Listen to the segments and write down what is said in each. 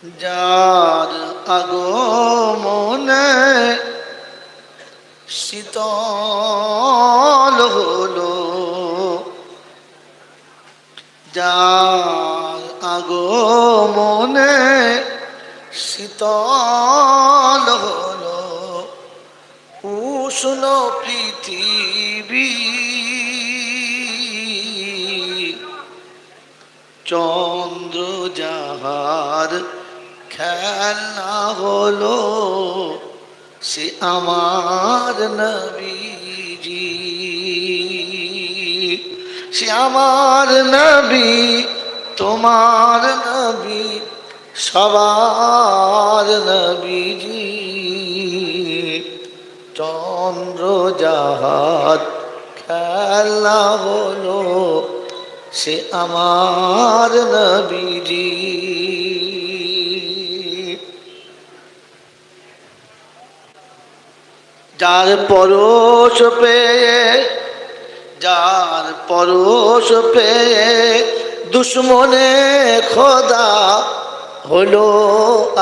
যার আগমনে শীতল হলো, যার আগমনে শীতল হলো উষ্ণ পৃথিবী, চন্দ্র যাহার খেলনা হলো, সে আমার নবীজি, সে আমার নবী, তোমার নবী, সবার নবীজি। চন্দ্র যাহার খেলনা হলো, সে আমার নবীজি। যার পরশ পেয়ে, যার পরশ পেয়ে দুশ্মনে খোদা হলো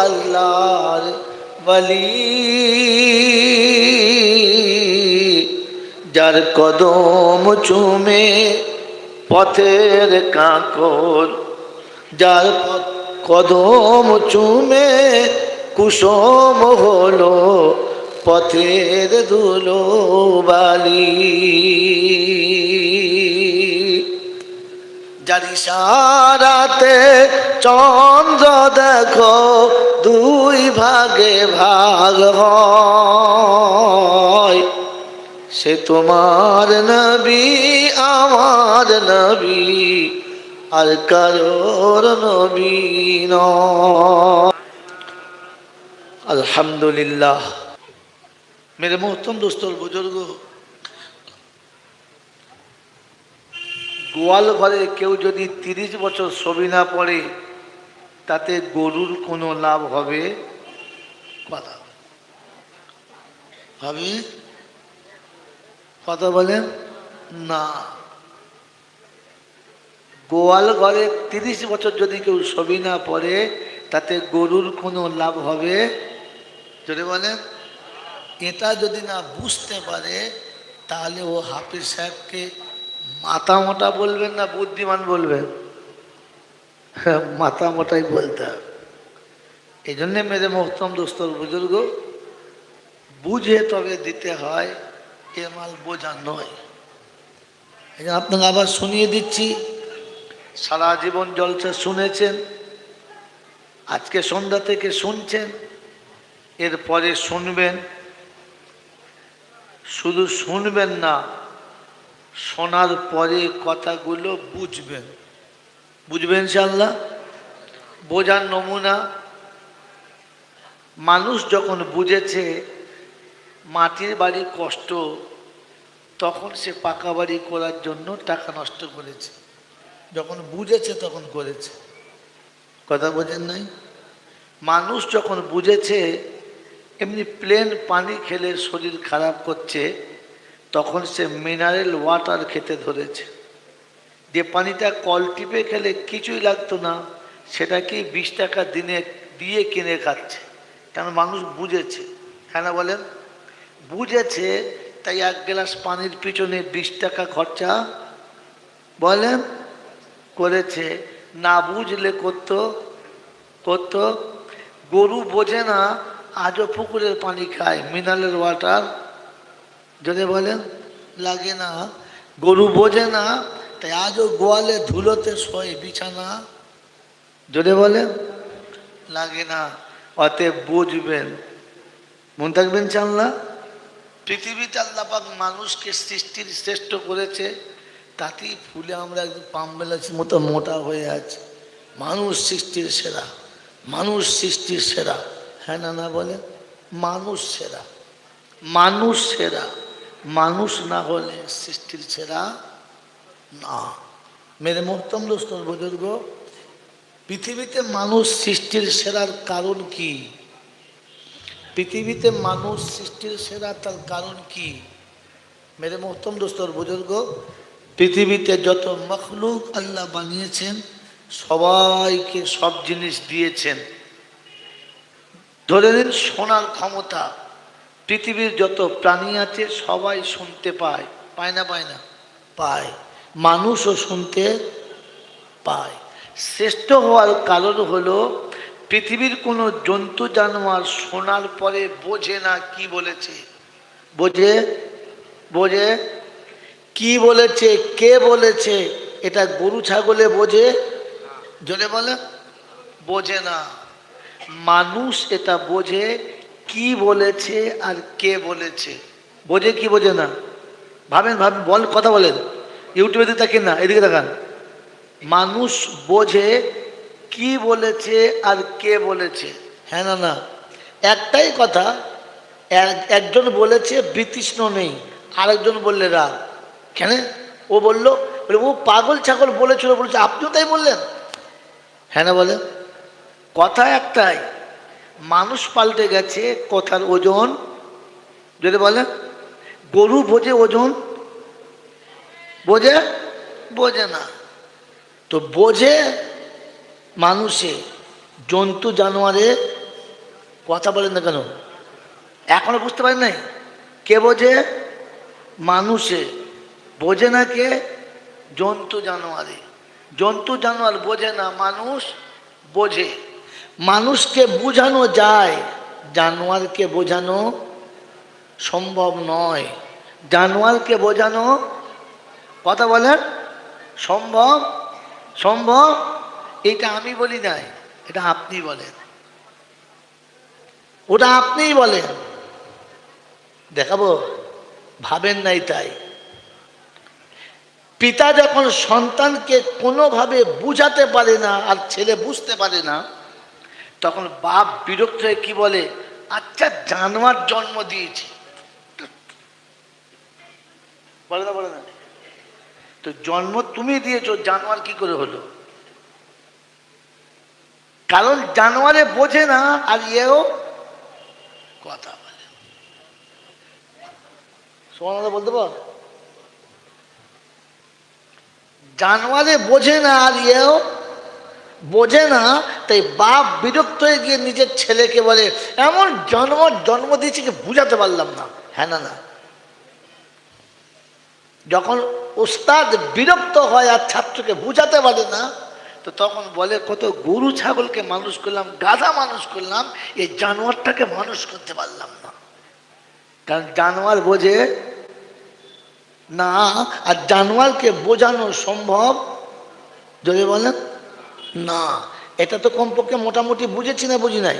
আল্লাহর ওয়ালি, যার কদম চুমে পথের কাঁকর, যার কদম চুমে কুসুম হলো পথের ধুলো বালি, যার ইশারাতে চন্দ্র দেখো দুই ভাগে ভাগ হয়, সে তোমার নবী আমার নবী, আর কারোর নবী নয়। আলহামদুলিল্লাহ। मेरे मोहतरम दोस्तों बुजुर्ग, গোয়াল ঘরে কেউ যদি 30 বছর ছবি না পড়ে তাতে গরুর কোনো লাভ হবে? কথা হবে? কথা বলেন না। গোয়াল ঘরে 30 বছর যদি কেউ ছবি না পড়ে তাতে গরুর কোনো লাভ হবে? যদি বলেন, এটা যদি না বুঝতে পারে তাহলে ও হাফিজ সাহেবকে মাথা মোটা বলবেন না বুদ্ধিমান বলবেন? মাথা মোটাই বলতে হবে। এই জন্যে মেরে মোহতরম দোস্তর বুজুর্গ, বুঝে তবে দিতে হয়, এ মাল বোঝা নয়। আপনাকে আবার শুনিয়ে দিচ্ছি, সারা জীবন জলসা শুনেছেন, আজকে সন্ধ্যা থেকে শুনছেন, এরপরে শুনবেন। শুধু শুনবেন না, শোনার পরে কথাগুলো বুঝবেন। বুঝবেন ইনশাআল্লাহ? বোঝার নমুনা, মানুষ যখন বুঝেছে মাটির বাড়ি কষ্ট, তখন সে পাকা বাড়ি করার জন্য টাকা নষ্ট করেছে। যখন বুঝেছে তখন করেছে। কথা বোঝেন নাই? মানুষ যখন বুঝেছে এমনি প্লেন পানি খেলে শরীর খারাপ করছে, তখন সে মিনারেল ওয়াটার খেতে ধরেছে। যে পানিটা কল টিপে খেলে কিছুই লাগতো না, সেটাকেই 20 টাকা দিনে দিয়ে কিনে খাচ্ছে। কেন? মানুষ বুঝেছে। হ্যাঁ না বলেন? বুঝেছে, তাই 1 গ্লাস পানির পিছনে 20 টাকা খরচা বলেন করেছে। না বুঝলে করতো? গরু বোঝে না, আজও পুকুরের পানি খায়, মিনারেল ওয়াটার যদি বলেন লাগে না। গরু বোঝে না, তাই আজও গোয়ালে ধুলোতে শোয় বিছানা, যদি বলেন লাগে না। অতএব বুঝবেন, মন থাকবেন ইনশাআল্লাহ। পৃথিবীতে আল্লাহ পাক মানুষকে সৃষ্টির শ্রেষ্ঠ করেছে, তাতেই ফুলে আমরা একদম পামবেলার মতো মোটা হয়ে আছি। মানুষ সৃষ্টির সেরা, মানুষ সৃষ্টির সেরা। হ্যাঁ না না বলেন? মানুষ সেরা, মানুষ সেরা। মানুষ না হলে সৃষ্টির সেরা না। মেরে মোহতরম দোস্তর বুজুর্গ, পৃথিবীতে মানুষ সৃষ্টির সেরার কারণ কি? পৃথিবীতে মানুষ সৃষ্টির সেরা, তার কারণ কি? মেরে মোহতরম দোস্তর বুজুর্গ, পৃথিবীতে যত মখলুক আল্লাহ বানিয়েছেন সবাইকে সব জিনিস দিয়েছেন। ধরে নিন শোনার ক্ষমতা, পৃথিবীর যত প্রাণী আছে সবাই শুনতে পায়, পায় না পায় না? পায়। মানুষও শুনতে পায়। শ্রেষ্ঠ হওয়ার কারণ হলো পৃথিবীর কোনো জন্তু জানোয়ার শোনার পরে বোঝে না কি বলেছে। বোঝে? বোঝে? কি বলেছে, কে বলেছে, এটা গরু ছাগলে বোঝে? জোরে বলে বোঝে না। মানুষ এটা বোঝে, কি বলেছে আর কে বলেছে। বোঝে কি বোঝে না? ভাবেন ভাবেন, বল, কথা বলেন। ইউটিউবে দিকে তাকিয়ে না, এদিকে তাকান। মানুষ বোঝে কি বলেছে আর কে বলেছে। হ্যাঁ না না? একটাই কথা, একজন বলেছে বিতৃষ্ণ নেই, আরেকজন বললে রাগ। কেন? ও বললো, ও পাগল ছাগল বলেছিল, বলেছে আপনিও তাই বললেন। হ্যাঁ না বলেন? কথা একটাই, মানুষ পাল্টে গেছে, কথার ওজন। যদি বলে গরু বোঝে ওজন? বোঝে? বোঝে না। তো বোঝে মানুষে, জন্তু জানোয়ারে কথা বলেন না কেন? এখনো বুঝতে পারেন নাই? কে বোঝে? মানুষে। বোঝে না কে? জন্তু জানোয়ারে। জন্তু জানোয়ার বোঝে না, মানুষ বোঝে। মানুষকে বোঝানো যায়, জানোয়ারকে বোঝানো সম্ভব নয়। জানোয়ারকে বোঝানো, কথা বলেন, সম্ভব? সম্ভব? এটা আমি বলি নাই, এটা আপনি বলেন। ওটা আপনিই বলেন। দেখাবো? ভাবেন নাই তাই। পিতা যখন সন্তানকে কোনোভাবে বুঝাতে পারে না আর ছেলে বুঝতে পারে না, তখন বাপ বিরক্ত হয়ে কি বলে, আচ্ছা জানোয়ার জন্ম দিয়েছি। বলে না? বলে না? তো জন্ম তুমি দিয়েছো, জানোয়ার কি করে হলো? কারণ জানোয়ারে বোঝে না আর এও কথা বলে। সমান বলতে পার? জানোয়ারে বোঝে না আর এও বোঝে না, তাই বাপ বিরক্ত হয়ে গিয়ে নিজের ছেলেকে বলে, এমন জানোয়ার জন্ম দিয়েছে কি বুঝাতে পারলাম না। হ্যাঁ না না? যখন ওস্তাদ বিরক্ত হয় আর ছাত্রকে বুঝাতে পারে না, তো তখন বলে, কত গরু ছাগলকে মানুষ করলাম, গাধা মানুষ করলাম, এই জানোয়ারটাকে মানুষ করতে পারলাম না। কারণ জানোয়ার বোঝে না, আর জানোয়ারকে বোঝানো সম্ভব? যদি বলেন না। এটা তো কমপক্ষে মোটামুটি বুঝেছি না বুঝি নাই?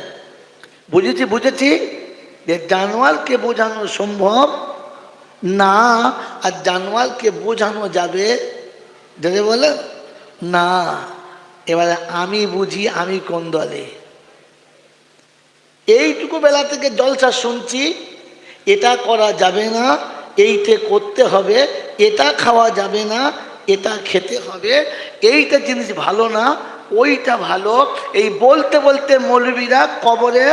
বুঝেছি, বুঝেছি যে জানোয়ারকে বোঝানো সম্ভব না, আর জানোয়ারকে বোঝানো যাবে যদি বলে না। এবারে আমি বুঝি আমি কোন দলে। এইটুকু বেলা থেকে জলসা শুনছি, এটা করা যাবে না, এইটা করতে হবে, এটা খাওয়া যাবে না, এটা খেতে হবে, এইটা জিনিস ভালো না, ওইটা ভালো। এই বলতে বলতে মৌলবীরা কবরে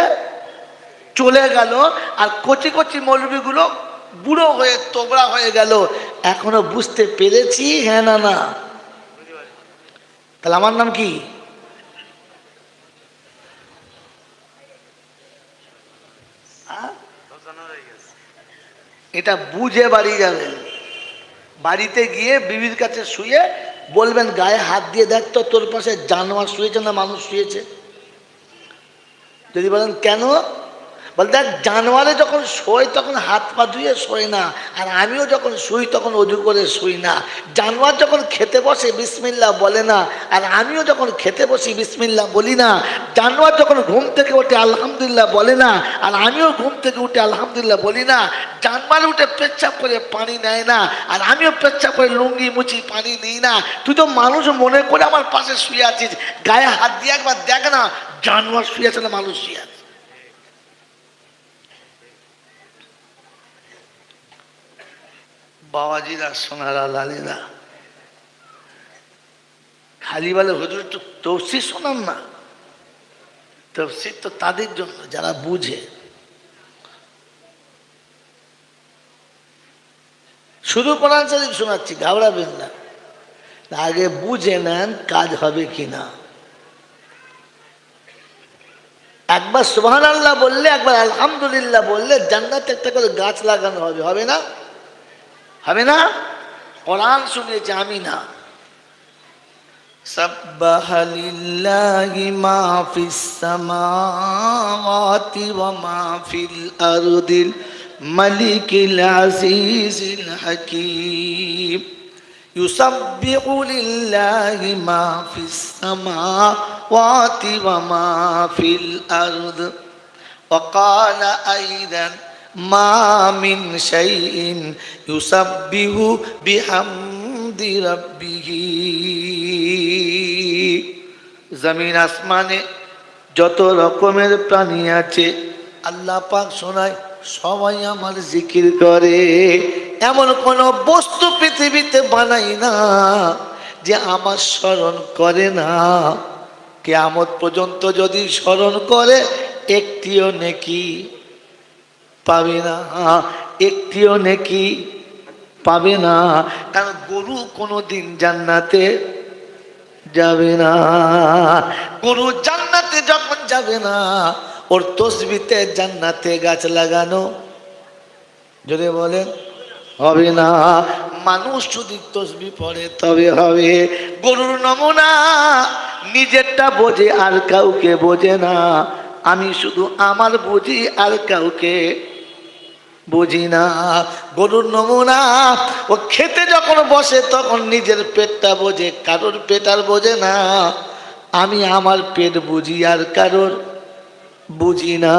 চলে গেল, আর কচি কচি মৌলবীগুলো বুড়ো হয়ে তোবড়া হয়ে গেল। এখনো বুঝতে পেরেছি? হ্যাঁ না না? তাহলে আমার নাম কি? এটা বুঝে বাড়ি যাবেন। বাড়িতে গিয়ে বিবির কাছে শুয়ে বলবেন, গায়ে হাত দিয়ে দেখ তো তোর পাশে জানোয়ার শুয়েছে না মানুষ শুয়েছে। যদি বলেন কেন, বল দেখ জানোয়ারে যখন শোয় তখন হাত পা ধুয়ে শোয় না, আর আমিও যখন শুই তখন অজু করে শুই না। জানোয়ার যখন খেতে বসে বিসমিল্লাহ বলে না, আর আমিও যখন খেতে বসি বিসমিল্লাহ বলি না। জানোয়ার যখন ঘুম থেকে ওঠে আলহামদুলিল্লাহ বলে না, আর আমিও ঘুম থেকে উঠে আলহামদুলিল্লাহ বলি না। জানোয়ার উঠে পেচ্ছাপ করে পানি নেয় না, আর আমিও পেচ্ছাপ করে লুঙ্গি মুছি পানি নিই না। তুই তো মানুষ মনে করে আমার পাশে শুয়ে আছিস, গায়ে হাত দিয়ে একবার দেখ না, জানোয়ার শুয়ে আছে না মানুষ শুয়ে আছে। বাবাজিরা, সোনারা, লালিরা খালি বলে হুজুর একটু তফসির শোনান না। তফসির তো তাদের জন্য যারা বুঝে। শুধু কোরআন শরীফ শোনাচ্ছি, ঘাবড়াবেন না, আগে বুঝে নেন কাজ হবে কিনা। একবার সুবহানাল্লাহ বললে, একবার আলহামদুলিল্লাহ বললে জান্নাতে একটা করে গাছ লাগানো হবে, হবে না? হবে না? কোরআন শুনিয়েছে, আমি না। সাব্বাহা লিল্লাহি মা ফিস সামাওয়াতি ওয়া মা ফিল আরদিল মালিকিল আজিজিল হাকীম। ইউসাব্বিহু লিল্লাহি মা ফিস সামাওয়াতি ওয়া মা ফিল আরদ। ওয়া ক্বালা আইদান মা মিন শাইইন ইউসাব্বিহু বিহামদি রাব্বিহি। জমিন আসমানে যত রকমের প্রাণী আছে আল্লাহ পাক শোনায় সবাই আমার জিকির করে। এমন কোন বস্তু পৃথিবীতে বানাই না যে আমার স্মরণ করে না। কিয়ামত পর্যন্ত যদি স্মরণ করে একটিও নেকি পাবে না, একটিও নেকি পাবে না। কারণ গরু কোনোদিন জান্নাতে যাবে না। গরু জান্নাতে যখন যাবে না, ওর তসবিতে জান্নাতে গাছ লাগানো যদি বলেন হবে না। মানুষ যদি তসবি পড়ে তবে হবে। গরুর নমুনা নিজেরটা বোঝে আর কাউকে বোঝে না। আমি শুধু আমার বুঝি আর কাউকে বুঝি না। গরুর নমুনা ও খেতে যখন বসে তখন নিজের পেটটা বোঝে, কারোর পেট আর বোঝে না। আমি আমার পেট বুঝি আর কারোর বুঝি না।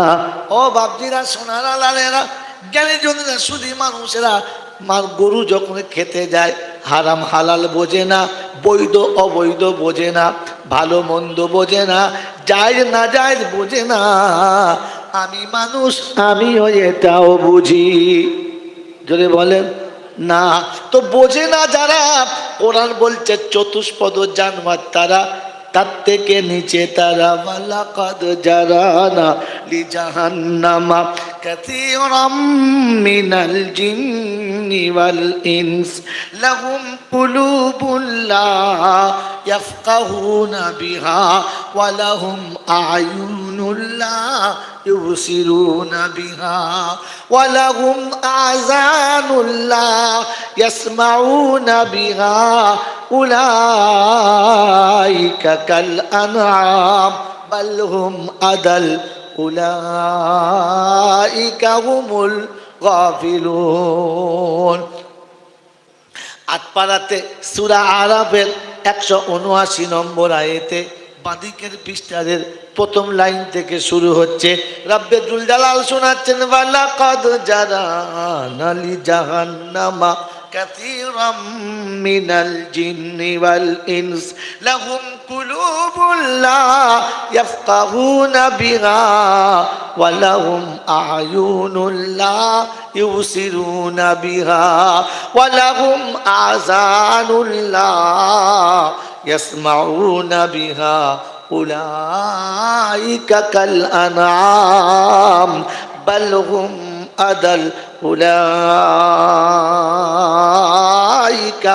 ও বাপজিরা, সোনারা, লালেরা, জ্ঞানী জনেরা, শুধু মানুষেরা, গরু যখন খেতে যায় হারাম হালাল বোঝে না, বৈধ অবৈধ বোঝে না, ভালো মন্দ বোঝে না, জায়েজ না জায়েজ বোঝে না। আমি মানুষ, আমিও এটাও বুঝি। যদি বলেন না, তো বোঝে না যারা। কোরআন বলছে চতুষ্পদ জানোয়ার তারা, তার থেকে নিচে তারা। ওয়ালাকাদ জারানা লিজাহান্নামা কাসীরাম মিনাল জিন্নি ওয়াল ইনস লাহুম কুলুবুন লা ইয়াফকাহুনা বিহা ওয়া লাহুম আ'য়ুনুন লা ইউবসিরুনা বিহা ওয়া লাহুম আযানুন লা ইয়াসমাউনা বিহা উলাইকা কাল আনআম বাল হুম আদাল উলাইকা হুমুল গাফিলুন। আটপাড়াতে সূরা আরাফের 179 নম্বর আয়াতে বাদিকের পৃষ্ঠারের প্রথম লাইন থেকে শুরু হচ্ছে। রব্বে জুল জালাল শোনাচ্ছেন, ওয়ালাকাদ জারানা লিজাহান্নামা কাসীরাম মিনাল জিন্নি ওয়াল ইনস লাহুম কুলুবুন লা ইয়াফকাহুনা বিহা ওয়া লাহুম আ'য়ুনুন লা ইউবসিরুনা বিহা ওয়া লাহুম আযানুন লা ইয়াসমাউনা বিহা উলাইকা কাল আনআম বাল হুম আদাল উলাইকা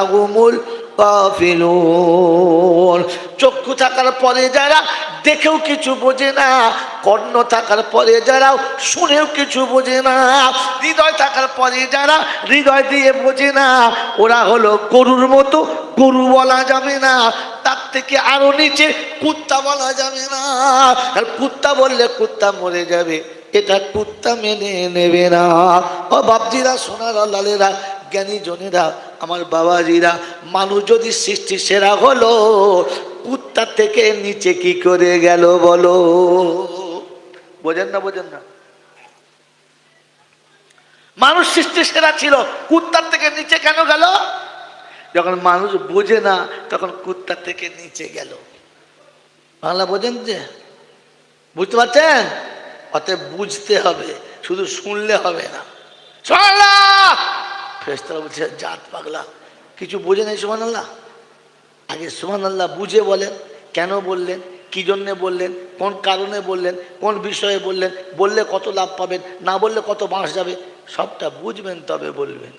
হুমুল গাফিলুন। চক্ষু থাকার পরে যারা দেখেও কিছু বোঝে না, কর্ণ থাকার পরে যারা শুনেও কিছু বোঝে না, হৃদয় থাকার পরে যারা হৃদয় দিয়ে বোঝে না, ওরা হলো গরুর মতো। গরু বলা যাবে না, তার থেকে আরো নিচে কুত্তা বলা যাবে না। আর কুত্তা বললে কুত্তা মরে যাবে, এটা কুত্তা মেনে নেবে না। ও বাপজিরা, সোনারা, লালেরা, জ্ঞানী জনেরা, আমার বাবাজিরা, মানুষ যদি সৃষ্টি সেরা হলো, কুত্তা থেকে নিচে কি করে গেল বলো? বোঝেন না, বোঝেন না? মানুষ সৃষ্টি সেরা ছিল, কুত্তার থেকে নিচে কেন গেল? যখন মানুষ বোঝে না তখন কুত্তার থেকে নিচে গেল। বাংলা বোঝেন? যে বুঝতে পারছেন? অতএব বুঝতে হবে, শুধু শুনলে হবে না। সুবহানাল্লাহ! ফেরেশতারা বলছে, জাত পাগলা, কিছু বোঝে নাই সুবহানাল্লাহ। আগে সুবহানাল্লাহ বুঝে বলেন, কেন বললেন, কি জন্যে বললেন, কোন কারণে বললেন, কোন বিষয়ে বললেন, বললে কত লাভ পাবেন, না বললে কত বাঁশ যাবে, সবটা বুঝবেন তবে বলবেন।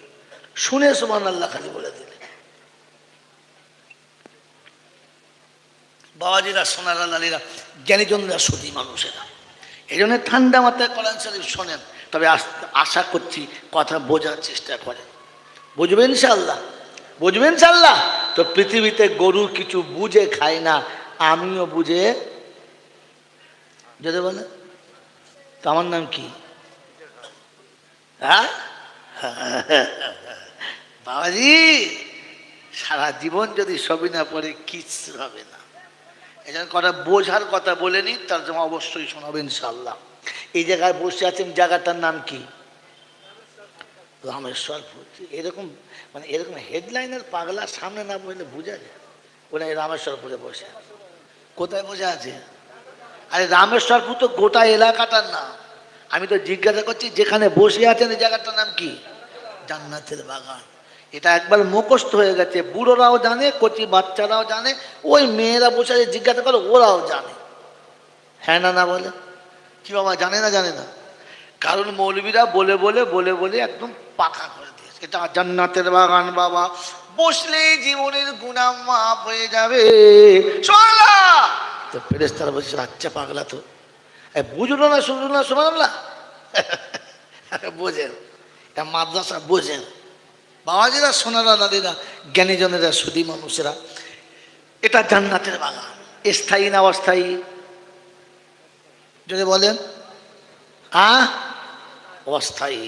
শুনে সুবহানাল্লাহ খালি বলে দিলেন। বাবাজিরা, সোনারা, লালীরা, জ্ঞানীজনরা, সতী মানুষেরা, এই জন্য ঠান্ডা মাথায় কোরআন শরীফ শোনেন, তবে আশা করছি কথা বোঝার চেষ্টা করেন। বুঝবেন ইনশাআল্লাহ? বুঝবেন ইনশাআল্লাহ? তো পৃথিবীতে গরু কিছু বুঝে খায় না, আমিও বুঝে যদি বলে তো আমার নাম কি? হ্যাঁ বাবাজি, সারা জীবন যদি সবই না পড়ে কিচ্ছু হবে না। এই জন্য কথা বোঝার কথা বলেনি, তার জন্য অবশ্যই শোনাবেন ইনশাআল্লাহ। এই জায়গায় বসে আছেন, জায়গাটার নাম কি? রামেশ্বরপুর। এরকম মানে এরকম হেডলাইনের পাগলা সামনে না বললে বোঝা যায় ওরা রামেশ্বরপুরে বসে আছে। কোথায় বসে আছে? আরে রামেশ্বরপুর তো গোটা এলাকাটার নাম। আমি তো জিজ্ঞাসা করছি যেখানে বসে আছেন এই জায়গাটার নাম কি? জান্নাতের বাগান। এটা একবার মুখস্থ হয়ে গেছে, বুড়োরাও জানে, কচি বাচ্চারাও জানে, ওই মেয়েরা বসে আছে জিজ্ঞাসা করে ওরাও জানে। হ্যাঁ না না বলে কি বাবা, জানে না? জানে না, কারণ মৌলবীরা বলে বলে বলে বলে একদম পাকা করে দিয়েছে এটা জান্নাতের বাগান। বাবা বসলেই জীবনের গুনাহ মাফ হয়ে যাবে। তো ফেরেশতারা বলছে আচ্ছা পাগলা তো বুঝলো না, শুনলো না, সুবহানাল্লাহ। বোঝেন, এটা মাদ্রাসা বোঝেন বাবাজিরা, সোনারা, দাদিরা, জ্ঞানীজনেরা, সুধী মানুষেরা। এটা জান্নাতের বাগান। স্থায়ী না অস্থায়ী যদি বলেন? অস্থায়ী।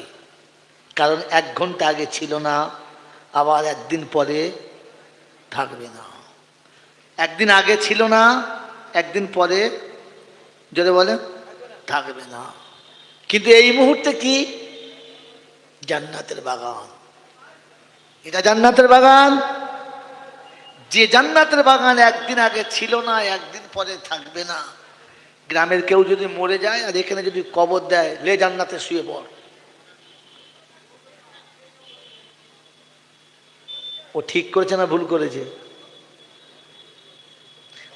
কারণ 1 ঘন্টা আগে ছিল না, আবার একদিন পরে থাকবে না। একদিন আগে ছিল না, একদিন পরে যদি বলেন থাকবে না। কিন্তু এই মুহূর্তে কি? জান্নাতের বাগান। এটা জান্নাতের বাগান। যে জান্নাতের বাগান একদিন আগে ছিল না, একদিন পরে থাকবে না। গ্রামের কেউ যদি মরে যায় আর এখানে যদি কবর দেয়, লে জান্নাতে শুয়ে পড়, ও ঠিক করেছে না ভুল করেছে?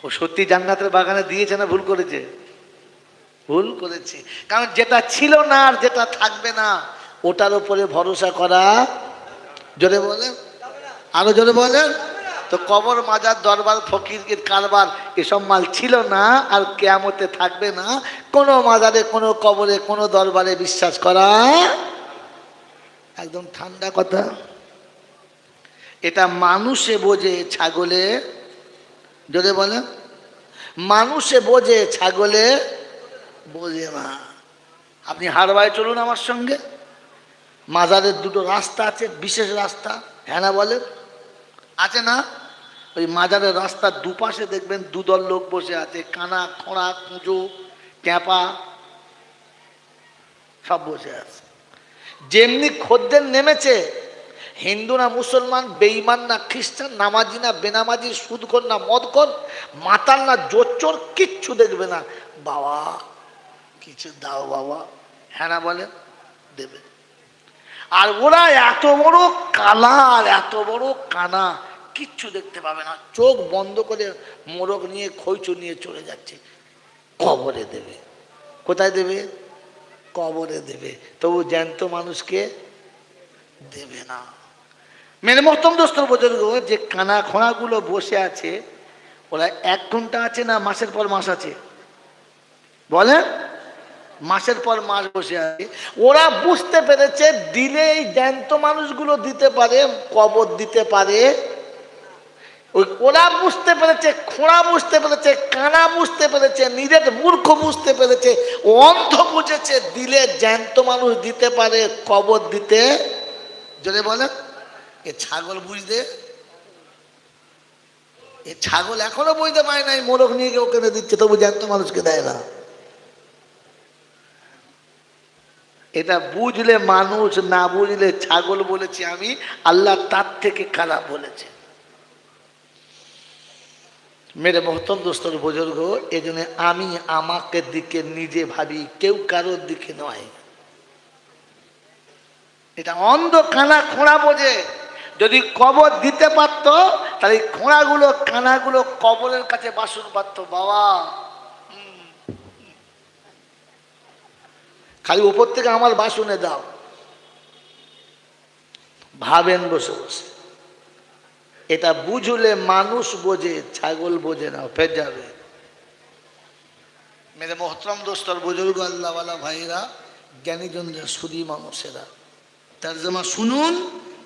ও সত্যি জান্নাতের বাগানে দিয়েছে না ভুল করেছে? ভুল করেছে। কারণ যেটা ছিল না আর যেটা থাকবে না, ওটার উপরে ভরসা করা, জোরে বলেন, আরো জোরে বলেন। তো কবর, মাজার, দরবার, ফকির কারবার এসব মাল ছিল না আর কিয়ামতে থাকবে না। কোনো মাজারে, কোনো কবরে, কোনো দরবারে বিশ্বাস করা একদম ঠান্ডা কথা। এটা মানুষে বোঝে, ছাগলে, যদি বলে মানুষে বোঝে, ছাগলে বোঝে না। আপনি হারবায় চলুন আমার সঙ্গে, মাজারের 2টো রাস্তা আছে, বিশেষ রাস্তা। হ্যাঁ না বলেন? আছে না? ওই মাজারের রাস্তার দুপাশে দেখবেন 2 দল লোক বসে আছে, কানা, খোঁড়া, কুঁজো, ট্যাপা সব বসে আছে। যেমনি খদ্দের নেমেছে, হিন্দু না মুসলমান, বেঈমান না খ্রিস্টান, নামাজি না বেনামাজি, সুদখোর না মদখোর, মাতাল না জোচ্চোর, কিচ্ছু দেখবে না। বাবা কিছু দাও বাবা, হ্যাঁ না বলেন, দেবে। আর ওরা এত বড় কালা আর এত বড় কানা, কিচ্ছু দেখতে পাবে না, চোখ বন্ধ করে মোরগ নিয়ে, খৈচো নিয়ে চলে যাচ্ছে। কবরে দেবে। কোথায় দেবে? কবরে দেবে। তবু জ্যান্ত মানুষকে দেবে না। মেরে মহতম দোস্তর বুজুর্গ, যে কানা খোঁড়াগুলো বসে আছে, ওরা 1 ঘন্টা আছে না মাসের পর মাস আছে? বলেন, মাসের পর মাস বসে আছে। ওরা বুঝতে পেরেছে দিলে এই জ্যান্ত মানুষগুলো দিতে পারে, কবর দিতে পারে। ওরা বুঝতে পেরেছে, খোঁড়া বুঝতে পেরেছে, কানা বুঝতে পেরেছে, নিজের মূর্খ বুঝতে পেরেছে, অন্ধ বুঝেছে দিলে জ্যান্ত মানুষ দিতে পারে, কবর দিতে। যদি বলেন এ ছাগল বুঝতে, এ ছাগল এখনো বুঝতে পারে নাই, মোরগ নিয়ে গিয়ে ওখানে দিচ্ছে, তবু জ্যান্ত মানুষকে দেয় না। এটা বুঝলে মানুষ, না বুঝলে ছাগল বলেছি আমি, আল্লাহ তার থেকে খারাপ বলেছে। মেরে মহতম দোস্তর বুজুর্গ, এই জন্য আমি আমাকে দিকে নিজে ভাবি, কেউ কারোর দিকে নয়। এটা অন্ধ কানা খোঁড়া বোঝে। যদি কবর দিতে পারতো, তাহলে খোঁড়াগুলো, কানাগুলো কবরের কাছে বাসন পারতো। বাবা খালি উপর থেকে আমার বাসনে দাও, ভাবেন বসে বসে। এটা বুঝলে মানুষ বোঝে, ছাগল বোঝে না, ফের যাবে। মেরে মোহতরম দোস্তর বুজুর্গ আল্লাহওয়ালা ভাইরা, জ্ঞানীজনরা, সুদী মানুষেরা, তর্জমা শুনুন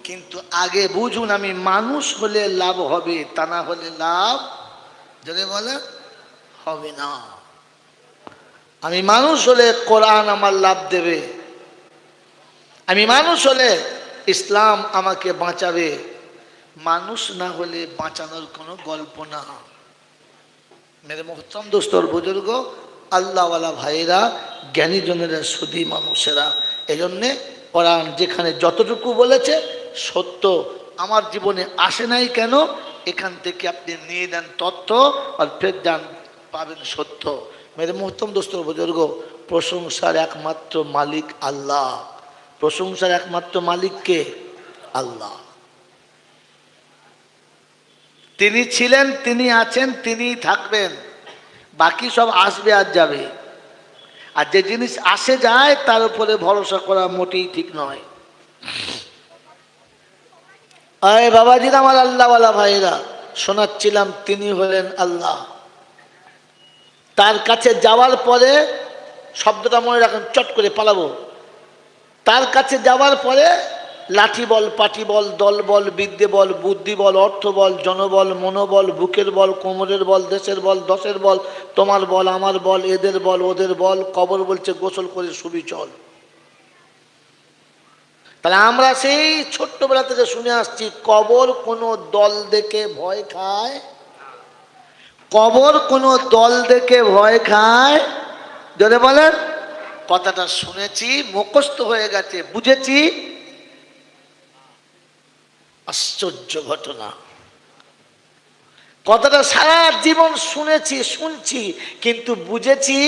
কিন্তু আগে বুঝুন। আমি মানুষ হলে লাভ হবে, তা না হলে লাভ যদি বলে হবে না। আমি মানুষ হলে কোরআন আমার লাভ দেবে, আমি মানুষ হলে ইসলাম আমাকে বাঁচাবে, মানুষ না হলে বাঁচানোর কোনো গল্প না। মেরে মোহতরম দোস্তর বুজুর্গ আল্লাহওয়ালা ভাইরা, জ্ঞানীজনেরা, সুদী মানুষেরা, এই জন্যে কোরআন যেখানে যতটুকু বলেছে সত্য, আমার জীবনে আসে নাই কেন, এখান থেকে আপনি নিয়ে নেন তথ্য আর ফের যান, পাবেন সত্য। মেরে মোহতরম দোস্তর বুজুর্গ, প্রশংসার একমাত্র মালিক আল্লাহ। প্রশংসার একমাত্র মালিক কে? আল্লাহ। তিনি ছিলেন, তিনি আছেন, তিনিই থাকবেন, বাকি সব আসবে আর যাবে। আর যে জিনিস আসে যায় তার উপরে ভরসা করা মোটেই ঠিক নয়। আরে বাবাজিরা, আমার আল্লাহওয়ালা ভাইরা, শোনাচ্ছিলাম তিনি হলেন আল্লাহ। তার কাছে যাওয়ার পরে, শব্দটা মনে রাখেন, চট করে পালাবো, তার কাছে যাওয়ার পরে লাঠি বল, পাটি বল, দল বল, বিদ্যে বল, বুদ্ধি বল, অর্থ বল, জনবল, মনোবল, বুকের বল, কোমরের বল, দেশের বল, দশের বল, তোমার বল, আমার বল, এদের বল, ওদের বল, কবর বলছে গোসল করে শুবি চল। তাহলে আমরা সেই ছোট্টবেলা থেকে শুনে আসছি, কবর কোনো দল দেখে ভয় খায়, কবর কোনো দল দেখে ভয় খায়। যদি বলেন, কথাটা শুনেছি, মুখস্থ হয়ে গেছে, বুঝেছি। আশ্চর্য ঘটনা, কথাটা সারা জীবন শুনেছি, শুনছি, কিন্তু বুঝেছি।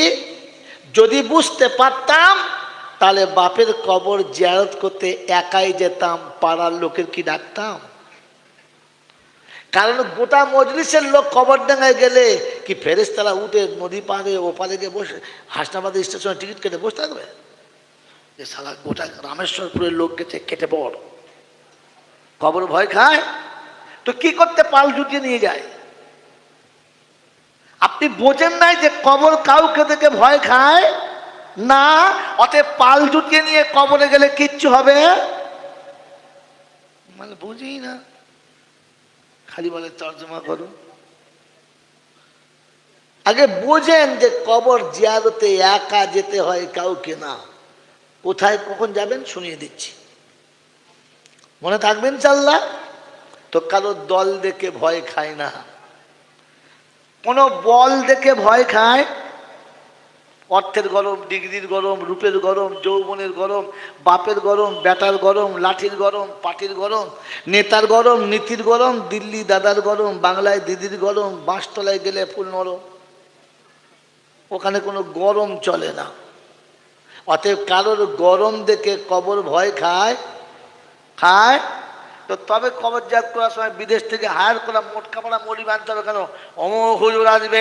যদি বুঝতে পারতাম তাহলে বাপের কবর জিয়ারত করতে একাই যেতাম, পাড়ার লোকের কি ডাকতাম? কারণ গোটা মজলিসের লোক কবরডাঙ্গায় গেলে কি ফেরেশতারা উঠে নদী পাড়ে ওপারে গিয়ে বসে হাসনাবাদ স্টেশনে টিকিট কেটে বসে থাকবে? যে সারা গোটা রামেশ্বরপুরের লোক গেছে, কেটে পড়। কবর ভয় খায় তো কি করতে? পাল জুটিয়ে নিয়ে যায়। আপনি বোঝেন নাই যে কবর কাউকে দেখে ভয় খায় না, অতএব পাল জুটিয়ে নিয়ে কবরে গেলে কিচ্ছু হবে মানে বুঝি না, খালি বলে তর্জমা করো। আগে বোঝেন যে কবর জিয়ারতে একা যেতে হয়, কাউকে না। কোথায় কখন যাবেন শুনিয়ে দিচ্ছি, মনে থাকবেন ইনশাআল্লাহ। তো কারো দল দেখে ভয় খায় না, কোনো বল দেখে ভয় খায়। অর্থের গরম, ডিগ্রির গরম, রূপের গরম, যৌবনের গরম, বাপের গরম, বেটার গরম, লাঠির গরম, পাটির গরম, নেতার গরম, নীতির গরম, দিল্লি দাদার গরম, বাংলায় দিদির গরম, বাঁশতলায় গেলে ফুল নরম। ওখানে কোনো গরম চলে না। অতএব কারোর গরম দেখে কবর ভয় খায় খায় তো তবে কবর জাত করার সময় বিদেশ থেকে হায়ার করা মোটকা পাড়া মরি বানতে হবে কেন? অমুক হুজুর আসবে,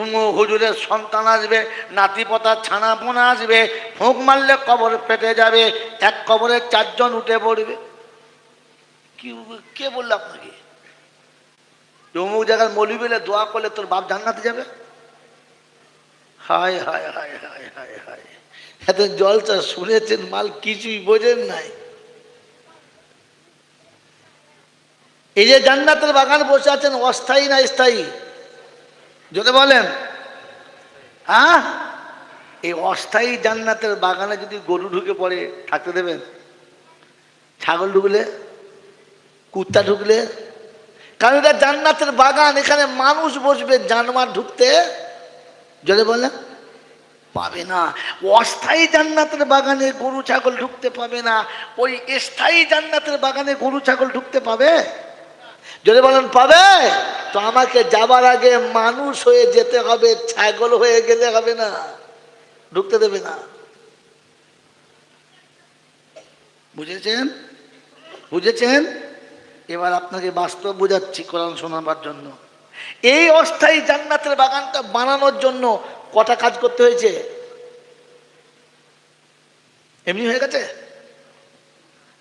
অমুক হুজুরের সন্তান আসবে, নাতি পতার ছানা পোনা আসবে, ফুঁক মারলে কবর পেটে যাবে, এক কবরে 4 জন উঠে পড়বে। কি কে বললো আপনাকে অমুক জায়গার মলি বেলে দোয়া করলে তোর বাপ জান্নাতে যাবে? হায় হায় হায় হায় হায় হায়, এত জলসা শুনেছেন, মাল কিছুই বোঝেন নাই। এই যে জান্নাতের বাগান বসে আছেন, অস্থায়ী না স্থায়ী? যদি বলেন হ্যাঁ, এই অস্থায়ী জান্নাতের বাগানে যদি গরু ঢুকে পড়ে থাকতে দেবেন? ছাগল ঢুকলে, কুত্তা ঢুকলে? কারণ এটা জান্নাতের বাগান, এখানে মানুষ বসবে, জানোয়ার ঢুকতে যদি বলেন পাবে না। অস্থায়ী জান্নাতের বাগানে গরু ছাগল ঢুকতে পাবে না, ওই স্থায়ী জান্নাতের বাগানে গরু ছাগল ঢুকতে পাবে? যদি বলেন পাবে, তো আমাকে যাবার আগে মানুষ হয়ে যেতে হবে, ছাগল হয়ে গেলে হবে না, ঢুকতে দেবে না। বুঝেছেন? বুঝেছেন? এবার আপনাকে বাস্তব বোঝাচ্ছি কোরআন শোনাবার জন্য। এই অস্থায়ী জান্নাতের বাগানটা বানানোর জন্য কটা কাজ করতে হয়েছে? এমনি হয়ে গেছে?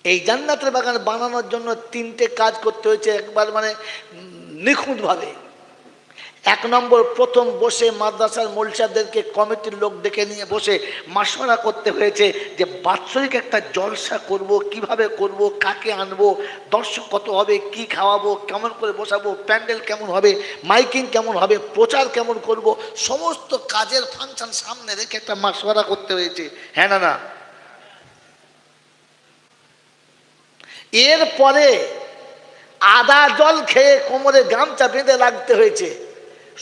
এই জান্নাতের বাগান বানানোর জন্য 3টে কাজ করতে হয়েছে, একবার মানে নিখুঁত ভাবে। এক নম্বর, প্রথম বসে মাদ্রাসার মোলসাদেরকে কমিটির লোক ডেকে নিয়ে বসে মাসওয়ারা করতে হয়েছে যে বাৎসরিক একটা জলসা করব, কিভাবে করব, কাকে আনবো, দর্শক কত হবে, কি খাওয়াবো, কেমন করে বসাবো, প্যান্ডেল কেমন হবে, মাইকিং কেমন হবে, প্রচার কেমন করব, সমস্ত কাজের ফাংশন সামনে রেখে একটা মাসওয়ারা করতে হয়েছে। হ্যাঁ না না? এরপরে আদা জল খেয়ে কোমরে গামছা বেঁধে লাগতে হয়েছে,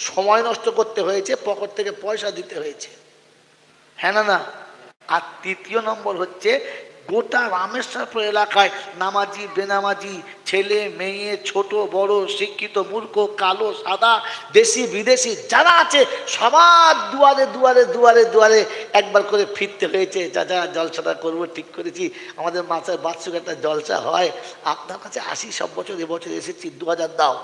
সময় নষ্ট করতে হয়েছে, পকেট থেকে পয়সা দিতে হয়েছে। হ্যাঁ না না? আর তৃতীয় নম্বর হচ্ছে, গোটা রামেশ্বরপুর এলাকায় নামাজি বেনামাজি, ছেলে মেয়ে, ছোট বড়, শিক্ষিত মূর্খ, কালো সাদা, দেশি বিদেশি যারা আছে সবার দুয়ারে দুয়ারে দুয়ারে দুয়ারে একবার করে ফিরতে হয়েছে। যা যা জলসাটা করবো ঠিক করেছি, আমাদের মাথায় বাৎসরিক একটা জলসা হয়, আপনার কাছে আসি সব বছর, এবছর এসেছি, 2000 দাও।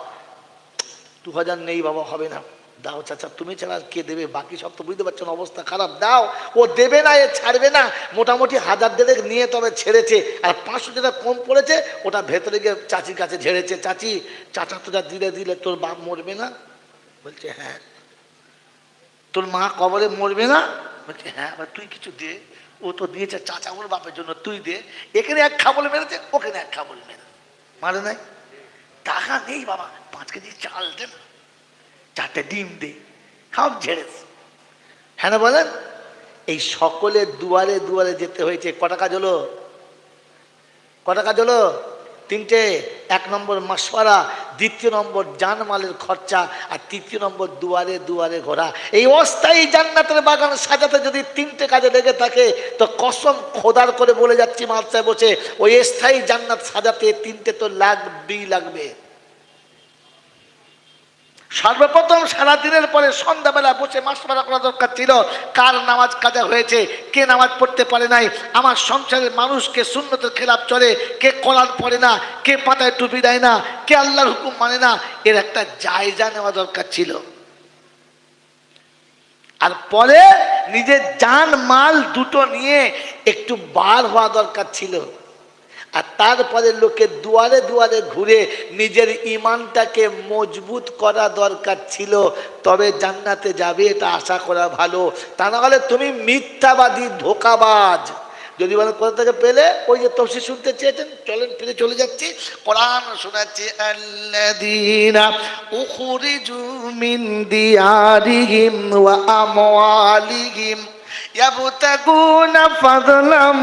2000 নেই বাবা, হবে না। দাও চাচা, তুমি ছাড়া কে দেবে, বাকি সব তো বুঝতে পারছেন অবস্থা খারাপ, দাও। ও দেবে না, এ ছাড়বে না। মোটামুটি 1000 দেড়েক নিয়ে তবে ছেড়েছে, আর 500 যেটা কম পড়েছে ওটা ভেতরে গিয়ে চাচির কাছে ঝেড়েছে। চাচি, চাচা তোরা দিলে দিলে তোর বাপ মরবে না? বলছে হ্যাঁ। তোর মা কবরে মরবে না? বলছে হ্যাঁ। তুই কিছু দে। ও তো দিয়েছে চাচা ওর বাপের জন্য, তুই দে। এখানে এক খাবলে মেরেছে, ওখানে এক খাবলে মেরে মারে নাই। টাকা নেই বাবা, 5 কেজি চাল দে না, 4টে ডিম দে, সব ঝেড়েছে। হ্যাঁ না বলেন? এই সকলের দুয়ারে দুয়ারে যেতে হয়েছে। কটা কাজ হলো? কটা কাজ হলো? 3টে। 1 নম্বর মাসওয়ারা, 2 নম্বর জানমালের খরচা, আর 3 নম্বর দুয়ারে দুয়ারে ঘোরা। এই অস্থায়ী জান্নাতের বাগান সাজাতে যদি 3টে কাজে লেগে থাকে, তো কসম খোদার করে বলে যাচ্ছি মাদ্রাসায় বসে, ওই স্থায়ী জান্নাত সাজাতে 3টে তো লাগবেই লাগবে। সর্বপ্রথম সারাদিনের পরে সন্ধ্যাবেলা বসে মাসওয়ারা করা দরকার ছিল, কার নামাজ কাজা হয়েছে, কে নামাজ পড়তে পারে নাই, আমার সংসারের মানুষকে সুন্নতের খেলাফ চলে, কে কোরআন পড়ে না, কে পাতায় টুপি দেয় না, কে আল্লাহর হুকুম মানে না, এর একটা জায়জা নেওয়া দরকার ছিল। আর পরে নিজের জান মাল দুটো নিয়ে একটু বার হওয়া দরকার ছিল। আর তারপরে লোকে দুয়ারে দুয়ারে ঘুরে নিজের ইমানটাকে মজবুত করা দরকার ছিল, তবে জান্নাতে যাবে, এটা আশা করা ভালো। তা না হলে তুমি মিথ্যাবাদী, ধোঁকাবাজ। যদি বলেন কোথা থেকে পেলে, ওই যে তফসির শুনতে চেয়েছেন, চলেন ফিরে চলে যাচ্ছি। কোরআন শোনাচ্ছে, আল্লাযীনা উখরিজু মিন দিয়ারিহিম ওয়া আমওয়ালিহিম ইয়াবতাগুনা ফাদলাম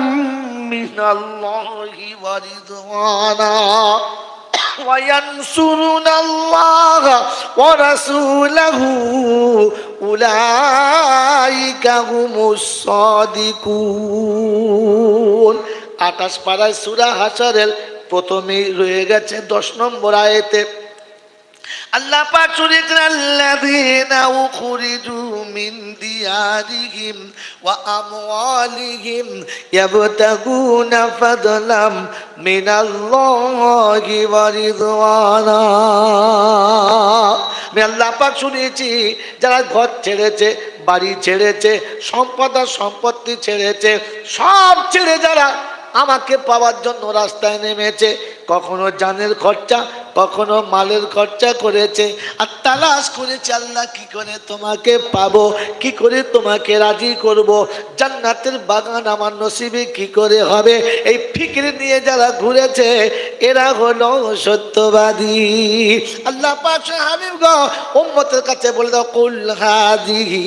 মিনাল্লাহি ওয়া রিদওয়ানা ওয়া ইয়ানসুরুনাল্লাহা ওয়া রাসূলাহু উলাইকা হুমুস সাদিকুন। 28 পারায় সূরা হাশরের প্রথমেই রয়ে গেছে 10 নম্বর আয়াতে আল্লাহ পাক শুনিয়েছেন, আল্লাযীনা উখরিজু মিন দিয়ারিহিম ওয়া আমওয়ালিহিম ইয়াবতাগুনা ফাদলাম মিনাল্লাহি ওয়া রিদওয়ানা। আমি আল্লাহ পাক শুনিয়েছি, যারা ঘর ছেড়েছে, বাড়ি ছেড়েছে, সম্পত্তি ছেড়েছে, সব ছেড়ে যারা আমাকে পাওয়ার জন্য রাস্তায় নেমেছে, কখনো জানের খরচা, কখনো মালের খরচা করেছে, আর তালাশ করেছে আল্লাহ কি করে তোমাকে পাবো, কি করে তোমাকে রাজি করব, জান্নাতের বাগান আমার নসিবে কি করে হবে, এই ফিকির নিয়ে যারা ঘুরেছে এরা হলো সত্যবাদী। আল্লাহ পাক হাবিব গো উম্মতের কাছে বলে দাও, কুল হাযিহি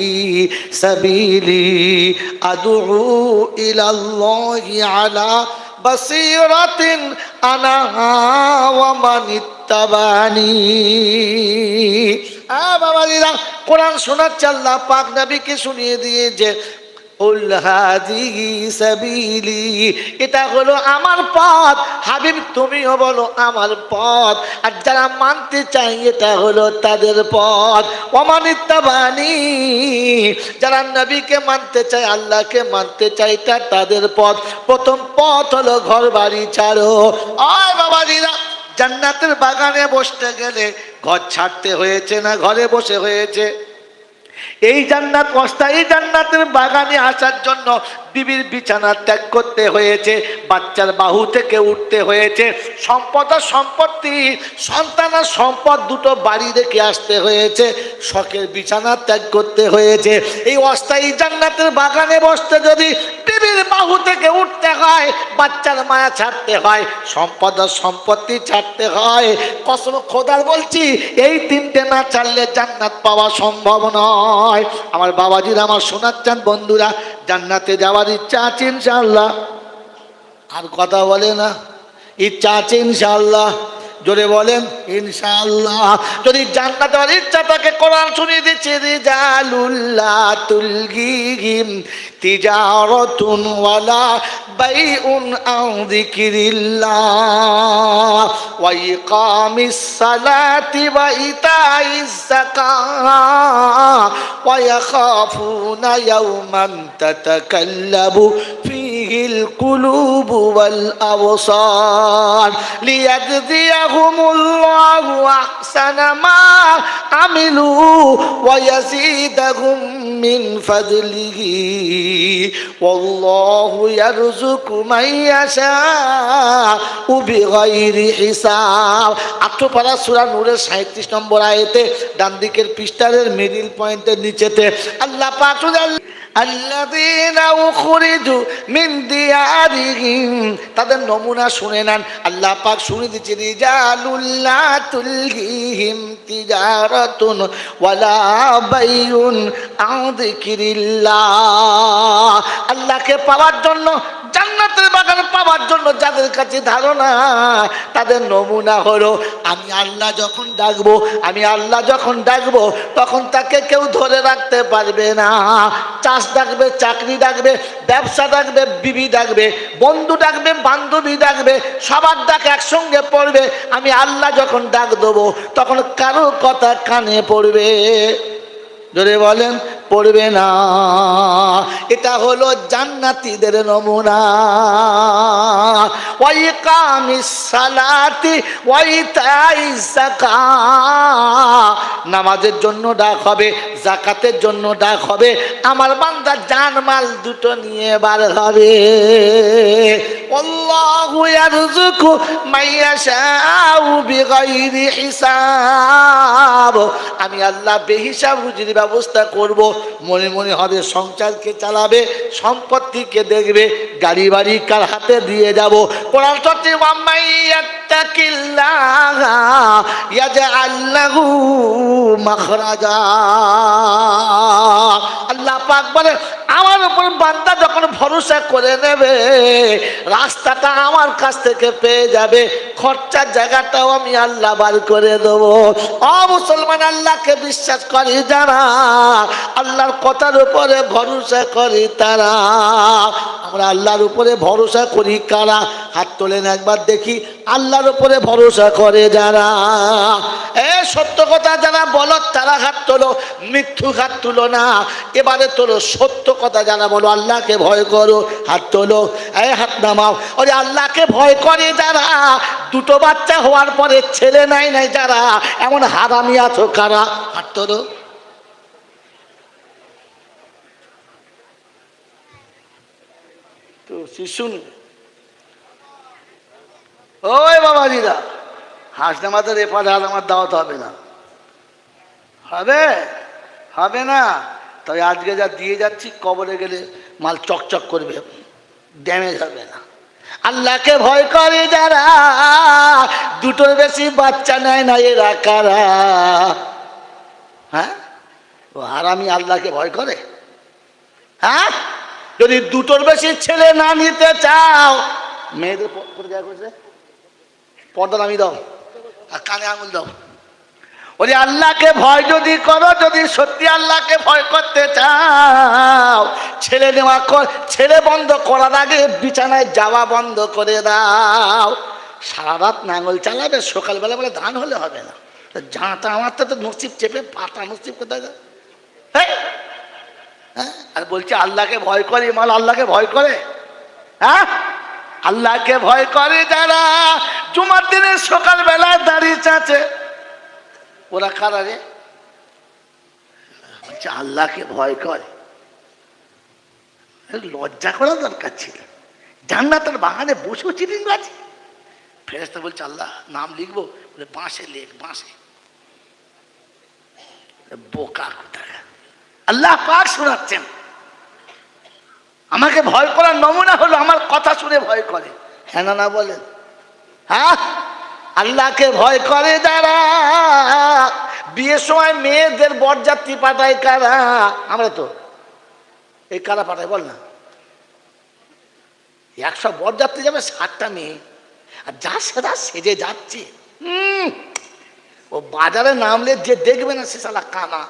সাবিলি আদউ ইলাল্লাহি আলা বাসীরাতিন আনা ওয়া মান ইত্তাবানি। বাবাজিরা, কোরআন শোনাচ্ছে, আল্লাহ পাক নবীকে শুনিয়ে দিয়েছে, কুল হাযিহি সাবিলি, এটা হলো আমার পথ। হাবিব তুমিও বলো আমার পথ, আর যারা মানতে চাই এটা হলো তাদের পথ। ওয়া মান ইত্তাবানি, যারা নবীকে মানতে চায়, আল্লাহকে মানতে চায়, এটা তাদের পথ। প্রথম পথ হলো ঘর বাড়ি ছাড়ো। আয় বাবাজিরা, জান্নাতের বাগানে বসতে গেলে ঘর ছাড়তে হয়েছে না ঘরে বসে হয়েছে? এই জান্নাত অস্থায়ী জান্নাতের বাগানে আসার জন্য বিবির বিছানা ত্যাগ করতে হয়েছে, বাচ্চার বাহু থেকে উঠতে হয়েছে, সম্পদ আর সম্পত্তি, সন্তান আর সম্পদ দুটো বাড়ি রেখে আসতে হয়েছে, শখের বিছানা ত্যাগ করতে হয়েছে। এই অস্থায়ী জান্নাতের বাগানে বসতে যদি বিবির বাহু থেকে উঠতে হয়, বাচ্চার মায়া ছাড়তে হয়, সম্পদ আর সম্পত্তি ছাড়তে হয়, কসম খোদার বলছি এই তিনটে না ছাড়লে জান্নাত পাওয়া সম্ভব নয়। আমার বাবাজিরা, আমার শোনাচ্ছেন বন্ধুরা, জান্নাতে যাওয়ার ইচ্ছা আছে ইনশাআল্লাহ? আর কথা বলে না, ইচ্ছা আছে ইনশাআল্লাহ? জোরে বলেন ইনশাআল্লাহ। যদি জান্নাতে যাওয়ার ইচ্ছা থাকে, কোরআন শুনিয়ে দিচ্ছে, রিজালুল্লাহ তুলগিহিম তিজারাতুন ওয়ালা বাইউন আন যিকরিল্লাহ ওয়া ইকামিস সালাতি ওয়া ইতাইজ যাকাত ওয়া ইয়াখাফুনা ইয়াওমান তাতাকাল্লাবু ফীহিল কুলুবু ওয়াল আবসার লিয়াজজিয়াহুমুল্লাহু আহসানা মা আমিলু ওয়া ইয়াজিদাহুম মিন ফাদলিহি ওয়াল্লাহু ইয়ারযুকু মান ইয়াশাউ বিগাইরি হিসাব। আত্মপাড়া সূরা নূরের 37 নম্বর আয়াতে ডান দিকের পৃষ্ঠার মিডল পয়েন্টের নিচেতে আল্লাহ পাক আল্লাযীনা উখরিজু মিন দিয়ারিহিম, তাদের নমুনা শুনে নেন। আল্লাহ পাক শুনে দিচ্ছে, রিজালুল্লাহ তুলহিহিম তিজারাতুন ওয়ালা বাইউন আন যিকরিল্লাহ। আল্লাহকে পাওয়ার জন্য, জান্নাতের বাগান পাওয়ার জন্য যাদের কাছে ধারণা, তাদের নমুনা হলো, আমি আল্লাহ যখন ডাকবো, আমি আল্লাহ যখন ডাকবো, তখন তাকে কেউ ধরে রাখতে পারবে না। চাষ ডাকবে, চাকরি ডাকবে, ব্যবসা ডাকবে, বিবি ডাকবে, বন্ধু ডাকবে, বান্ধবী ডাকবে, সবার ডাক একসঙ্গে পড়বে। আমি আল্লাহ যখন ডাক দেবো, তখন কারো কথা কানে পড়বে? জোরে বলেন, পড়বে না। এটা হলো জান্নাতীদের নমুনা। ওয়া ইকামিস সালাতি ওয়া ইতাইজ যাকাত, নামাজের জন্য ডাক হবে, যাকাতের জন্য ডাক হবে, আমার বান্দা জানমাল দুটো নিয়ে বার হবে। আল্লাহু ইয়ারযুকু মান ইয়াশাউ বিগাইরি হিসাব, আমি আল্লাহ বেহিসাব রুজির ব্যবস্থা করব। মনে মনে হবে সংসারকে চালাবে, সম্পত্তিকে দেখবে, গাড়ি বাড়ি কার হাতে দিয়ে যাব। কোরআন সত্যি, ওয়ামাইয়াত্তাকিল্লাহ ইয়াজআল লাহু মাখরাজা। আল্লাহ পাক বলে, আমার উপর বান্দা যখন ভরসা করে নেবে, রাস্তাটা আমার কাছ থেকে পেয়ে যাবে, খরচার জায়গাটাও আমি আল্লাহ বার করে দেবো। ও মুসলমান, আল্লাহকে বিশ্বাস করি যারা, আল্লাহর কথার উপরে ভরসা করি তারা। আমরা আল্লাহর উপরে ভরসা করি কারা? হাত তোলেন একবার দেখি। আল্লাহর উপরে ভরসা করে যারা, সত্য কথা যারা বলো তারা হাত তোলো, মিথ্যু হাত তুলো না। এবারে তোলো সত্য কথা যারা বলো, আল্লাহকে ভয় করো, হাত তোলো। হাত নামাও। ওরে আল্লাহকে ভয় করে যারা, দুটো বাচ্চা হওয়ার পরে ছেলে নাই যারা, এমন হারামি আছো কারা? হাত তোলো। তো শিশুন, ওই বাবাজিরা, হাঁস নামাজের এপারে আর আমার দাওয়াত হবে না, হবে হবে না। তবে আজকে যা দিয়ে যাচ্ছি, কবরে গেলে মাল চকচক করবে, ড্যামেজ হবে না। আল্লাহকে ভয় করে যারা, দুটোর বেশি বাচ্চা নেয় না, এরা কারা? হ্যাঁ, ও হারামি আল্লাহকে ভয় করে? হ্যাঁ, যদি দুটোর বেশি ছেলে না নিতে চাও, মেয়েদের পর্দা নামিয়ে দাও আর কানে আঙুল দাও। ওরে আল্লাহকে ভয় যদি করো, যদি সত্যি আল্লাহকে ভয় করতে চাও, ছেলে নেওয়া ছেলে বন্ধ করার আগে বিছানায় যাওয়া বন্ধ করে দাও। সারা রাত নাঙল চালাবে, সকালবেলা বলে ধান হলে হবে না। ঝাঁটা আমার তো নসিব চেপে পাতা, নসিব কোথায়? হ্যাঁ, আর বলছে আল্লাহকে ভয় করে, মাল আল্লাহকে ভয় করে? হ্যাঁ, আল্লাহকে ভয় করে যারা, জুমার দিনে সকালবেলায় দাঁড়িয়ে আছে, ওরা কারা রে? বলছে আল্লাহকে ভয় করে। লজ্জা করার দরকার ছিল, জান্নাতের বাগানে বসেও চিটিং আছে। ফেরেশতা বলছে আল্লাহ নাম লিখবো, বলে বাঁশে লেখ, বাঁশে। বোকা কোথায়, আল্লাহ পাক শোনাচ্ছেন আমাকে ভয় করার নমুনা হলো আমার কথা শুনে ভয় করে। হ্যাঁ না না বলেন? হ্যাঁ, আল্লাহকে ভয় করে যারা বিয়ের সময় মেয়েদের বরযাত্রী পাঠায় কারা? আমরা তো এই কারা পাঠায় বল না? 100 বরযাত্রী যাবে, 60টা মেয়ে, আর যা সেটা সেজে যাচ্ছে। ও বাজারে নামলে যে দেখবে না সে শালা কানা।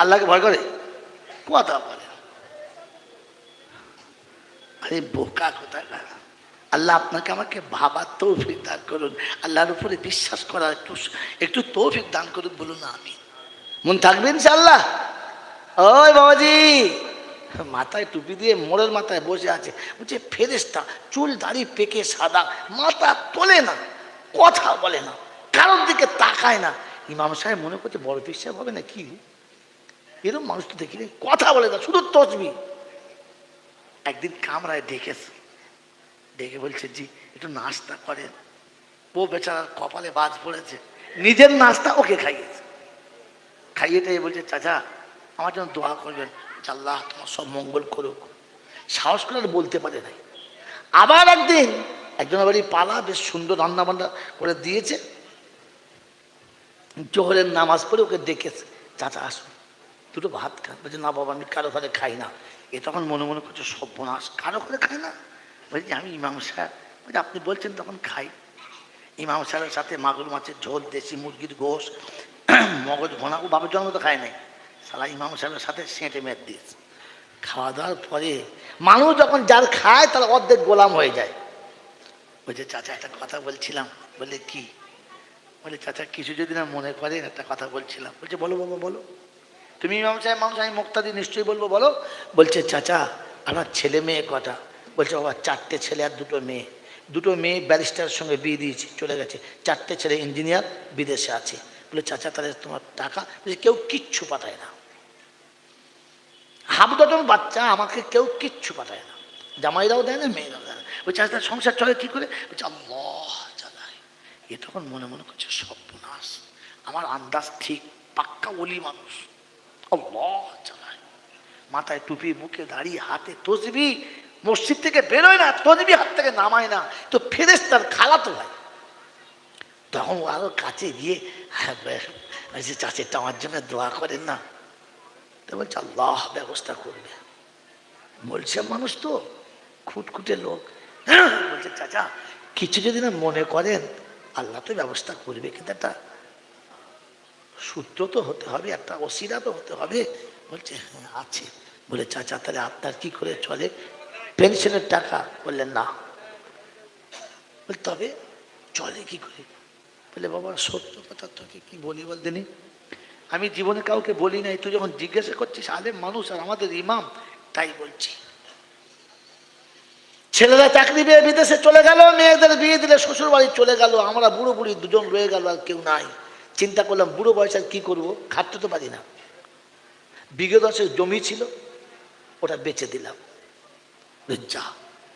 আল্লাহকে ভয় করে? কথা বলে, আরে বোকা কোথায়। আল্লাহ আপনাকে আমাকে ভাবার তৌফিক দান করুন, আল্লাহর উপরে বিশ্বাস করার একটু তৌফিক দান করুন, বলুন না আমি। মন থাকবে ইনশাআল্লাহ? ওই বাবাজি মাথায় টুপি দিয়ে মোড়ের মাথায় বসে আছে, বলছে ফেরেশতা, চুল দাড়ি পেকে সাদা, মাথা তোলে না, কথা বলে না, কারোর দিকে তাকায় না। ইমাম সাহেব মনে করছে বড় পীর সাহেব হবে না কি, এরকম মানুষ তো দেখিনি, কথা বলে না, শুধু তসবিহ। একদিন কামরায় ডেকেছে, ডেকে বলছে জি একটু নাস্তা করেন। ও বেচারার কপালে বাজ পড়েছে, নিজের নাস্তা ওকে খাইয়েছে। খাইয়েটাই বলছে চাচা আমার জন্য দোয়া করবেন, আল্লাহ তোমার সব মঙ্গল করুক। সাহস করে বলতে পারে নাই। আবার একদিন একজনের বাড়ি পালা, বেশ সুন্দর রান্না বান্না করে দিয়েছে, জোহরের নামাজ পড়ে ওকে ডেকেছে, চাচা আসুন দুটো ভাত খান। বলছে না বাবা আমি কারো ঘরে খাই না। এ তখন মনে মনে করছে সর্বনাশ, কারো ঘরে খায় না? বলছি আমি ইমাম সাহেব। বলছে আপনি বলছেন তখন খাই। ইমাম সাহেবের সাথে মাগুর মাছের ঝোল, দেশি মুরগির গোশ, মগজ ভোনা, ও বাবার জন্ম তো খায় নাই, সালা ইমাম সাহেবের সাথে সেঁটে মেট দিয়েছে। খাওয়া দাওয়ার পরে মানুষ যখন যার খায় তার অর্ধেক গোলাম হয়ে যায়। বলছে চাচা একটা কথা বলছিলাম। বলে কি? বলে চাচা কিছু যদি না মনে করেন একটা কথা বলছিলাম। বলছে বলো বাবা বলো। তুমি ইমাম সাহেব মানুষ, আমি মুক্তাদি নিশ্চয়ই বলবো, বলো। বলছে চাচা আমার ছেলে মেয়ে কটা? বলছে বাবা 4টে ছেলে আর 2টো মেয়ে। 2টো মেয়ে ব্যারিস্টারের সঙ্গে বিয়ে দিয়েছি, চলে গেছে। 4টে ছেলে ইঞ্জিনিয়ার, বিদেশে আছে। বলে চাচা তাহলে তোমার টাকা? বলছে কেউ কিচ্ছু পাঠায় না, হাফ ডজন বাচ্চা, আমাকে কেউ কিচ্ছু পাঠায় না, জামাইরাও দেয় না, মেয়েরাও দেয় না। বলছে আচ্ছা সংসার চলে কি করে? বলছে আল্লাহ চালায়। এ তখন মনে মনে করছে সর্বনাশ, আমার আন্দাজ ঠিক, পাক্কা ওলি মানুষ, আল্লাহ চালায়। মাথায় টুপি, মুখে দাড়ি, হাতে তসবিহ, মসজিদ থেকে বেরোয় না, তসবিহ হাত থেকে নামায় না, তো ফেরেশতার খালাতো ভাই। তখন আরো কাছে গিয়ে চাচেরটা আমার জন্য দোয়া করেন না। তো বলছে আল্লাহ ব্যবস্থা করবে। বলছে মানুষ তো খুঁটখুটে লোক, বলছে চাচা কিছু যদি না মনে করেন আল্লাহ তো ব্যবস্থা করবে, কিন্তু একটা সূত্র তো হতে হবে, একটা ওসিলা তো হতে হবে। বলছে হ্যাঁ আছে। বলে চাচা তাহলে আপনার কি করে চলে? পেনশনের টাকা? বললেন না। বলে তবে চলে কি করে? বলে বাবা সত্য কথা তোকে কি বলি বলতে নি, আমি জীবনে কাউকে বলি নাই, তুই যখন জিজ্ঞাসা করছিস আলেম মানুষ আর আমাদের ইমাম, তাই বলছি। ছেলেরা চাকরি পেয়ে বিদেশে চলে গেল, মেয়েদের বিয়ে দিলে শ্বশুর বাড়ি চলে গেল, আমরা বুড়ো বুড়ি 2জন রয়ে গেল, আর কেউ নাই। চিন্তা করলাম বুড়ো বয়সে কি করবো, খাটতে তো পারি না। বিঘে 10 জমি ছিল, ওটা বেচে দিলাম। যা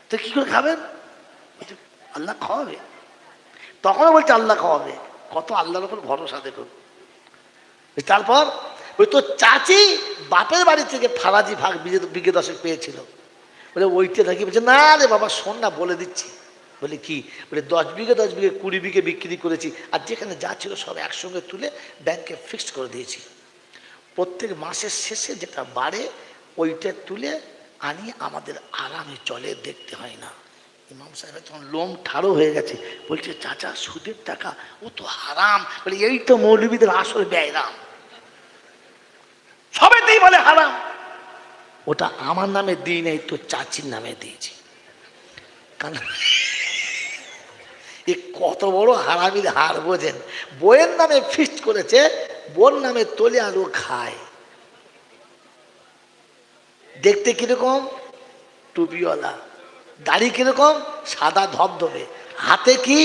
তো কি করে খাবেন? আল্লাহ খাওয়াবে। তখনও বলছে আল্লাহ খাওয়াবে, কত আল্লাহর উপর ভরসা দেখুন। তারপর ওই তো চাচি বাপের বাড়ি থেকে ফারাজি ভাগ বিঘে 10 পেয়েছিল, বলে ওইটা নাকি। বলছে না রে বাবা শোন না বলে দিচ্ছি। বলে কি? বলে 10 বিঘে 20 বিঘে বিক্রি করেছি, আর যেখানে যা ছিল সব একসঙ্গে তুলে ব্যাংকে ফিক্সড করে দিয়েছি। প্রত্যেক মাসের শেষে যেটা বাড়ে ওইটা তুলে আনি, আমাদের আরামে চলে, দেখতে হয় না। ইমাম সাহেব তখন লোম ঠাড়ো হয়ে গেছে। বলছে চাচা সুদের টাকা ও তো হারাম। বলে এই তো মৌলবীদের আসল ব্যয়রাম, সবেতেই বলে হারাম। ওটা আমার নামে দিই নাই, তো চাচির নামে দিয়েছি। কারণ এ কত বড় হারামির হার বোঝেন। বইয়ের নামে ফিস্ট করেছে, বোন নামে তোলে আর ও খায়। দেখতে কিরকম? টুপিওয়ালা, দাড়ি কিরকম? সাদা ধবধবে, হাতে কি?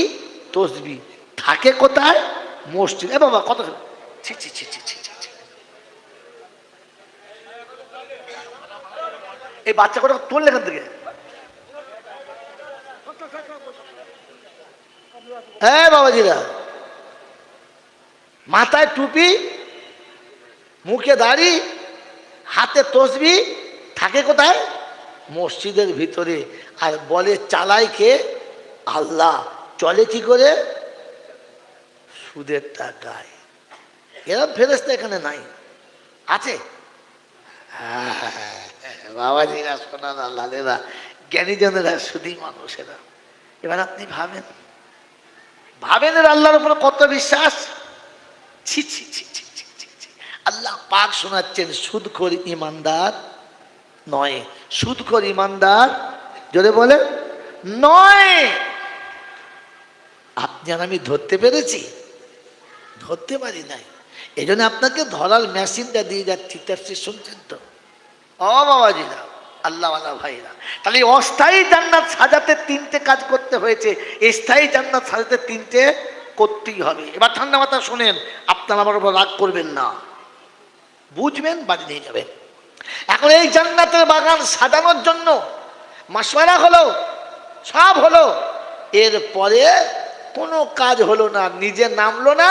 তসবিহ। থাকে কোথায়? মসজিদ। এ বাবা কত ছি ছি ছি ছি ছি ছি। এই বাচ্চা কটা তুললে এখান থেকে। হ্যাঁ বাবাজিরা, মাথায় টুপি, মুখে দাড়ি, হাতে তসবি, থাকে কোথায়? মসজিদের ভিতরে। আর বলে চালায় কে? আল্লাহ। চলে কি করে? সুদের টাকায়। এরকম ফেরেশতা এখানে নাই, আছে? বাবাজিরা, সোনারা, লালেরা, জ্ঞানীজনেরা, সুদী মানুষেরা, এবার আপনি ভাবেন, ভাবেন এর আল্লাহর উপর কত বিশ্বাস। ছি ছি ছি ছি ছি ছি ছি। আল্লাহ পাক শোনাচ্ছেন, সুদখোর ইমানদার নয়। সুদখোর ইমানদার যদি বলে নয়। আপনি আর আমি ধরতে পেরেছি? ধরতে পারি নাই। এই জন্য আপনাকে ধরার মেশিনটা দিয়ে যাচ্ছি। তাফসীর শুনছেন তো ও বাবাজিরা, আল্লাহওয়ালা ভাইরা? তাহলে অস্থায়ী জান্নাত সাজাতে তিনটে কাজ করতে হয়েছে, স্থায়ী জান্নাত সাজাতে তিনটে করতেই হবে। এবার ঠান্ডা মাথা শুনেন, আপনারা আমার উপর রাগ করবেন না, বুঝবেন, বাড়ি নিয়ে যাবেন। এখন এই জান্নাতের বাগান সাজানোর জন্য মাশওয়ারা হলো, সব হলো, এরপরে কোনো কাজ হলো না, নিজে নামলো না,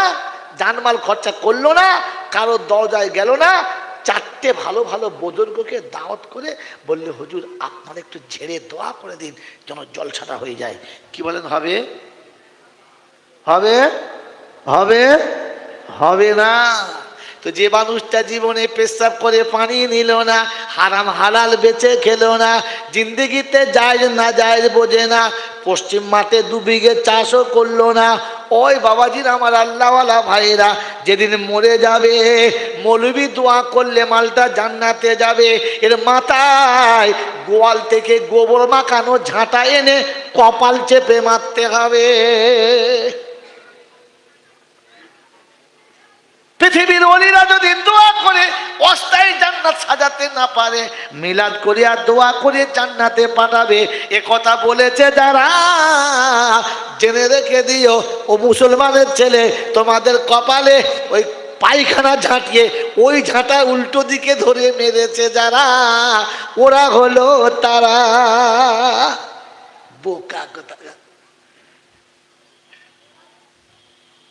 জানমাল খরচা করলো না, কারো দরজায় গেল না, চারটে ভালো ভালো বুজুর্গকে দাওয়াত করে বললে, হুজুর আপনারা একটু ঝেড়ে দোয়া করে দিন যেন জলসাটা হয়ে যায়। কি বলেন, হবে? হবে? হবে? হবে না। তো যে মানুষটা জীবনে পেশাব করে পানি নিল না, হারাম হালাল বেচে খেলো না, জিন্দেগিতে জায়েজ না জায়েজ বোঝে না, পশ্চিম মাঠে 2 বিঘে চাষও করলো না, ওই বাবাজির আমার আল্লাহওয়ালা ভাইরা, যেদিন মরে যাবে মৌলবি দোয়া করলে মালটা জান্নাতে যাবে। এর মাথায় গোয়াল থেকে গোবর মাখানো ঝাঁটা এনে কপাল চেপে মারতে হবে। পৃথিবীর ওলিরা যদি দোয়া করে অস্থায়ী জান্নাত সাজাতে না পারে, মিলাদ করিয়া দোয়া করে জান্নাতে পাঠাবে, এ কথা বলেছে যারা, জেনে রেখে দিও ও মুসলমানের ছেলে, তোমাদের কপালে ওই পায়খানা ঝাঁটিয়ে ওই ঝাঁটা উল্টো দিকে ধরে মেরেছে যারা, ওরা হলো তারা। বোকা কথা।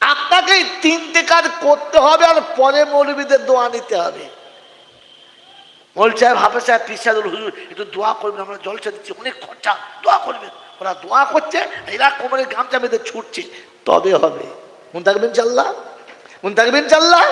আপনাকে তিনটে কাজ করতে হবে, আর পরে মৌলবীদের দোয়া নিতে হবে। মৌলভী সাহেব, হাফেজ সাহেব, পীর সাহেব, হুজুর একটু দোয়া করবেন, আমরা জলসা দিচ্ছি, অনেক খরচা, দোয়া করবেন। ওরা দোয়া করছে, এরা কোমরে গামছা বেঁধে ছুটছে, তবে হবে। মন থাকবেন ইনশাআল্লাহ, মন থাকবেন ইনশাআল্লাহ।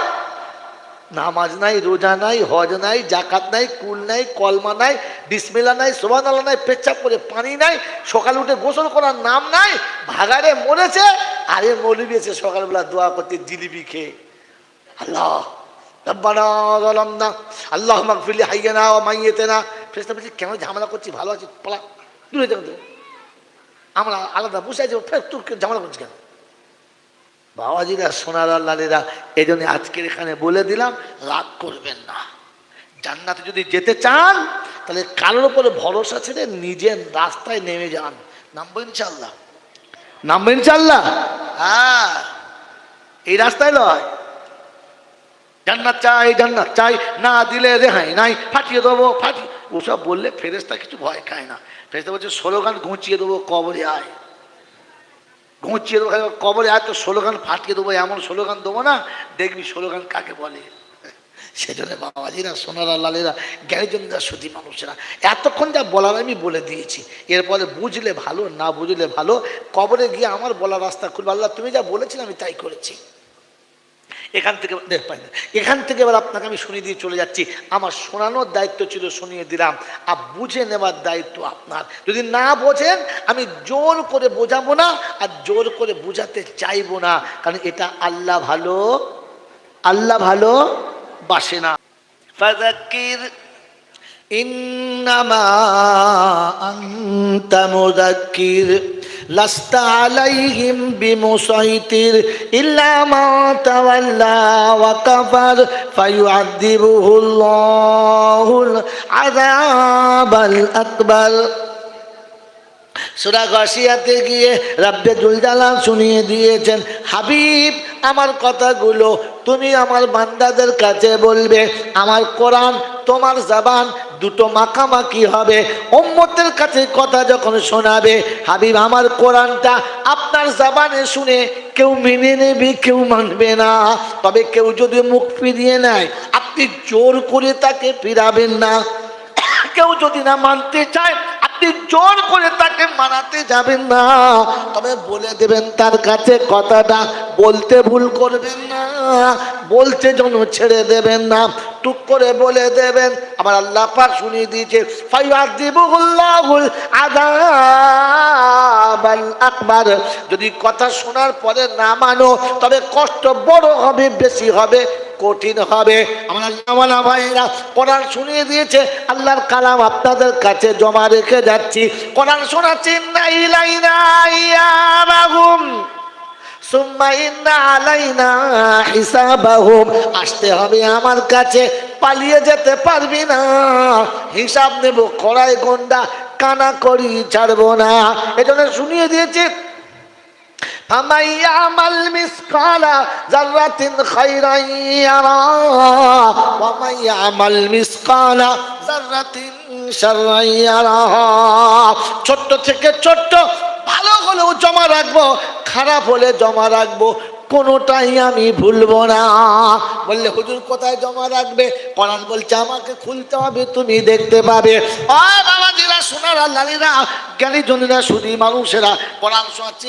নামাজ নাই, রোজা নাই, হজ নাই, জাকাত নাই, কুল নাই, কলমা নাই, বিসমিল্লাহ নাই, সুবহানাল্লাহ নাই, পেচ্ছাপ করে পানি নাই, সকালে উঠে গোসল করার নাম নাই, ভাগারে মরেছে, আরে মৌলবী এসে সকালবেলা দোয়া করতে জিলিপি খেয়ে, আল্লাহ রব্বানা যালামনা আল্লাহুম্মা গফির লি হাইয়িনা ওয়া মাইয়িতিনা। ফেরেশতা বলছে, কেন ঝামেলা করছিস, ভালো আছিস, পালা দূরে যাও, আমরা আলাদা বসে আছি, ফের তুই ঝামেলা করছিস কেন? বাবাজিরা, সোনারা, লালেরা, এই জন্য আজকের এখানে বলে দিলাম, রাগ করবেন না। জান্নাতে যদি যেতে চান তাহলে কারোর উপরে ভরসা ছেড়ে নিজের রাস্তায় নেমে যান। নামবো ইনশাআল্লাহ, নামবো ইনশাআল্লাহ। হ্যাঁ, এই রাস্তায় নয়। জান্নাত চাই, জান্নাত চাই, না দিলে রেহাই নাই, ফাটিয়ে দেবো, ফাটিয়ে, ওসব বললে ফেরেশতা কিছু ভয় খায় না। ফেরেশতা বলছে, স্লোগান ঘুঁচিয়ে দেবো, কবরে আয়, ঘুঁচিয়ে দেবো কবরে আয়, তো স্লোগান ফাটিয়ে দেবো, এমন স্লোগান দেবো না, দেখবি স্লোগান কাকে বলে। সেজন্য বাবাজিরা, সোনারা, লালেরা, জ্ঞানীজনরা, সুধী মানুষেরা, এতক্ষণ যা বলার আমি বলে দিয়েছি। এরপরে বুঝলে ভালো, না বুঝলে ভালো, কবরে গিয়ে আমার বলার রাস্তা খুলবে। আল্লাহ তুমি যা বলেছিলে আমি তাই করেছি। এখান থেকে এখান থেকে এবার আপনাকে আমি শুনিয়ে দিয়ে চলে যাচ্ছি। আমার শোনানোর দায়িত্ব ছিল, শুনিয়ে দিলাম, আর বুঝে নেওয়ার দায়িত্ব আপনার। যদি না বোঝেন, আমি জোর করে বোঝাবো না, আর জোর করে বোঝাতে চাইবো না, কারণ এটা আল্লাহ ভালো, আল্লাহ ভালো বাসে না। ফাযাক্কির ইন্নামা আনতা মুযাক্কির লাস্তা আলাইহিম বিমুসাইতির ইল্লা মা তাওয়াল্লা ওয়া কাফার ফায়ুআযিবুহুল্লাহুল আযাবাল আকবার। সূরা গাশিয়াতে গিয়ে রব্বে জুল জালাল শুনিয়ে দিয়েছেন, হাবিব আমার কথাগুলো তুমি আমার বান্দাদের কাছে বলবে। আমার কোরআন তোমার জবান দুটো মাখামাখি হবে। উম্মতের কাছে কথা যখন শোনাবে, হাবিব আমার কোরআনটা আপনার জবানে শুনে কেউ মেনে নেবে, কেউ মানবে না। তবে কেউ যদি মুখ ফিরিয়ে নেয়, আপনি জোর করে তাকে ফিরাবেন না। কেউ যদি না মানতে চায়, আপনি জোর করে তাকে মানাতে যাবেন না। তবে বলে দেবেন তার কাছে কথাটা, বলতে ভুল করবেন না, বলতে যেন ছেড়ে দেবেন না, টুক করে বলে দেবেন। আমার আল্লাহ পাক শুনিয়ে দিয়েছে, ফায়ুআযিবুহুল্লাহুল আযাবাল আকবার। যদি কথা শোনার পরে না মানো, তবে কষ্ট বড় হবে, বেশি হবে, কঠিন হবে। আমার আল্লাহ ভাইরা কোরআন শুনিয়ে দিয়েছে, আল্লাহর কালাম আপনাদের কাছে জমা রেখে যাচ্ছি। কোরআন শোনাচ্ছি, ইন্না ইলাইনা ইয়াবাহুম সুম্মা ইন্না আলাইনা হিসাবাহুম। আসতে হবে আমার কাছে, পালিয়ে যেতে পারবি না। হিসাব নেব, কড়াই গন্ডা কানা করি ছাড়বো না। এজন্য শুনিয়ে দিয়েছি, فمن يعمل مثقال ذرة خيرا يره ومن يعمل مثقال ذرة شرا يره। ছোট্ট থেকে ছোট্ট ভালো হলেও জমা রাখবো, খারাপ হলে জমা রাখবো, কোনোটাই আমি ভুলবো না। বললে হুজুর কোথায় জমা রাখবে? কোরআন বলছে আমাকে খুলতে হবে, তুমি দেখতে পাবে। ও বাবাজিরা, সোনারা, লালীরা, জ্ঞানী জনেরা, শুধু মানুষেরা, কোরআন শোনাচ্ছে,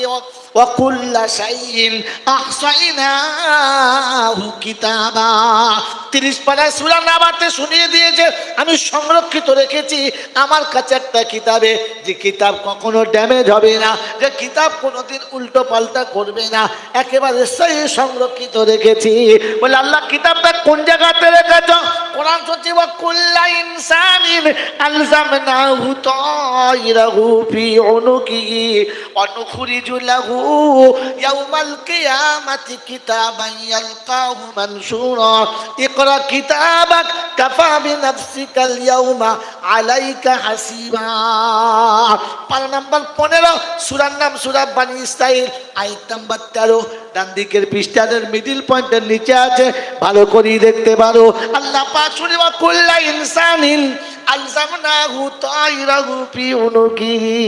ওয়াকুল্লা শাইইন আহসাইনাহু কিতাবা। 30 পারায় সূরা নাবাতে শুনিয়ে দিয়েছে, আমি সংরক্ষিত রেখেছি আমার কাছে একটা কিতাবে, যে কিতাব কখনো ড্যামেজ হবে না, যে কিতাব কোনোদিন উল্টো পাল্টা করবে না, একেবারে সেই সংরক্ষিত রেখেছি। বলে আল্লাহ কিতাবটা কোন জায়গাতে রেখেছ? কোরআন হচ্ছে, ওয়াকুল্লা ইনসানিন আলজামনাহু তায়রাহু ফি উনুকিহি ওয়া নুখরিজু লাহু ইয়াউমাল কিয়ামাতি কিতাবান ইয়ালকাহু মানশুরা ইকরা কিতাবাক কাফা বিনাফসিকাল ইয়াউমা আলাইকা হাসিবা। পারা নাম্বার 15, সূরার নাম সূরা বনী ইসরাঈল, আয়াত নাম্বার 13। ডান দিকের পৃষ্ঠার মিডল পয়েন্টের নিচে আছে, ভালো করে দেখতে পারো। আল্লাহ পাক শুনে, ওয়াকুল্লা ইনসানিন আলজামনাহু তায়রাহু ফি উনুকিহি।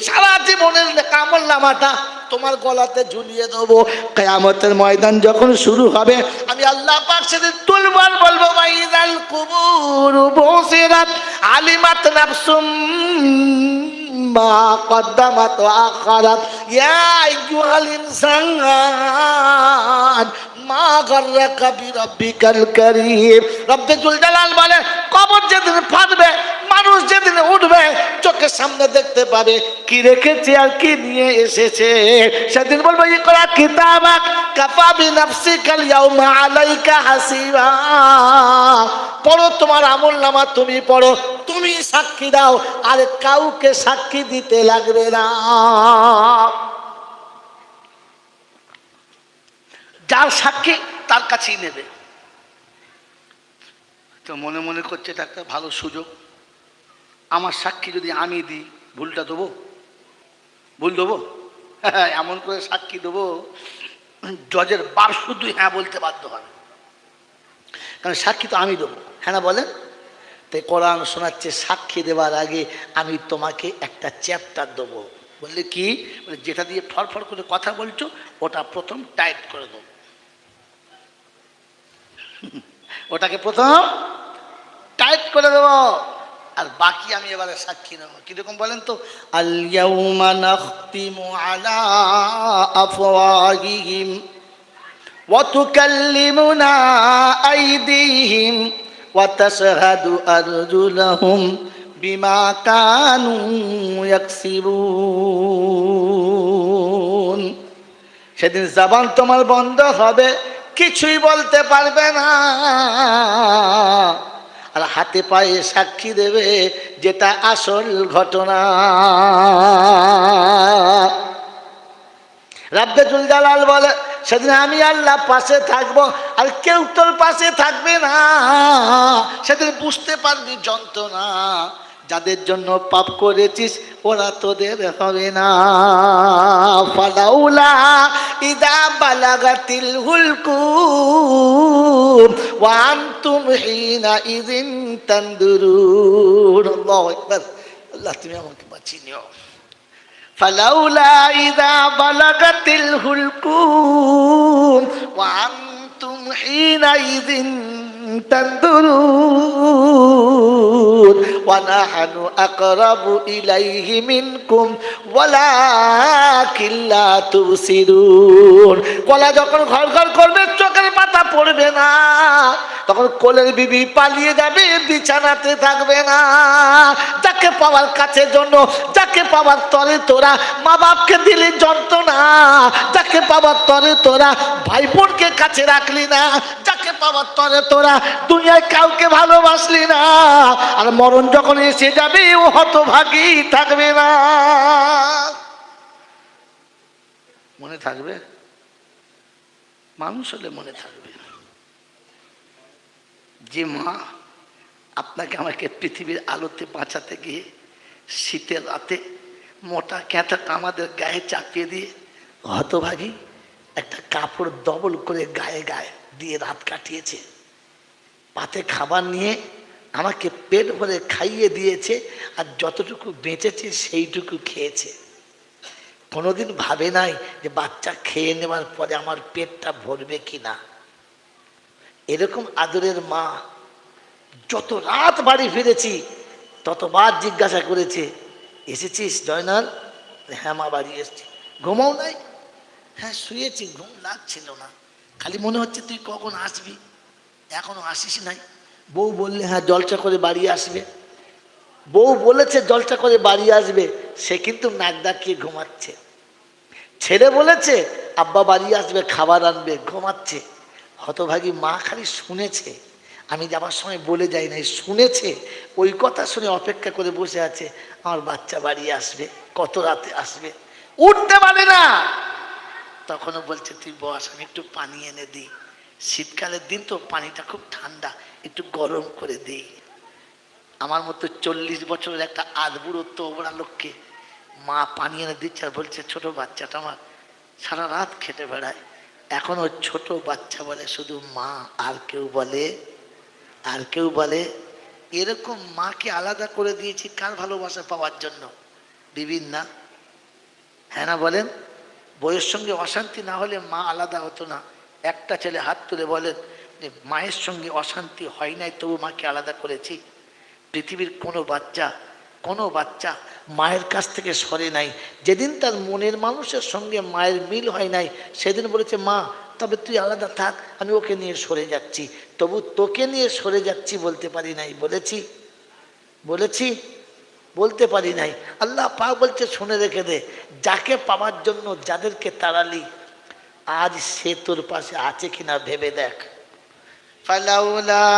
সারা জীবনের আমলনামাটা তোমার গলাতে ঝুলিয়ে দেবো। কিয়ামতের ময়দান যখন শুরু হবে, আমি আল্লাহ পাক সেদিন তুলবার বলবো, ওয়াইযাল কুবুরু বুসিরাত আলিমাত নাফসুম মা কদ্দামাত ওয়া আখারাত ইয়া আইয়ুহাল ইনসান মা গাররাকা বিরাব্বিকাল কারীম। রব্বে জুল জালাল বলে, কবর যেদিন ফাটবে, মানুষ যেদিন উঠবে, চোখের সামনে দেখতে পাবে কি রেখেছে আর কি নিয়ে এসেছে। সেদিন বলবো, ইকরা কিতাবাক কাফা বিনাফসিকাল ইয়াউমা আলাইকা হাসিবা। পড়ো, তোমার আমলনামা তুমি পড়ো, তুমি সাক্ষী দাও, আর কাউকে সাক্ষী দিতে লাগবে না। যার সাক্ষী তার কাছেই নেবে। তো মনে মনে করছে এটা একটা ভালো সুযোগ, আমার সাক্ষী যদি আমি দিই, ভুলটা দেবো? ভুল দেবো? এমন করে সাক্ষী দেবো, জজের বাপ শুধু হ্যাঁ বলতে বাধ্য হবে, কারণ সাক্ষী তো আমি দেবো। হ্যাঁ না বলেন? তাই কোরআন শোনাচ্ছে, সাক্ষী দেওয়ার আগে আমি তোমাকে একটা চ্যাপ্টার দেবো। বললে কি? বলে যেটা দিয়ে ফরফর করে কথা বলছো, ওটা প্রথম টাইট করে দেবো। ওটাকে প্রথম টাইট করে দেবো, আর বাকি আমি এবারে সাক্ষী নেব। কিরকম বলেন তো? আল ইয়াউমা নাখতিমু আলা আফওয়াহিহিম ওয়া তুকাল্লিমুনা আইদিহিম ওয়া তাশহাদু আরজুলুহুম বিমা কানু ইয়াকসিবুন। সেদিন জবান তোমার বন্ধ হবে, কিছুই বলতে পারবে না, আর হাতে পায়ে সাক্ষী দেবে, যেটা আসল ঘটনা। রব্বে জুল জালাল বলে, সেদিন আমি আল্লাহ পাশে থাকবো, আর কেউ তোর পাশে থাকবে না। সেদিন বুঝতে পারবি যন্ত্রণা, যাদের জন্য পাপ করেছিস ওরা তোদের হবে না। ফালাউলা ইদা বালাগাতিল হুলকুম ওয়া আনতুম হিনা ইযিন তানদুরুন। আল্লাহু আকবার। আল্লাহ তুমি আমাকে বাঁচিয়ে নিও। ফালাউলা ইদা বালাগাতিল হুলকুম ওয়া আনতুম হিনা ইযিন তানদুরুন ওয়া নাহনু আকরাবু ইলাইহি মিনকুম ওয়ালাকিন লা তুবসিরুন। গলা যখন ঘর করবে চোখের পাতা পড়বে না, তখন কোলের বিবি পালিয়ে যাবে, বিছানাতে থাকবে না। যাকে পাওয়ার কাছের জন্য, যাকে পাওয়ার তরে তোরা মা বাপকে দিলি যন্ত্রণা, যাকে পাওয়ার তরে তোরা ভাই বোনকে কাছে রাখলি না, যাকে পাওয়ার তরে তোরা দুনিয়ায় কাউকে ভালোবাসলি না, আর মরণ যখন এসে যাবে ও হতভাগী থাকবে না। মনে থাকবে? মানুষ হলে মনে থাকবে যে মা আপনাকে আমাকে পৃথিবীর আলোতে বাঁচাতে গিয়ে শীতের রাতে মোটা ক্যাঁচাটা আমাদের গায়ে চাপিয়ে দিয়ে হতভাগী একটা কাপড় ডবল করে গায়ে গায়ে দিয়ে রাত কাটিয়েছে, পাতে খাবার নিয়ে আমাকে পেট ভরে খাইয়ে দিয়েছে, আর যতটুকু বেঁচেছে সেইটুকু খেয়েছে। কোনোদিন ভাবে নাই যে বাচ্চা খেয়ে নেওয়ার পরে আমার পেটটা ভরবে কিনা। এরকম আদরের মা যত রাত বাড়ি ফিরেছি ততবার জিজ্ঞাসা করেছে, এসেছিস জয়নাল? হ্যাঁ মা, বাড়ি এসেছি। ঘুমাও নাই? হ্যাঁ শুয়েছি, ঘুম লাগছিল না, খালি মনে হচ্ছে তুই কখন আসবি, এখনো আসিস নাই। বউ বললে হ্যাঁ জলসা করে বাড়ি আসবে। বউ বলেছে জলসা করে বাড়ি আসবে, সে কিন্তু নাক ডাকিয়ে ঘুমাচ্ছে। ছেলে বলেছে আব্বা বাড়ি আসবে, খাবার আনবে, ঘুমাচ্ছে। হতভাগী মা খালি শুনেছে, আমি যাবার সময় বলে যাই নাই, শুনেছে। ওই কথা শুনে অপেক্ষা করে বসে আছে, আমার বাচ্চা বাড়ি আসবে, কত রাতে আসবে, উঠতে পারে না। তখনও বলছে তুই বস, আমি একটু পানি এনে দিই, শীতকালের দিন তো পানিটা খুব ঠান্ডা, একটু গরম করে দিই। আমার মতো 40 বছরের একটা আধবুড়ো তোবড়া লোককে মা পানি এনে দিচ্ছে আর বলছে ছোট বাচ্চাটা আমার সারা রাত খেটে বেড়ায়, এখন ওই ছোট বাচ্চা বলে শুধু মা, আর কেউ বলে এরকম মাকে আলাদা করে দিয়েছি কার ভালোবাসা পাওয়ার জন্য? বিভিন্ন না? হ্যাঁ না বলেন? বইয়ের সঙ্গে অশান্তি না হলে মা আলাদা হতো না। একটা ছেলে হাত তুলে বলেন যে মায়ের সঙ্গে অশান্তি হয় নাই তবু মাকে আলাদা করেছি। পৃথিবীর কোনো বাচ্চা মায়ের কাছ থেকে সরে নাই। যেদিন তার মনের মানুষের সঙ্গে মায়ের মিল হয় নাই সেদিন বলেছে মা তবে তুই আলাদা থাক, আমি ওকে নিয়ে সরে যাচ্ছি। তবু তোকে নিয়ে সরে যাচ্ছি বলতে পারি নাই। বলেছি বলতে পারি নাই। আল্লাহ পাক বলছে শুনে রেখে দে, যাকে পাওয়ার জন্য যাদেরকে তাড়ালি আজ সে তোর পাশে আছে কিনা ভেবে দেখ। ফালাউলা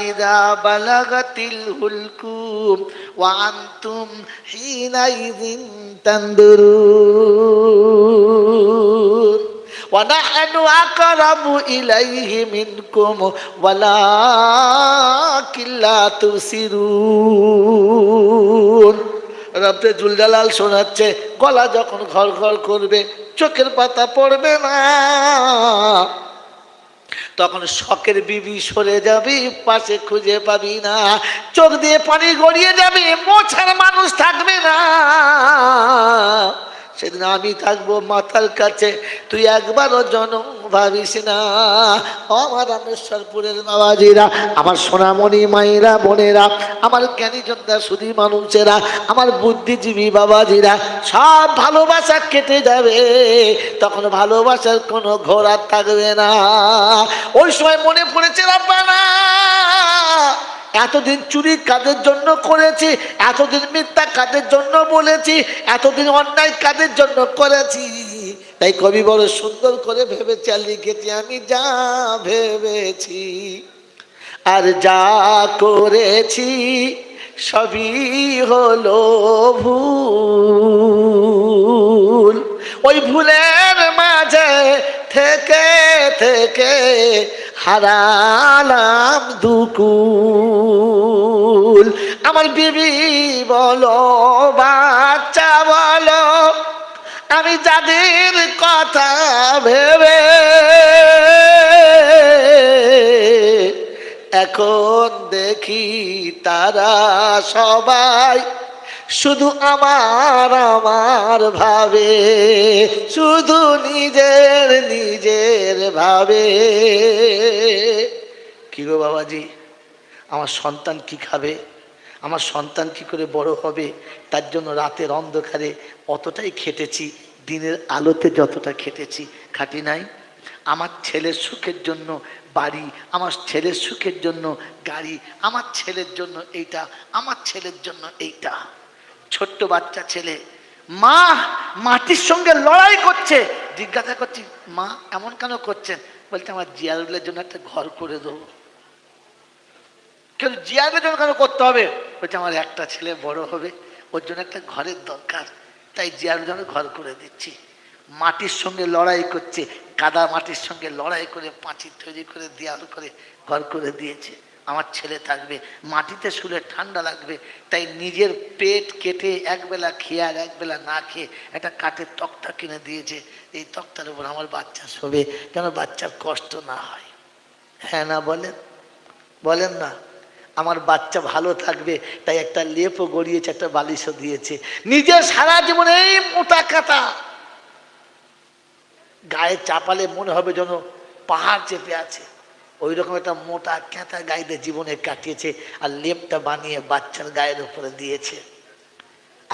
ইযা বালাগাতিল হুলকুম ওয়া আনতুম হিনাইযিন তানদুরুন ওয়া নাহনু আকরাবু ইলাইহি মিনকুম ওয়ালাকিন লা তুবসিরুন। রব্বে জুল জালাল শোনাচ্ছে, গলা যখন ঘর করবে চোখের পাতা পড়বে না, তখন শখের বিবি সরে যাবি, পাশে খুঁজে পাবি না, চোখ দিয়ে পানি গড়িয়ে যাবে, মোছার মানুষ থাকবে না। সেদিন আমি থাকবো মাথার কাছে, তুই একবারও জনম ভাবিস না। আমার রামেশ্বরপুরের বাবাজিরা, আমার সোনামণি মায়েরা বোনেরা, আমার জ্ঞানী যোদ্ধা সুধী মানুষেরা, আমার বুদ্ধিজীবী বাবাজিরা, সব ভালোবাসা কেটে যাবে, তখন ভালোবাসার কোনো ঘোর আর থাকবে না। ওই সময় মনে পড়েছে রাব্বানা এতদিন চুরি কাদের জন্য করেছি, এতদিন মিথ্যা কাদের জন্য বলেছি, এতদিন অন্যায় কাদের জন্য করেছি। তাই কবি বড় সুন্দর করে ভেবেছে আর লিখেছি, আমি যা ভেবেছি আর যা করেছি সবই হলো ভুল। ওই ভুলের মাঝে থেকে থেকে হারালাম দুকুল। আমার বিবি বলো, বাচ্চা বলো, আমি যাদের কথা ভেবে এখন দেখি তারা সবাই শুধু আমার আমার ভাবে, শুধু নিজের নিজের ভাবে। কি গো বাবাজি, আমার সন্তান কি খাবে, আমার সন্তান কি করে বড় হবে, তার জন্য রাতের অন্ধকারে অতটাই খেটেছি, দিনের আলোতে যতটা খেটেছি খাটি নাই। আমার ছেলের সুখের জন্য বাড়ি, আমার ছেলের সুখের জন্য গাড়ি, আমার ছেলের জন্য এইটা, আমার ছেলের জন্য এইটা। ছোট্ট বাচ্চা ছেলে মা মাটির সঙ্গে লড়াই করছে, জিজ্ঞাসা করছি মা এমন কেন করছেন? বলছে আমার জিয়ারুলের জন্য একটা ঘর করে দেবো। কেন জিয়ারুলের জন্য কেন করতে হবে? বলছে আমার একটা ছেলে বড় হবে, ওর জন্য একটা ঘরের দরকার, তাই জিয়ারুলের জন্য ঘর করে দিচ্ছি। মাটির সঙ্গে লড়াই করছে, কাদা মাটির সঙ্গে লড়াই করে পাঁচিল তৈরি করে দেয়াল করে ঘর করে দিয়েছে। আমার ছেলে থাকবে, মাটিতে শুলে ঠান্ডা লাগবে, তাই নিজের পেট কেটে একবেলা খেয়ে আর একবেলা না খেয়ে একটা কাঠের তক্তা কিনে দিয়েছে। এই তক্তার উপর আমার বাচ্চা শোবে, যেন বাচ্চার কষ্ট না হয়। হ্যাঁ না বলেন? বলেন না? আমার বাচ্চা ভালো থাকবে তাই একটা লেপও গড়িয়েছে, একটা বালিশও দিয়েছে। নিজের সারা জীবনে এই মোটা কাটা গায়ে চাপালে মনে হবে যেন পাহাড় চেপে আছে, ওই রকম একটা মোটা ক্যাঁথা গায়ে জীবনে কাটিয়েছে, আর লেপটা বানিয়ে বাচ্চার গায়ের উপরে দিয়েছে।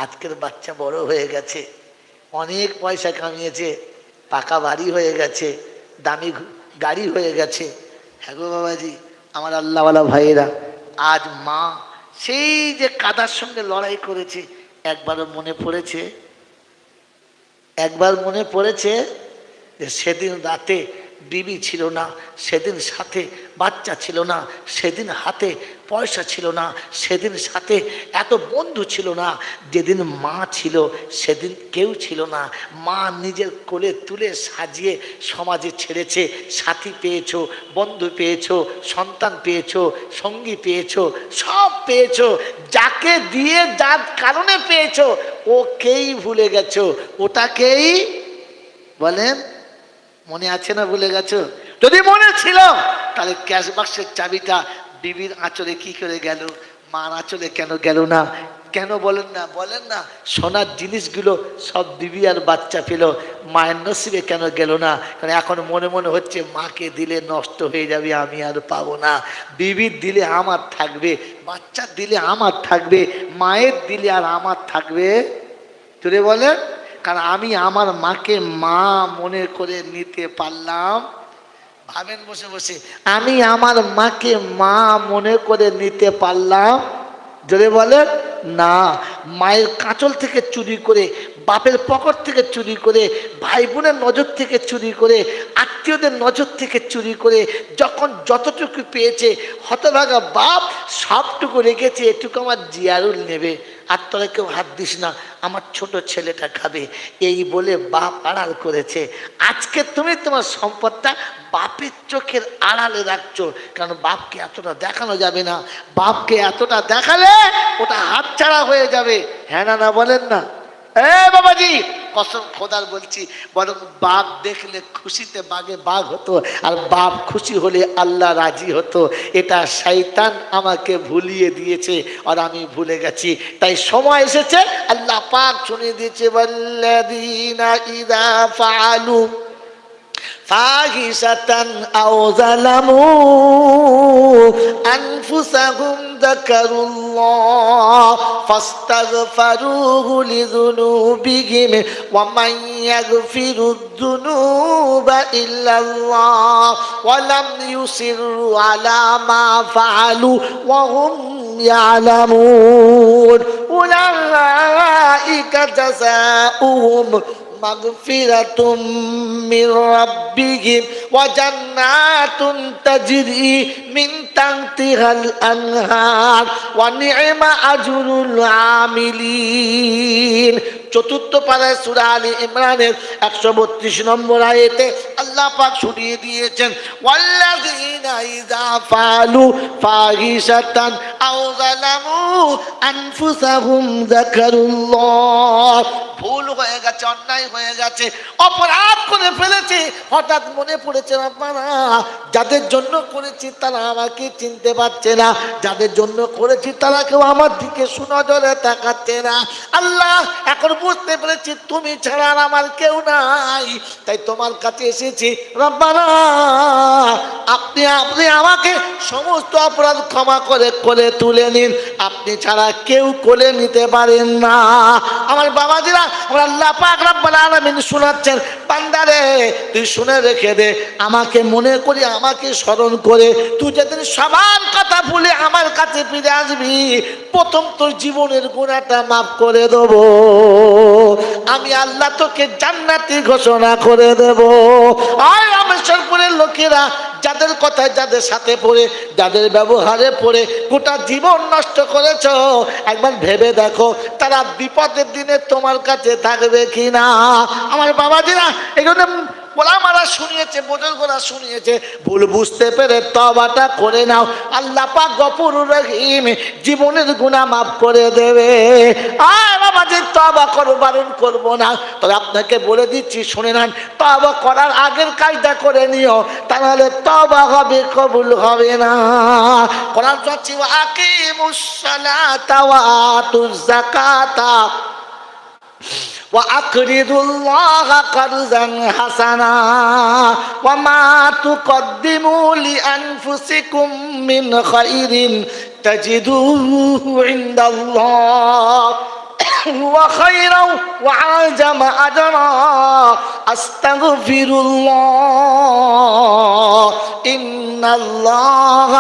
আজকের বাচ্চা বড় হয়ে গেছে, অনেক পয়সা কামিয়েছে, পাকা বাড়ি হয়ে গেছে, দামি গাড়ি হয়ে গেছে। হ্যাঁ গো বাবাজি, আমার আল্লাহওয়ালা ভাইয়েরা, আজ মা সেই যে কাদার সঙ্গে লড়াই করেছে, একবারও মনে পড়েছে? একবার মনে পড়েছে যে সেদিন রাতে বিবি ছিল না, সেদিন সাথে বাচ্চা ছিল না, সেদিন হাতে পয়সা ছিল না, সেদিন সাথে এত বন্ধু ছিল না, যেদিন মা ছিল সেদিন কেউ ছিল না। মা নিজের কোলে তুলে সাজিয়ে সমাজে ছেড়েছে। সাথী পেয়েছো, বন্ধু পেয়েছো, সন্তান পেয়েছো, সঙ্গী পেয়েছো, সব পেয়েছো। যাকে দিয়ে যার কারণে পেয়েছো ওকেই ভুলে গেছো, ওটাকেই বলেন মনে আছে না ভুলে গেছো? যদি মনে ছিল তাহলে ক্যাশ বাক্সের চাবিটা বিবির আঁচলে কি করে গেল, মার আঁচলে কেন গেল না? কেন বলেন না? বলেন না, সোনার জিনিসগুলো সব বিবি আর বাচ্চা পেল, মায়ের নসিবে কেন গেল না? কারণ এখন মনে মনে হচ্ছে মাকে দিলে নষ্ট হয়ে যাবে, আমি আর পাবো না। বিবির দিলে আমার থাকবে, বাচ্চার দিলে আমার থাকবে, মায়ের দিলে আর আমার থাকবে। তুলে বলেন, কারণ আমি আমার মাকে মা মনে করে নিতে পারলাম। ভাবেন বসে বসে, আমি আমার মাকে মা মনে করে নিতে পারলাম? যদি বলেন না। মায়ের কাঁচল থেকে চুরি করে, বাপের পকেট থেকে চুরি করে, ভাই বোনের নজর থেকে চুরি করে, আত্মীয়দের নজর থেকে চুরি করে যখন যতটুকু পেয়েছে, হতভাগা বাপ সবটুকু রেখেছে, এটুকু আমার জিয়ারুল নেবে, আর তোরা কেউ হাত দিস না, আমার ছোট ছেলেটা খাবে, এই বলে বাপ আড়াল করেছে। আজকে তুমি তোমার সম্পদটা বাপের চোখের আড়ালে রাখছো, কারণ বাপকে এতটা দেখানো যাবে না, বাপকে এতটা দেখালে ওটা হাতছাড়া হয়ে যাবে। হ্যাঁ না? না বলেন না? এ বাবাজি, কসম খোদার বলছি, বরং বাপ দেখলে খুশিতে বাগে বাঘ হতো, আর বাপ খুশি হলে আল্লাহ রাজি হতো। এটা শয়তান আমাকে ভুলিয়ে দিয়েছে আর আমি ভুলে গেছি। তাই সময় এসেছে, আল্লাহ পাক শুনিয়ে দিয়েছে, ওয়াল্লাযীনা ইযা ফাআলু ফাহিশাতান আও যালামু আনফুসাহুম যাকারুল্লাহ ফাস্তাগফিরুহু লিযুনুবিহিম ওয়া মান ইয়াগফিরুদ যুনুবা ইল্লাল্লাহ ওয়া লাম ইউসিররু আলা মা ফাআলু ওয়া হুম ইয়ালামুন উলাইকা জাযাউহুম মাগফিরাতুম মির রাব্বিহিম ওয়া জান্নাতুন তাজরি মিন তাহতিহাল আনহার ওয়া নি'মা আজরুল আমিলিন। চতুর্থ পারায় সূরা আলী ইমরানের 132 নম্বর আয়াতে আল্লাহ পাক শুনিয়ে দিয়েছেন, ওয়াল্লাযীনা ইযা ফাআলু ফাহিশাতান আও যালামু আনফুসাহুম যাকারুল্লাহ। ভুল হয়ে গেছে, অন্যায় হয়ে গেছে, অপরাধ করে ফেলেছে, হঠাৎ মনে পড়েছে আপনারা যাদের জন্য করেছি তারা আমাকে চিনতে পারছে না, যাদের জন্য করেছি তারা কেউ আমার দিকে সুনজরে তাকাচ্ছে না। আল্লাহ এখন বুঝতে পেরেছি তুমি ছাড়া আর আমার কেউ নাই, তাই তোমার কাছে এসেছি। রব্বানা আপনি আপনি আমাকে সমস্ত অপরাধ ক্ষমা করে কোলে তুলে নিন, আপনি ছাড়া কেউ কোলে নিতে পারেন না। আমার বাবাজিরা, আমার আল্লাহ পাক রব্বুল আলামিন শোনাচ্ছেন, বান্দারে তুই শুনে রেখে দে, আমাকে মনে করি, আমাকে স্মরণ করে তুই যেদিন সবার কথা ভুলে আমার কাছে ফিরে আসবি, প্রথম তোর জীবনের গুনাহটা মাফ করে দেব, আমি আল্লাহ তোকে জান্নাতি ঘোষণা করে দেব। আর রামেশ্বরপুরের লোকেরা যাদের কথায়, যাদের সাথে পড়ে, যাদের ব্যবহারে পড়ে গোটা জীবন নষ্ট করেছ, একবার ভেবে দেখো তারা বিপদের দিনে তোমার কাছে থাকবে কিনা। আমার বাবাজিরা, এগুলো ওলামারা শুনিয়েছে, বুজুর্গরা শুনিয়েছে, ভুল বুঝতে পেরে তওবাটা করে নাও, আল্লাহ পাক গফুরুর রহিম জীবনের গুনাহ মাফ করে দেবে। আর বাবাজি তওবা করো, বারণ করবো না, তবে আপনাকে বলে দিচ্ছি শুনে নেন, তওবা করার আগের কাজটা করে নিও, তা নাহলে তওবা হবে, কবুল হবে না। কোরআন চাচ্ছি আকিমুস সালাতা ওয়া আতুজ যাকাতা وأقرضوا الله قرضا حسنا وما تقدموا لأنفسكم من خير تجدوه عند الله وخيرا وعظم أجرا أستغفر الله إن الله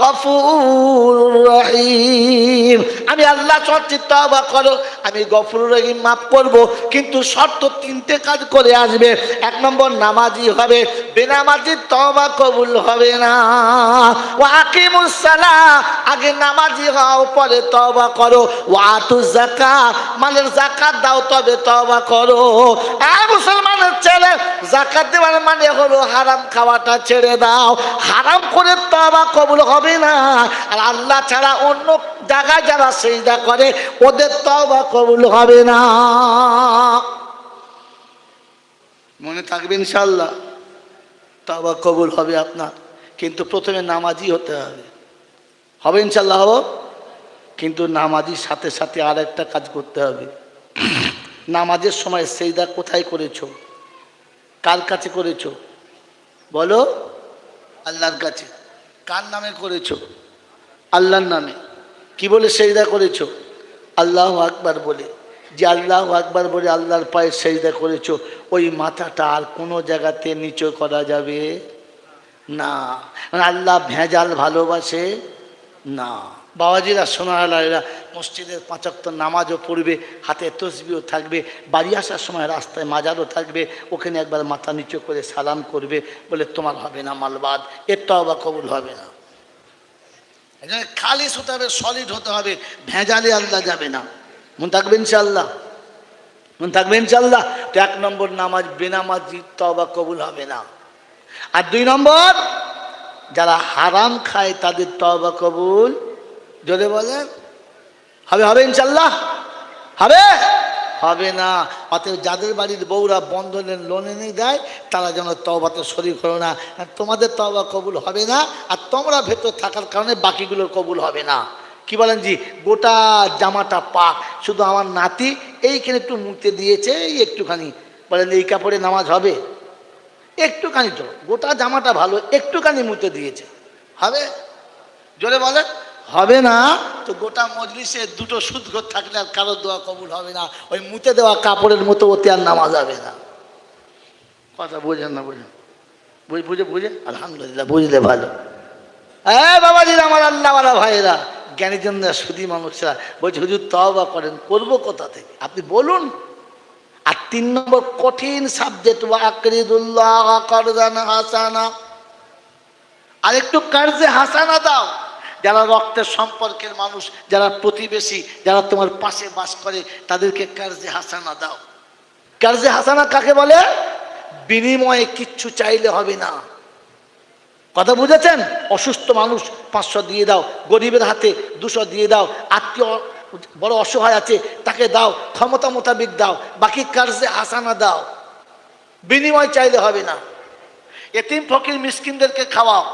غفور رحيم। আমি আল্লাহ সত্যি তওবা করো, আমি গফুর রহিম মাফ করব, কিন্তু শর্ত তিনটে কাজ করে আসবে। এক নম্বর, নামাজি হবে, বেনামাজি তওবা কবুল হবে না। ওয়া আকিমুস সালাহ, আগে নামাজি হও পরে তওবা করো। ওয়া আতুজ যাকাত, মালের যাকাত দাও তবে তওবা করো। এই মুসলমানের ছেলে, যাকাত দেওয়ার মানে হলো হারাম খাওয়াটা ছেড়ে দাও, হারাম করে তওবা কবুল হবে না। আর আল্লাহ ছাড়া অন্য জায়গায় যারা সিজদা করে ওদের তওবা কবুল হবে না। মনে থাকবে ইনশাআল্লাহ, তওবা কবুল হবে আপনার, কিন্তু প্রথমে নামাজি হতে হবে। হবে ইনশাআল্লাহ হবো, কিন্তু নামাজির সাথে সাথে আর একটা কাজ করতে হবে। নামাজের সময় সিজদা কোথায় করেছো, কার কাছে করেছো বলো? আল্লাহর কাছে। কার নামে করেছো? আল্লাহর নামে। কি বলে সিজদা করেছো? আল্লাহু আকবার বলে। যে আল্লাহু আকবার বলে আল্লাহর পায়ে সিজদা করেছো, ওই মাথাটা আর কোনো জায়গাতে নিচু করা যাবে না। আল্লাহ ভেজাল ভালোবাসে না। বাবাজিরা, সোনারা, মসজিদের 5 ওয়াক্ত নামাজও পড়বে, হাতে তসবিও থাকবে, বাড়ি আসার সময় রাস্তায় মাজারও থাকবে, ওখানে একবার মাথা নিচু করে সালাম করবে, বলে তোমার হবে না মালবাদ, এর তওবা কবুল হবে না। খালিস হতে হবে, সলিড হতে হবে, ভেজালে আল্লাহ যাবে না। মন থাকবে ইনশাআল্লাহ, মন থাকবে ইনশাআল্লাহ। তো 1 নম্বর, নামাজ বেনামাজি তওবা কবুল হবে না। আর 2 নম্বর, যারা হারাম খায় তাদের তওবা কবুল, যদি বলেন হবে, হবে ইনশাআল্লাহ হবে, হবে না। অতএব যাদের বাড়ির বউরা বন্ধনের লোন এনে দেয় তারা যেন তওবাতে শরীক হলো না, তোমাদের তওবা কবুল হবে না। আর তোমরা ভেতর থাকার কারণে বাকিগুলোর কবুল হবে না। কি বলেন জি? গোটা জামাটা পাক, শুধু আমার নাতি এইখানে একটু মুতে দিয়েছে, এই একটুখানি, বলেন এই কাপড়ে নামাজ হবে? একটুখানি তো, গোটা জামাটা ভালো, একটুখানি মুতে দিয়েছে, হবে? জোরে বলেন হবে না। তো গোটা মজলিসে 2টো সুদঘর থাকলে আর কারোর দোয়া কবুল হবে না। ওই মুতে দেওয়া কাপড়ের মতো ওতে আর নামাজ হবে না। কথা বোঝেন না? বোঝেন? বুঝে আলহামদুলিল্লাহ, বুঝলে ভালো। হ্যাঁ বাবাজি, আমার আল্লাহওয়ালা ভাইয়েরা, জ্ঞানীজনরা, সুধী মানুষরা বলছে হুজুর তওবা করেন, করবো কোথা থেকে? আপনি বলুন। আর 3 নম্বর কঠিন সাবজেক্ট, ওয়া আকরিদুল্লাহ কারজান হাসানা, আর একটু কার্জে হাসানা দাও। যারা রক্তের সম্পর্কের মানুষ, যারা প্রতিবেশী, যারা তোমার পাশে বাস করে, তাদেরকে কার্জে হাসানা দাও। কার্জে হাসানা কাকে বলে? বিনিময়ে কিচ্ছু চাইলে হবে না। কথা বুঝেছেন? অসুস্থ মানুষ 500 দিয়ে দাও, গরিবের হাতে 200 দিয়ে দাও, আত্মীয় বড় অসহায় আছে তাকে দাও, ক্ষমতা মোতাবেক দাও, বাকি কার্জে হাসানা দাও, বিনিময় চাইলে হবে না। এতিম ফকির মিসকিনদেরকে খাওয়াও,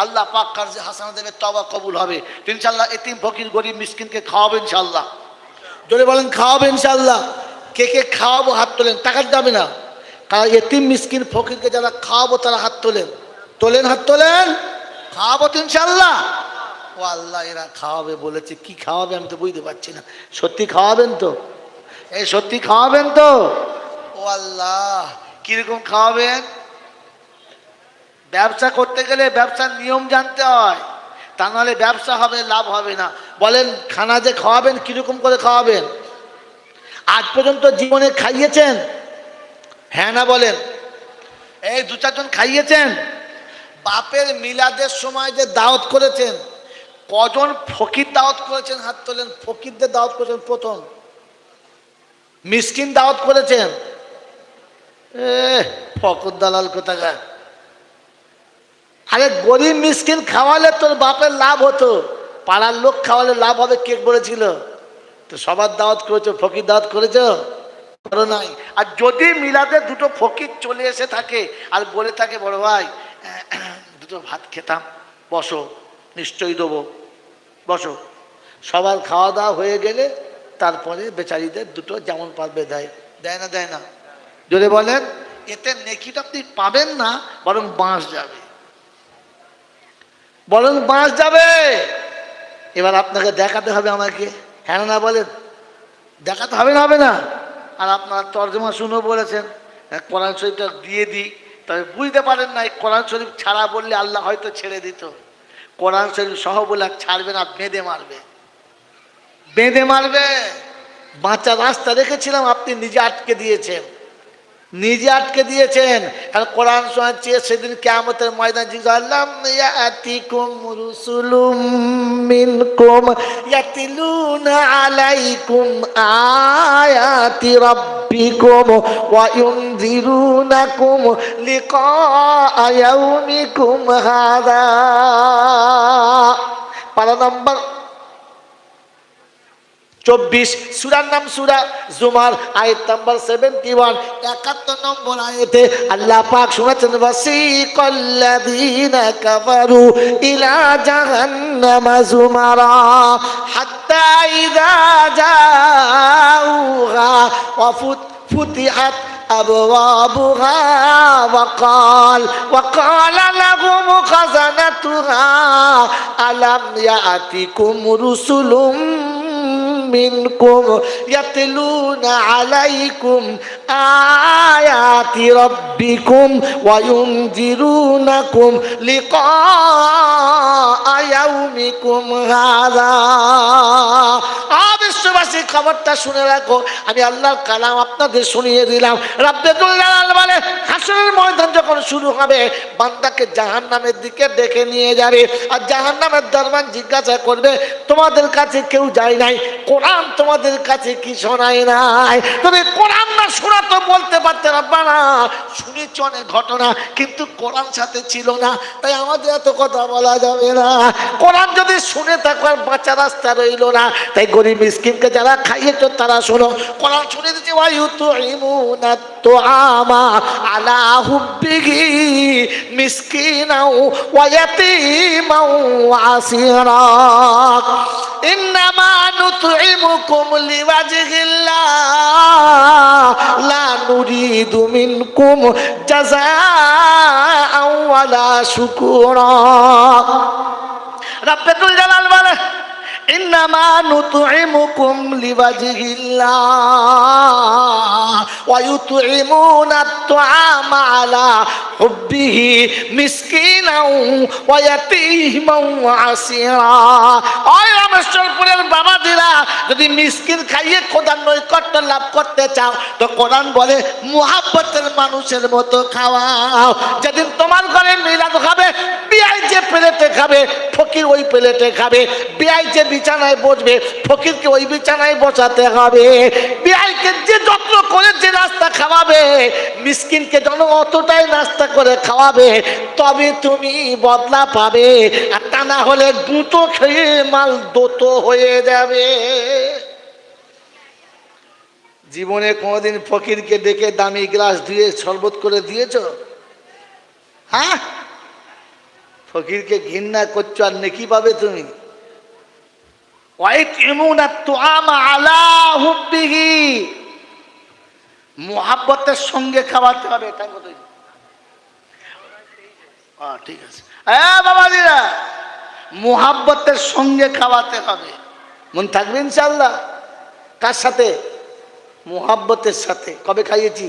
আল্লাহ পাক কার্জে হাসানা দেবে, তওবা কবুল হবে ইনশাআল্লাহ। এতিম ফকির গরিব মিসকিনকে খাওয়াবে ইনশাআল্লাহ। জোরে বলেন খাওয়াবে ইনশাআল্লাহ। কে কে খাওয়াবো হাত তোলেন, টাকা যাবে না। কারণ এতিম মিসকিন ফকিরকে যারা খাওয়াবো তারা হাত তোলেন, তোলেন, হাত তোলেন। খাওয়াবো তো ইনশাআল্লাহ। ও আল্লাহ, এরা খাওয়াবে বলেছে, কি খাওয়াবে আমি তো বুঝতে পারছি না। সত্যি খাওয়াবেন তো? এই সত্যি খাওয়াবেন তো? ও আল্লাহ, কিরকম খাওয়াবেন? ব্যবসা করতে গেলে ব্যবসার নিয়ম জানতে হয়, তা নাহলে ব্যবসা হবে, লাভ হবে না। বলেন খানা যে খাওয়াবেন কিরকম করে খাওয়াবেন? আজ পর্যন্ত জীবনে খাইয়েছেন? হ্যাঁ না বলেন। এই 2-4 জন খাইয়েছেন? বাপের মিলাদের সময় যে দাওয়াত করেছেন, কজন ফকির দাওয়াত করেছেন? হাত তোলেন। ফকিরদের দাওয়াত করেছেন প্রথম, মিসকিন দাওয়াত করেছেন? ফকর দালাল কোথাকার। আরে গরিব মিসকিন খাওয়ালে তোর বাপের লাভ হতো, পাড়ার লোক খাওয়ালে লাভ হবে, কে বলেছিল? তো সবার দাওয়াত করেছো, ফকির দাওয়াত করেছো? করো নাই। আর যদি মিলাদে 2টো ফকির চলে এসে থাকে আর বলে থাকে, বড় ভাই 2টো ভাত খেতাম, বসো, নিশ্চয়ই দেবো, বসো। সবার খাওয়া দাওয়া হয়ে গেলে তারপরে বেচারিদের 2টো যেমন পারবে দেয়। দেয় না? দেয় না? যদি বলেন এতে নেকিটা আপনি পাবেন না, বরং বাঁশ যাবে, বরং বাঁশ যাবে। এবার আপনাকে দেখাতে হবে আমাকে, হ্যাঁ না বলেন? দেখাতে হবে না? হবে না? আর আপনার তর্জমা শুনে বলেছেন কোরআন শরীফটা দিয়ে দিই, তবে বুঝতে পারেন না কোরআন শরীফ ছাড়া বললে আল্লাহ হয়তো ছেড়ে দিত। কোরআন শরীফ সহ বলে ছাড়বে না, বেঁধে মারবে, বেঁধে মারবে। বাঁচার রাস্তা রেখেছিলাম, আপনি নিজে আটকে দিয়েছেন, নিজে আটকে দিয়েছেন। আর কোরআন শোনাচ্ছে সেদিন কিয়ামতের ময়দান জিজ্ঞাসা আল্লাম ইয়াতিকুম রুসুলুম মিনকুম ইয়াতিলুনা আলাইকুম আয়াতি রাব্বিকুম ওয়া ইউনযিরুনাকুম লিকা ইয়াউমিকুম হাযা। পারা নম্বর 24, সূরার নাম সূরা জুমার, আয়াত নাম্বার 71, 71 নম্বর আয়াতে আল্লাহ পাক শোনাচ্ছেন, ওয়াসিকাল্লাযীনা কাফারু ইলা জাহান্নামা যুমারা হাত্তা ইযা জাউহা ওয়া ফুতিহাত আবওয়াবুহা ওয়াকাল লাহুম খাযানাতুহা আলাম ইয়াতিকুম রুসুলুম মিনকুম ইয়াতলুনা আলাইকুম আয়াতি রাব্বিকুম ওয়া ইউনযিরুনাকুম লিকা ইয়াউমিকুম হাযা। বিশ্ববাসী খবরটা শুনে রাখো, আমি আল্লাহর কালাম আপনাদের শুনিয়ে দিলাম। রাব্বুল জালাল বলে হাসরের ময়দান যখন শুরু হবে, বান্দাকে জাহান্নামের দিকে ডেকে নিয়ে যাবে, আর জাহান্নামের দরবার জিজ্ঞাসা করবে, তোমাদের কাছে কেউ যায় নাই? কোরআন তোমাদের কাছে কি শোনায় নাই? তুমি কোরআন না শোনা তো বলতে পারতে রব্বানা শুনেছি অনেক ঘটনা, কিন্তু কোরআন সাথে ছিল না, তাই আমাদের এত কথা বলা যাবে না। কোরআন যদি শুনে থাকো আর বাঁচার রাস্তা রইল না, তাই গরিব মিসকিনকে যারা খাইয়েছো তারা শোনো, কোরআন শুনে দিচ্ছে ওয়ায়ুতুইমুনা তুআমা আলা হুব্বিহি মিসকিনাও ওয়া ইয়াতীমাও ওয়া আসীরা ইন্নামা নুতইমুকুম লিওয়াজহিল্লাহ লা নুরিদু মিনকুম জাযাআও ওয়ালা শুকুরা। রাব্বুল জালাল বলে ইন্নামা নুতইমুকুম লিওয়াজহিল্লাহ ওয়ায়ুতইমুনা আত-তাআমা আলা হুব্বিহি মিসকিনাও ওয়া ইয়াতীমান ওয়া আসীরা। ওই রামেশ্বরপুরের বাবাজিরা, যদি মিসকিন খাইয়ে খোদার নৈকট্য লাভ করতে চাও তো কোরআন বলে মুহাব্বতের মানুষের মতো খাওয়াও। যেদিন তোমার ঘরে মিলাদ হবে, বিয়াই যে প্লেটে খাবে ফকির ওই প্লেটে খাবে, বিয়াই যে বিছানায় বসবে ফকিরকে ওই বিছানায় বসাতে হবে, বিয়াইকে যে যত্ন করে যে নাস্তা খাওয়াবে মিসকিনকে যেন অতটাই নাস্তা করে খাওয়াবে, তবে তুমি বদলা পাবে। আর তা না হলে দুটো খেয়ে মাল দোতো হয়ে যাবে। জীবনে কোনোদিন ফকিরকে ডেকে দামি গ্লাস দিয়ে শরবত করে দিয়েছ? হ্যাঁ, ফকিরকে ঘৃণা করছো আর নেকি পাবে তুমি। ওয়াইতইমুনা আত-তাআমা আলা হুব্বিহি, মুহাব্বতের সঙ্গে খাওয়াতে হবে। তাই কথা, ঠিক আছে বাবাজিরা, মুহাব্বতের সঙ্গে খাওয়াতে হবে। মন থাকবে ইনশাআল্লাহ। কার সাথে? মুহাব্বতের সাথে। কবে খাইয়েছি?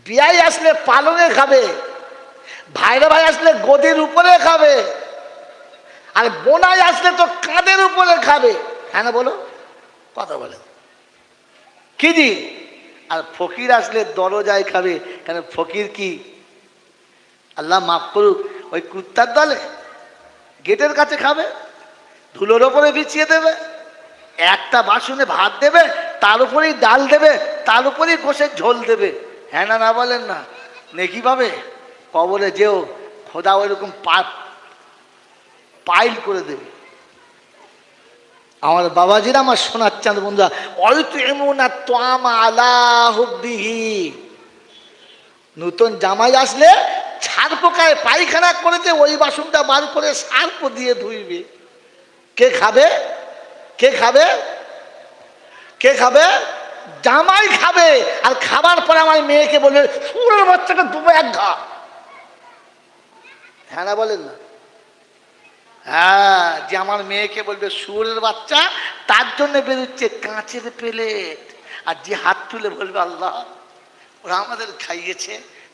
বিয়াই আসলে পালনে খাবে, ভাইরা ভাই আসলে গদির উপরে খাবে, আর বোনাই আসলে তো কাঁধের উপরে খাবে। হ্যাঁ না বলো, কথা বলে কি জি? আর ফকির আসলে দরজায় খাবে। কেন? ফকির কি আল্লাহ মাফ করুক ওই কুত্তার দলে গেটের কাছে খাবে, ধুলোর ওপরে বিছিয়ে দেবে, একটা বাসনে ভাত দেবে, তার উপরেই ডাল দেবে, তার উপরেই গোশের ঝোল দেবে। হ্যাঁ না, না বলেন না? নেকি পাবে। কবরে যেও খোদা ওইরকম পাইল করে দেবে। আমার বাবাজিরা, আমার সোনার চাঁদ বন্ধুরা, ওয়াইতইমুনা আত-তাআমা আলা হুব্বিহি। নতুন জামাই আসলে ছাড় পোকায় পায়খানা করেছে, ওই বাসনটা বার করে সার্প দিয়ে ধুইবে। কে খাবে? কে খাবে? কে খাবে? জামাই খাবে। আর খাবার পরে আমার মেয়েকে বলবে শুয়োরের বাচ্চাটা দুটো এক ঘা। হ্যাঁ না বলেন না? হ্যাঁ, যে আমার মেয়েকে বলবে শুয়োরের বাচ্চা, তার জন্য বেরোচ্ছে কাঁচের প্লেট। আর যে হাত তুলে বলবে আল্লাহ ওরা আমাদের খাইয়েছে,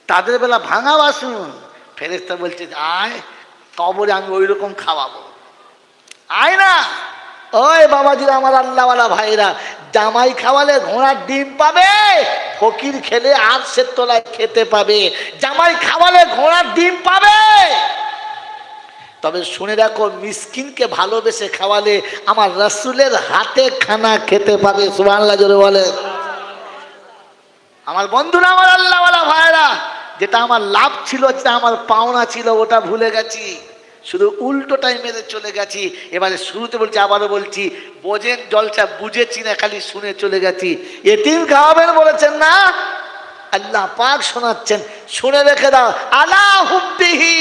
তাদের বেলা ভাঙা বাসন, ফেরেশতা বলছে আয় কবরে আমি ওই রকম খাওয়াবো, আয় না। ওই বাবাজিরা, আমার আল্লাহওয়ালা ভাইরা, জামাই খাওয়ালে ঘোড়ার ডিম পাবে, ফকির খেলে আরশের তলায় খেতে পাবে। জামাই খাওয়ালে ঘোড়ার ডিম পাবে, তবে শুনে রাখো মিসকিনকে ভালোবেসে খাওয়ালে আমার রাসূলের হাতে খানা খেতে পাবে। সুবহানাল্লাহ জোরে বলে। আমার বন্ধুরা, আমার আল্লাহওয়ালা ভাইরা, যেটা আমার লাভ ছিল, যেটা আমার পাওনা ছিল, ওটা ভুলে গেছি, শুধু উল্টোটাই মেরে চলে গেছি। এবারে শুরুতে বলছি, আবারও বলছি, বোঝেন জলসা, বুঝেছি না খালি শুনে চলে গেছি। এতিম খাওয়াবেন বলেছেন না, আল্লাহ পাক শোনাচ্ছেন, শুনে রেখে দাও। আলা হুব্বিহি,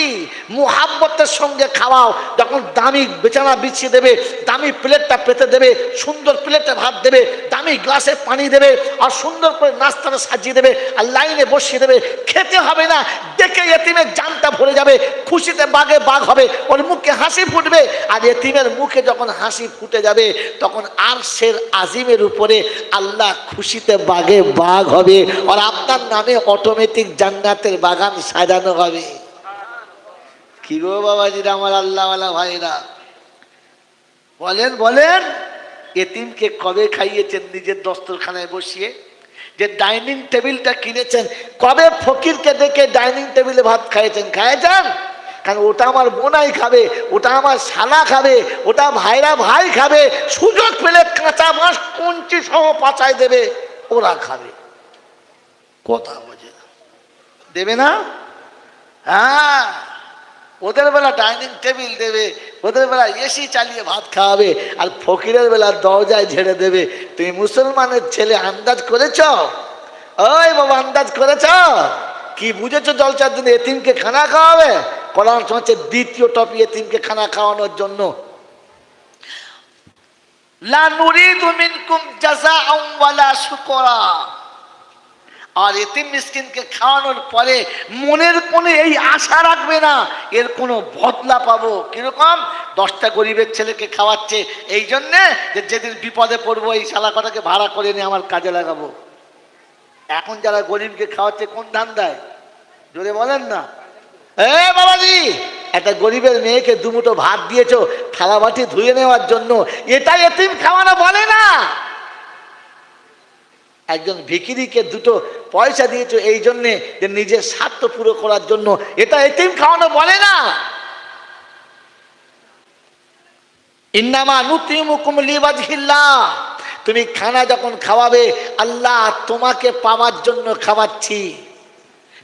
মুহাব্বতের সঙ্গে খাওয়াও। যখন দামি বিছানা বিছিয়ে দেবে, দামি প্লেটটা পেতে দেবে, সুন্দর প্লেটে ভাত দেবে, দামি গ্লাসে পানি দেবে, আর সুন্দর করে নাস্তাটা সাজিয়ে দেবে, আর লাইনে বসিয়ে দেবে। খেতে হবে না, দেখে এতিমের জানটা ভরে যাবে, খুশিতে বাগে বাঘ হবে, ওর মুখে হাসি ফুটবে। আর এতিমের মুখে যখন হাসি ফুটে যাবে, তখন আরশের আজিমের উপরে আল্লাহ খুশিতে বাগে বাঘ হবে, আর আপনার নামে অটোমেটিক জান্নাতের বাগান সাজানো হবে। কি গো বাবাজিরা, আমার আল্লাহওয়ালা ভাইরা, বলেন বলেন, এতিমকে কবে খাইয়েছেন নিজের দস্তরখানায় বসিয়ে? যে ডাইনিং টেবিলটা কিনেছেন, কবে ফকিরকে দেখে ডাইনিং টেবিলে ভাত খাইয়েছেন? খাইয়েছেন? কারণ ওটা আমার বোনাই খাবে, ওটা আমার শালা খাবে, ওটা ভাইরা ভাই খাবে, সুযোগ পেলে কাঁচা মাছ কঞ্চি সহ পাচায় দেবে, ওরা খাবে। কথা বোঝে না, দেবে না? হ্যাঁ, ওদের বেলা ডাইনিং টেবিল দেবে, ওদের বেলা এসি চালিয়ে ভাত খাওয়াবে, আর ফকিরের বেলা দরজায় ঝেড়ে দেবে। তুমি মুসলমানের ছেলে, আন্দাজ করেছ? ওই বাবা, আন্দাজ করেছ? কি বুঝেছো জলসার দিনে এতিমকে খানা খাওয়াবে? কোরআন হচ্ছে দ্বিতীয় টপি এতিমকে খানা খাওয়ানোর জন্য। লা নুরিদু মিনকুম জাযাআন ওয়ালা শুকরা। আর এতিম মিসকিনকে খাওয়ানোর পরে মনের কোণে এই আশা রাখবে না এর কোনো বদলা পাবো। কিরকম? 10টা গরিবের ছেলেকে খাওয়াচ্ছে এই জন্যে যে যেদিন বিপদে পড়বো এই শালা কটাকে ভাড়া করে নিয়ে আমার কাজে লাগাবো। এখন যারা গরিবকে খাওয়াচ্ছে কোন ধান্দায়, জোরে বলেন না। এ বাবাজি, একটা গরিবের মেয়েকে দুমুঠো ভাত দিয়েছো থালা বাটি ধুয়ে নেওয়ার জন্য, এটা এতিম খাওয়ানো বলে না। একজন ভিখিরিকে দুটো পয়সা দিয়েছো এই জন্যে যে নিজের স্বার্থ পুরো করার জন্য, এটা এতিম খাওয়ানো বলে না। ইন্নামা নুতিমুকুম লিওয়াজহিল্লাহ, তুমি খানা যখন খাওয়াবে আল্লাহ তোমাকে পাওয়ার জন্য খাওয়াচ্ছি,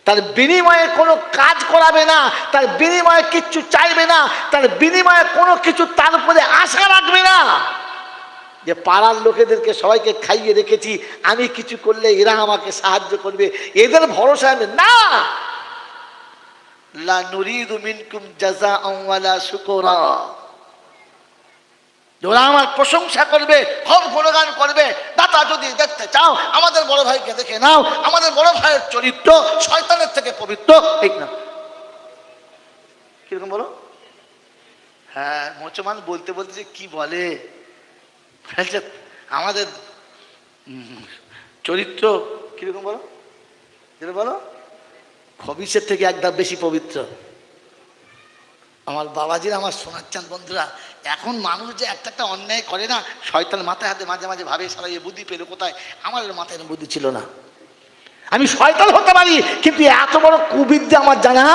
তার বিনিময়ে কোনো কাজ করাবে না, তার বিনিময়ে কিচ্ছু চাইবে না, তার বিনিময়ে কোনো কিছু তার উপরে আশা রাখবে না যে পাড়ার লোকেদেরকে সবাইকে খাইয়ে রেখেছি, আমি কিছু করলে এরা আমাকে সাহায্য করবে, এদের ভরসা না। লা নুরিদু মিনকুম জাযাআন ওয়ালা শুকরা, ওরা আমার প্রশংসা করবে, খুব গুণগান করবে। দাদা যদি দেখতে চাও আমাদের বড় ভাইকে দেখে নাও, আমাদের বড় ভাইয়ের চরিত্র শয়তানের থেকে পবিত্র, ঠিক না? কিরকম বলো? হ্যাঁ, মুসলমান বলতে বলতে যে কি বলে, আমাদের চরিত্র কিরকম বলো, যেটা বলো খবিসের থেকে এক ধাপ বেশি পবিত্র। আমার বাবাজির, আমার সোনার চাঁদ বন্ধুরা, এখন মানুষ যে একটা অন্যায় করে না, শয়তান মাথায় হাতে মাঝে মাঝে ভাবে সারা এ বুদ্ধি পেলো কোথায়, আমার মাথায় বুদ্ধি ছিল না, আমি শয়তান হতে পারি কিন্তু এত বড় কুবিদ্যা আমার জানা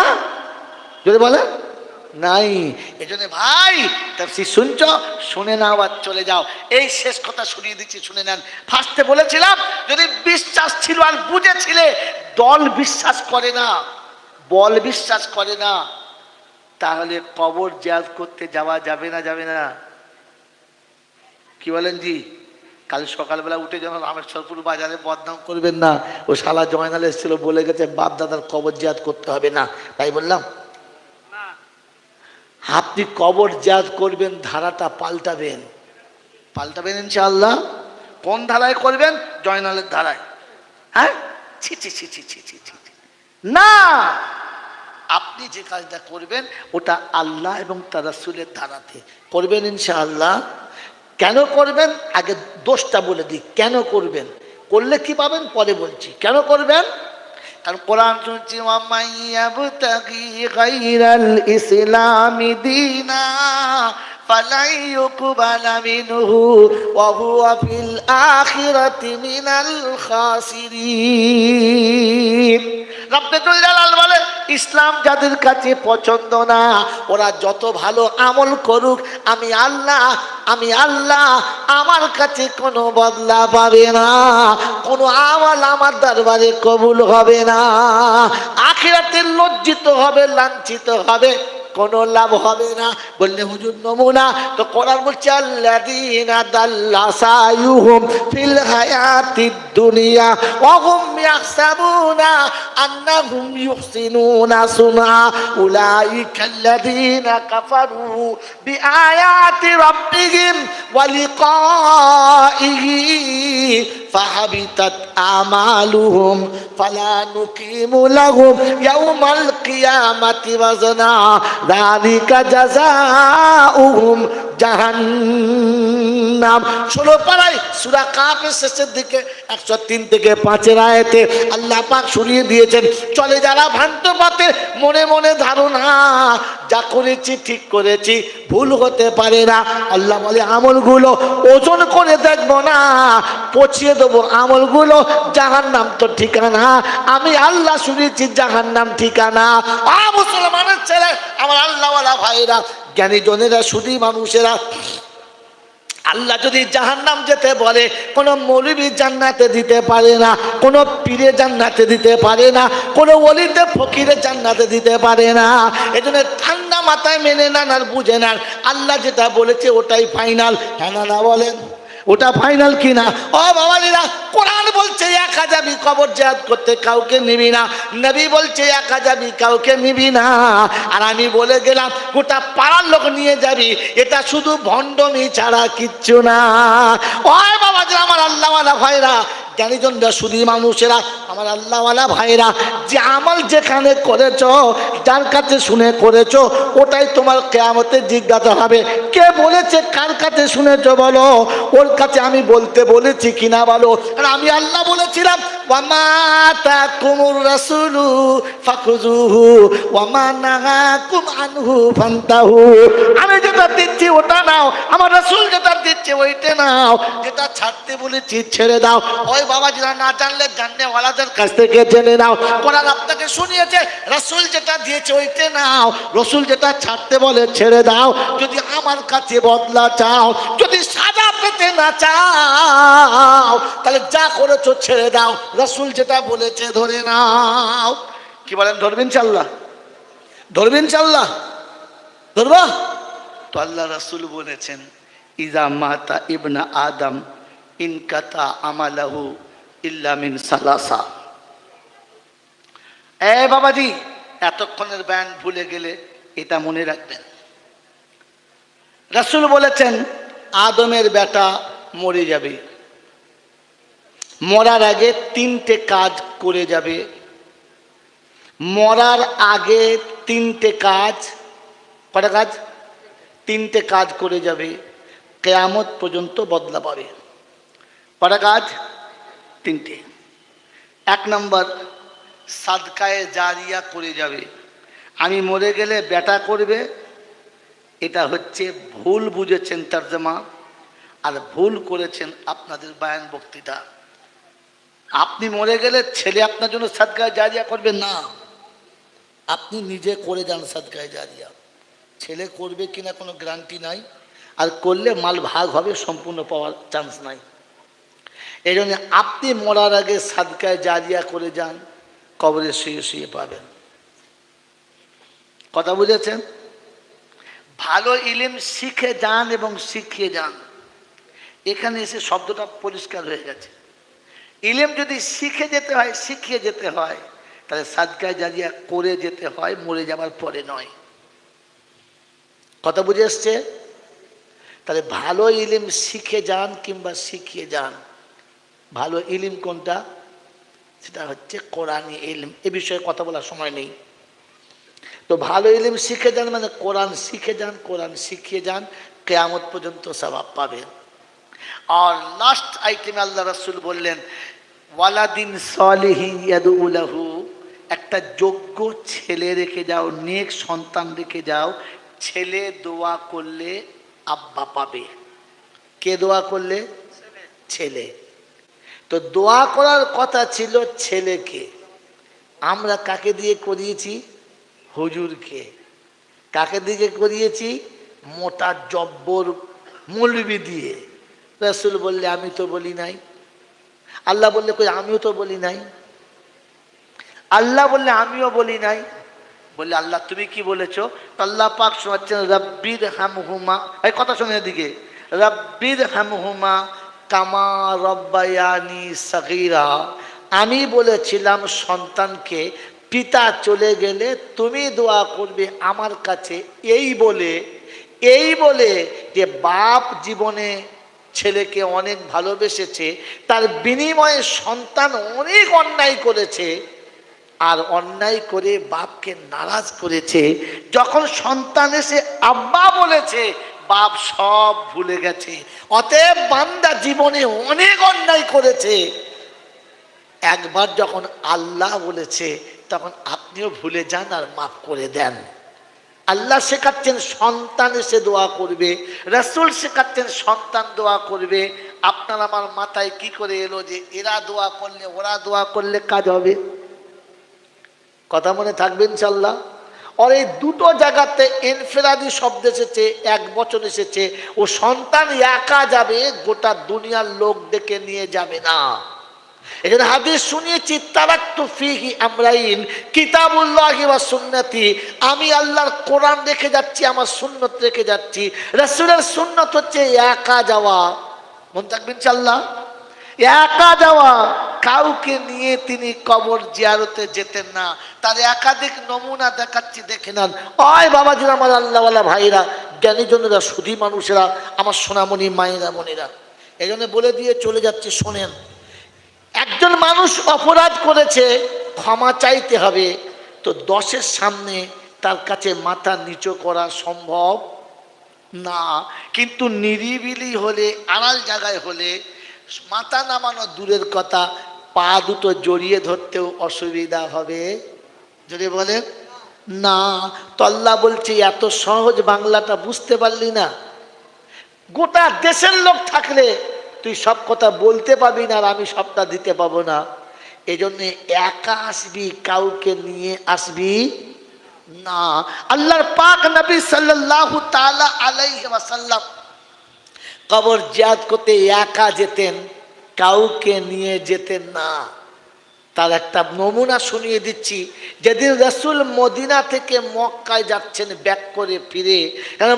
যদি বলে নাই। এই জন্য ভাই তাফসীর শুনছ, শুনে নাও আর চলে যাও। এই শেষ কথা শুনিয়ে দিচ্ছি, শুনে নেন। ফার্স্টে বলেছিলাম যদি বিশ্বাস ছিল আর বুঝেছিলে, দল বিশ্বাস করে না, বল বিশ্বাস করে না, তাহলে কবর জিয়ারত করতে যাওয়া যাবে না, যাবে না? কি বলেন জি? কাল সকালবেলা উঠে যেন রামেশ্বরপুর বাজারে বদনাম করবেন না, ও শালা জয়নাল এসেছিল বলে গেছে বাপ দাদার কবর জিয়ারত করতে হবে না, তাই বললাম। আপনি কবর জিয়ারত করবেন, ধারাটা পাল্টাবেন, পাল্টাবেন ইনশাআল্লাহ। কোন ধারায় করবেন? জয়নালের ধারায়। হ্যাঁ, ছি ছি ছি ছি ছি ছি ছি না, আপনি যে কাজটা করবেন ওটা আল্লাহ এবং তার রাসূলের ধারাতে করবেন ইনশাআল্লাহ। কেন করবেন আগে দোষটা বলে দিই, কেন করবেন, করলে কি পাবেন পরে বলছি। কেন করবেন? কারণ কোরআন শুনছি, ওয়ামান ইয়াবতাগি গায়রাল ইসলামি দীনা ফালাই ইউকবালা মিনহু ওয়া হুয়া ফিল আখিরাতি মিনাল খাসিরিন। রব্বুল জালাল বলে, ইসলাম যাদের কাছে পছন্দ না, ওরা যত ভালো আমল করুক, আমি আল্লাহ আমার কাছে কোনো বদলা পাবে না, কোনো আমল আমার দরবারে কবুল হবে না, আখিরাতে লজ্জিত হবে, লাঞ্ছিত হবে, কোনো লাভ হবে না। বললে হুজুর নমুনা তো কোরআন বলছে, আল্লাযীনা দাল্লা সায়ুহুম ফিল হায়াতিদ দুনিয়া ওয়া হুম ইয়াহসাবুনা আন্নাহুম ইউহসিনুনা সুনআ উলাইকাল্লাযীনা কাফারু বিআয়াতি রাব্বিহিম ওয়া লিকাইহি ফাহাবিতাত আমালুহুম ফালা নুকিমু লাহুম ইয়াওমাল কিয়ামাতি ওয়াজনা যালিকা জাযাউহুম জাহান্নাম। 16 পারায় সূরা কাফের শেষের দিকে 103 থেকে 5 আয়াতে আল্লাহ পাক শুনিয়ে দিয়েছেন, চলে যারা ভ্রান্ত পথে, মনে মনে ধারণা যা করেছি ঠিক করেছি, ভুল হতে পারে না। আল্লাহ বলে আমলগুলো ওজন করে দেখবো না, পচিয়ে দেবো আমলগুলো, জাহান্নাম তো ঠিকানা, আমি আল্লাহ শুনেছি জাহান্নাম ঠিকানা। মুসলমানের ছেলে, আমার আল্লাহওয়ালা ভাইরা, জ্ঞানী জনেরা, সুধী মানুষেরা, আল্লাহ যদি জাহান্নাম যেতে বলে, কোনো মৌলবী জান্নাতে দিতে পারে না, কোনো পীরে জান্নাতে দিতে পারে না, কোনো ওলিতে ফকিরে জান্নাতে দিতে পারে না। এজন্য ঠান্ডা মাথায় মেনে নেন আর বুঝে নেন, আল্লাহ যেটা বলেছে ওটাই ফাইনাল। হ্যাঁ না বলেন, ওটা ফাইনাল কিনা? ও বাবালিরা, কোরআন বলছে একা যাবি কবর জিয়ারত করতে, কাউকে নিবি না। নবী বলছে একা যাবি, কাউকে নিবি না। আর আমি বলে গেলাম গোটা পাড়ার লোক নিয়ে যাবি, এটা শুধু ভণ্ডমি ছাড়া কিচ্ছু না। ওই বাবাজিরা, আমার আল্লাহওয়ালা ভাইরা, জ্ঞানীজনরা, সুধী মানুষেরা, আমার আল্লাহওয়ালা ভাইরা, যে আমল যেখানে করেছো, যার কাছে শুনে করেছো, ওটাই তোমার কিয়ামতে জিজ্ঞাসা হবে। কে বলেছে, কার কাছে শুনেছো বলো, ওর কাছে আমি বলতে বলেছি কিনা বলো। আর আমি আল্লাহ বলেছিলাম ওয়া মা আতাকুমুর রাসূলু ফাখুযুহু ওয়া মা নাহাকুম আনহু ফান্তাহু। আমি যেটা দিচ্ছি ওটা নাও, আমার রাসূল যেটা দিচ্ছে ওইটা নাও, যেটা ছাড়তে বলেছি ছেড়ে দাও। ওই বাবাজিরা না জানলে জাননেওয়ালাদের কাছ থেকে জেনে নাও। কোরআন আপনাকে শুনিয়েছে রাসূল যেটা দিয়েছে ওইটা নাও, রাসূল যেটা ছাড়তে বলে ছেড়ে দাও। যদি আমার কাছে বদলা চাও, যদি সাজা পেতে না চাও, তাহলে যা করেছো ছেড়ে দাও, রাসূল যেটা বলেছে ধরে নাও। কি বলেন, ধরবেন ইনশাআল্লাহ? ধরবেন ইনশাআল্লাহ? ধরবা তো? আল্লাহ রাসূল বলেছেন ইজা মাতা ইবনা আদম ইনকাতা আমালাহু ইল্লা মিন সালাসা। এ বাবাজি, এতক্ষণের ব্যান ভুলে গেলে এটা মনে রাখবেন। রাসূল বলেছেন আদমের বেটা মরে যাবে, মরার আগে তিনটে কাজ করে যাবে। মরার আগে তিনটে কাজ, কটা কাজ? তিনটে কাজ করে যাবে, কিয়ামত পর্যন্ত বদলা পাবে। কটা কাজ? তিনটে। এক নম্বর, সাদকায়ে জারিয়া করে যাবে। আমি মরে গেলে বেটা করবে, এটা হচ্ছে ভুল বুঝেছেন তর্জমা, আর ভুল করেছেন আপনাদের বায়ান বক্তৃতা। আপনি মরে গেলে ছেলে আপনার জন্য সাদকায়ে জারিয়া করবে না, আপনি নিজে করে যান সাদকায়ে জারিয়া। ছেলে করবে কিনা কোনো গ্যারান্টি নাই, আর করলে মাল ভাগ হবে, সম্পূর্ণ পাওয়ার চান্স নাই। এই জন্য আপনি মরার আগে সাদকায়ে জারিয়া করে যান, কবরে শুয়ে শুয়ে পাবেন। কথা বুঝেছেন? ভালো ইলম শিখে যান এবং শিখিয়ে যান। এখানে এসে শব্দটা পরিষ্কার হয়ে গেছে। ইলম যদি শিখে যেতে হয়, শিখিয়ে যেতে হয়, তাহলে সাদকায়ে জারিয়া করে যেতে হয়, মরে যাবার পরে নয়। কথা বুঝে এসছে? তাহলে ভালো ইলম শিখে যান কিংবা শিখিয়ে যান। ভালো ইলম কোনটা? সেটা হচ্ছে কোরআনি ইলম। এ বিষয়ে কথা বলার সময় নেই। তো ভালো ইলম শিখে যান মানে কোরআন শিখে যান, কোরআন শিখিয়ে যান, কিয়ামত পর্যন্ত সওয়াব পাবেন। আর লাস্ট আইটেমে আল্লাহ রাসূল বললেন ওয়ালাদিন সালিহিন ইয়াদউ লাহু, একটা যোগ্য ছেলে রেখে যাও, নেক সন্তান রেখে যাও। ছেলে দোয়া করলে আব্বা পাবে। কে দোয়া করলে? ছেলে। তো দোয়া করার কথা ছিল ছেলেকে, আমরা কাকে দিয়ে করিয়েছি? হুজুরকে। কাকে দিয়ে করিয়েছি? মোটা জব্বর মৌলবি দিয়ে। রাসূল বললে আমি তো বলি নাই। আল্লাহ বললে কই আমিও তো বলি নাই। আল্লাহ বললে আমিও বলি নাই। বললে আল্লাহ তুমি কি বলেছো? আল্লাহ পাক শোনাচ্ছেন রাব্বির হামহুমা, এই কথা শোনেন এদিকে, রাব্বির হামহুমা কামা রব্বায়ানি সগীরা। আমি বলেছিলাম সন্তানকে পিতা চলে গেলে তুমি দোয়া করবে আমার কাছে, এই বলে যে বাপ জীবনে ছেলেকে অনেক ভালোবেসেছে, তার বিনিময়ে সন্তান অনেক অন্যায় করেছে, আর অন্যায় করে বাপকে নারাজ করেছে। যখন সন্তান এসে আব্বা বলেছে, বাপ সব ভুলে গেছে। অতএব বান্দা জীবনে অনেক অন্যায় করেছে, একবার যখন আল্লাহ বলেছে তখন আপনিও ভুলে যান আর মাফ করে দেন। আল্লাহ শেখাচ্ছেন সন্তান এসে দোয়া করবে, রাসূল শেখাচ্ছেন সন্তান দোয়া করবে। আপনার আমার মাথায় কি করে এলো যে এরা দোয়া করলে ওরা দোয়া করলে কাজ হবে? কথা মনে থাকবে ইনশাআল্লাহ। আর এই দুটো জায়গাতে ইনফিরাদি শব্দ এসেছে, এক বচন এসেছে। ও সন্তান একা যাবে, গোটা দুনিয়ার লোক ডেকে নিয়ে যাবে না। এখানে হাদিস শুনিয়েছি তারাক্তু ফিহি আমরাইন কিতাবুল্লাহি ওয়া সুন্নতি। আমি আল্লাহর কোরআন রেখে যাচ্ছি, আমার সুন্নত রেখে যাচ্ছি। রাসূলের সুন্নত হচ্ছে একা যাওয়া। মনে থাকবে ইনশাআল্লাহ। একা যাওয়া, কাউকে নিয়ে তিনি কবর জিয়ারতে যেতেন না। তার একাধিক নমুনা দেখাচ্ছি, দেখে নেন। ওই বাবাজিরা, আমার আল্লাহওয়ালা ভাইরা, জ্ঞানীজনেরা, সুধী মানুষেরা, আমার সোনামণি মায়েরা বোনেরা, এই জন্য বলে দিয়ে চলে যাচ্ছি, শোনেন। একজন মানুষ অপরাধ করেছে, ক্ষমা চাইতে হবে। তো 10-এর সামনে তার কাছে মাথা নিচু করা সম্ভব না, কিন্তু নিরিবিলি হলে, আড়াল জায়গায় হলে মাথা নামানো দূরের কথা, পা দুটো জড়িয়ে ধরতেও অসুবিধা হবে? যদি বলেন না। তো আল্লাহ বলছে এত সহজ বাংলাটা বুঝতে পারলি না? গোটা দেশের লোক থাকলে তুই সব কথা বলতে পারবি না, আর আমি সবটা দিতে পাবো না। এই জন্য একা আসবি, কাউকে নিয়ে আসবি না। আল্লাহর পাক নবী সাল্লাল্লাহু তাআলা আলাইহি ওয়াসাল্লাম কবর জিয়ারত করতে একা যেতেন, কাউকে নিয়ে যেতেন না। তার একটা নমুনা শুনিয়ে দিচ্ছি। যেদিন রাসূল মদিনা থেকে মক্কায় যাচ্ছেন ব্যাক করে ফিরে,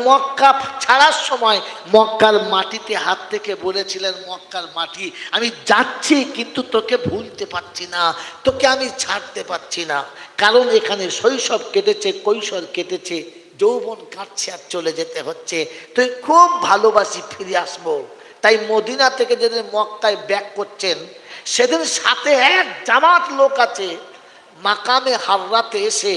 মক্কা ছাড়ার সময় মক্কার মাটিতে হাত থেকে বলেছিলেন, মক্কার মাটি আমি যাচ্ছি কিন্তু তোকে ভুলতে পারছি না, তোকে আমি ছাড়তে পারছি না। কারণ এখানে শৈশব কেটেছে, কৈশোর কেটেছে, যৌবন কাটছে, আর চলে যেতে হচ্ছে। তুই খুব ভালোবাসি, ফিরে আসবো। তাই মদিনা থেকে যেদিন মক্কায় ব্যাক করছেন, সেদিন সাথে এক জামাত লোক আছে। মাকামে হাররাতে এসে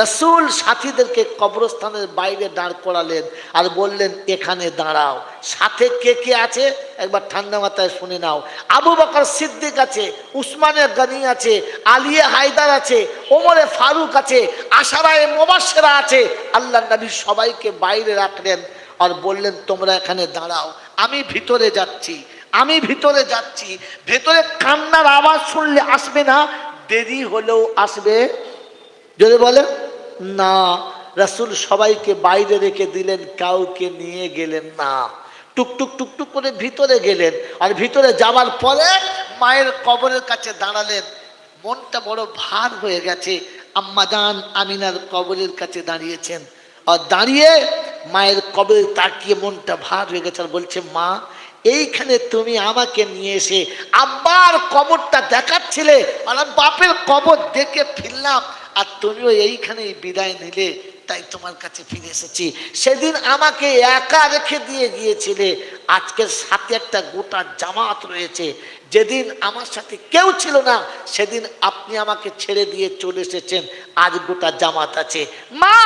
রাসূল সাথীদেরকে কবরস্থানের বাইরে দাঁড় করালেন আর বললেন, এখানে দাঁড়াও। সাথে কে কে আছে একবার ঠান্ডা মাথায় শুনে নাও। আবু বকর সিদ্দিক আছে, উসমানে গনি আছে, আলিয়ে হায়দার আছে, ওমরে ফারুক আছে, আশারায়ে মুবাশশিরা আছে। আল্লাহ নবী সবাইকে বাইরে রাখলেন আর বললেন, তোমরা এখানে দাঁড়াও, আমি ভিতরে যাচ্ছি, আমি ভিতরে যাচ্ছি। ভেতরে কান্নার আওয়াজ শুনলে আসবে না, দেরি হলেও আসবে? যদি বলে না। রাসূল সবাইকে বাইরে রেখে দিলেন, কাউকে নিয়ে গেলেন না। টুকটুক টুকটুক করে ভিতরে গেলেন, আর ভিতরে যাওয়ার পরে মায়ের কবরের কাছে দাঁড়ালেন। মনটা বড় ভার হয়ে গেছে। আম্মাজান আমিনার কবরের কাছে দাঁড়িয়েছেন, আর দাঁড়িয়ে মায়ের কবরে তাকিয়ে মনটা ভার হয়ে গেছে, আর বলছে, মা এইখানে তুমি আমাকে নিয়ে এসে আব্বার কবরটা দেখাচ্ছিলে, আর বাপের কবর দেখে ফিরলাম, আর তুমিও এইখানেই বিদায় নিলে, তাই তোমার কাছে ফিরে এসেছি। সেদিন আমাকে একা রেখে দিয়ে গিয়েছিলে, আজকের সাথে একটা গোটা জামাত রয়েছে। যেদিন আমার সাথে কেউ ছিল না, সেদিন আপনি আমাকে ছেড়ে দিয়ে চলে এসেছেন, আজ গোটা জামাত আছে। মা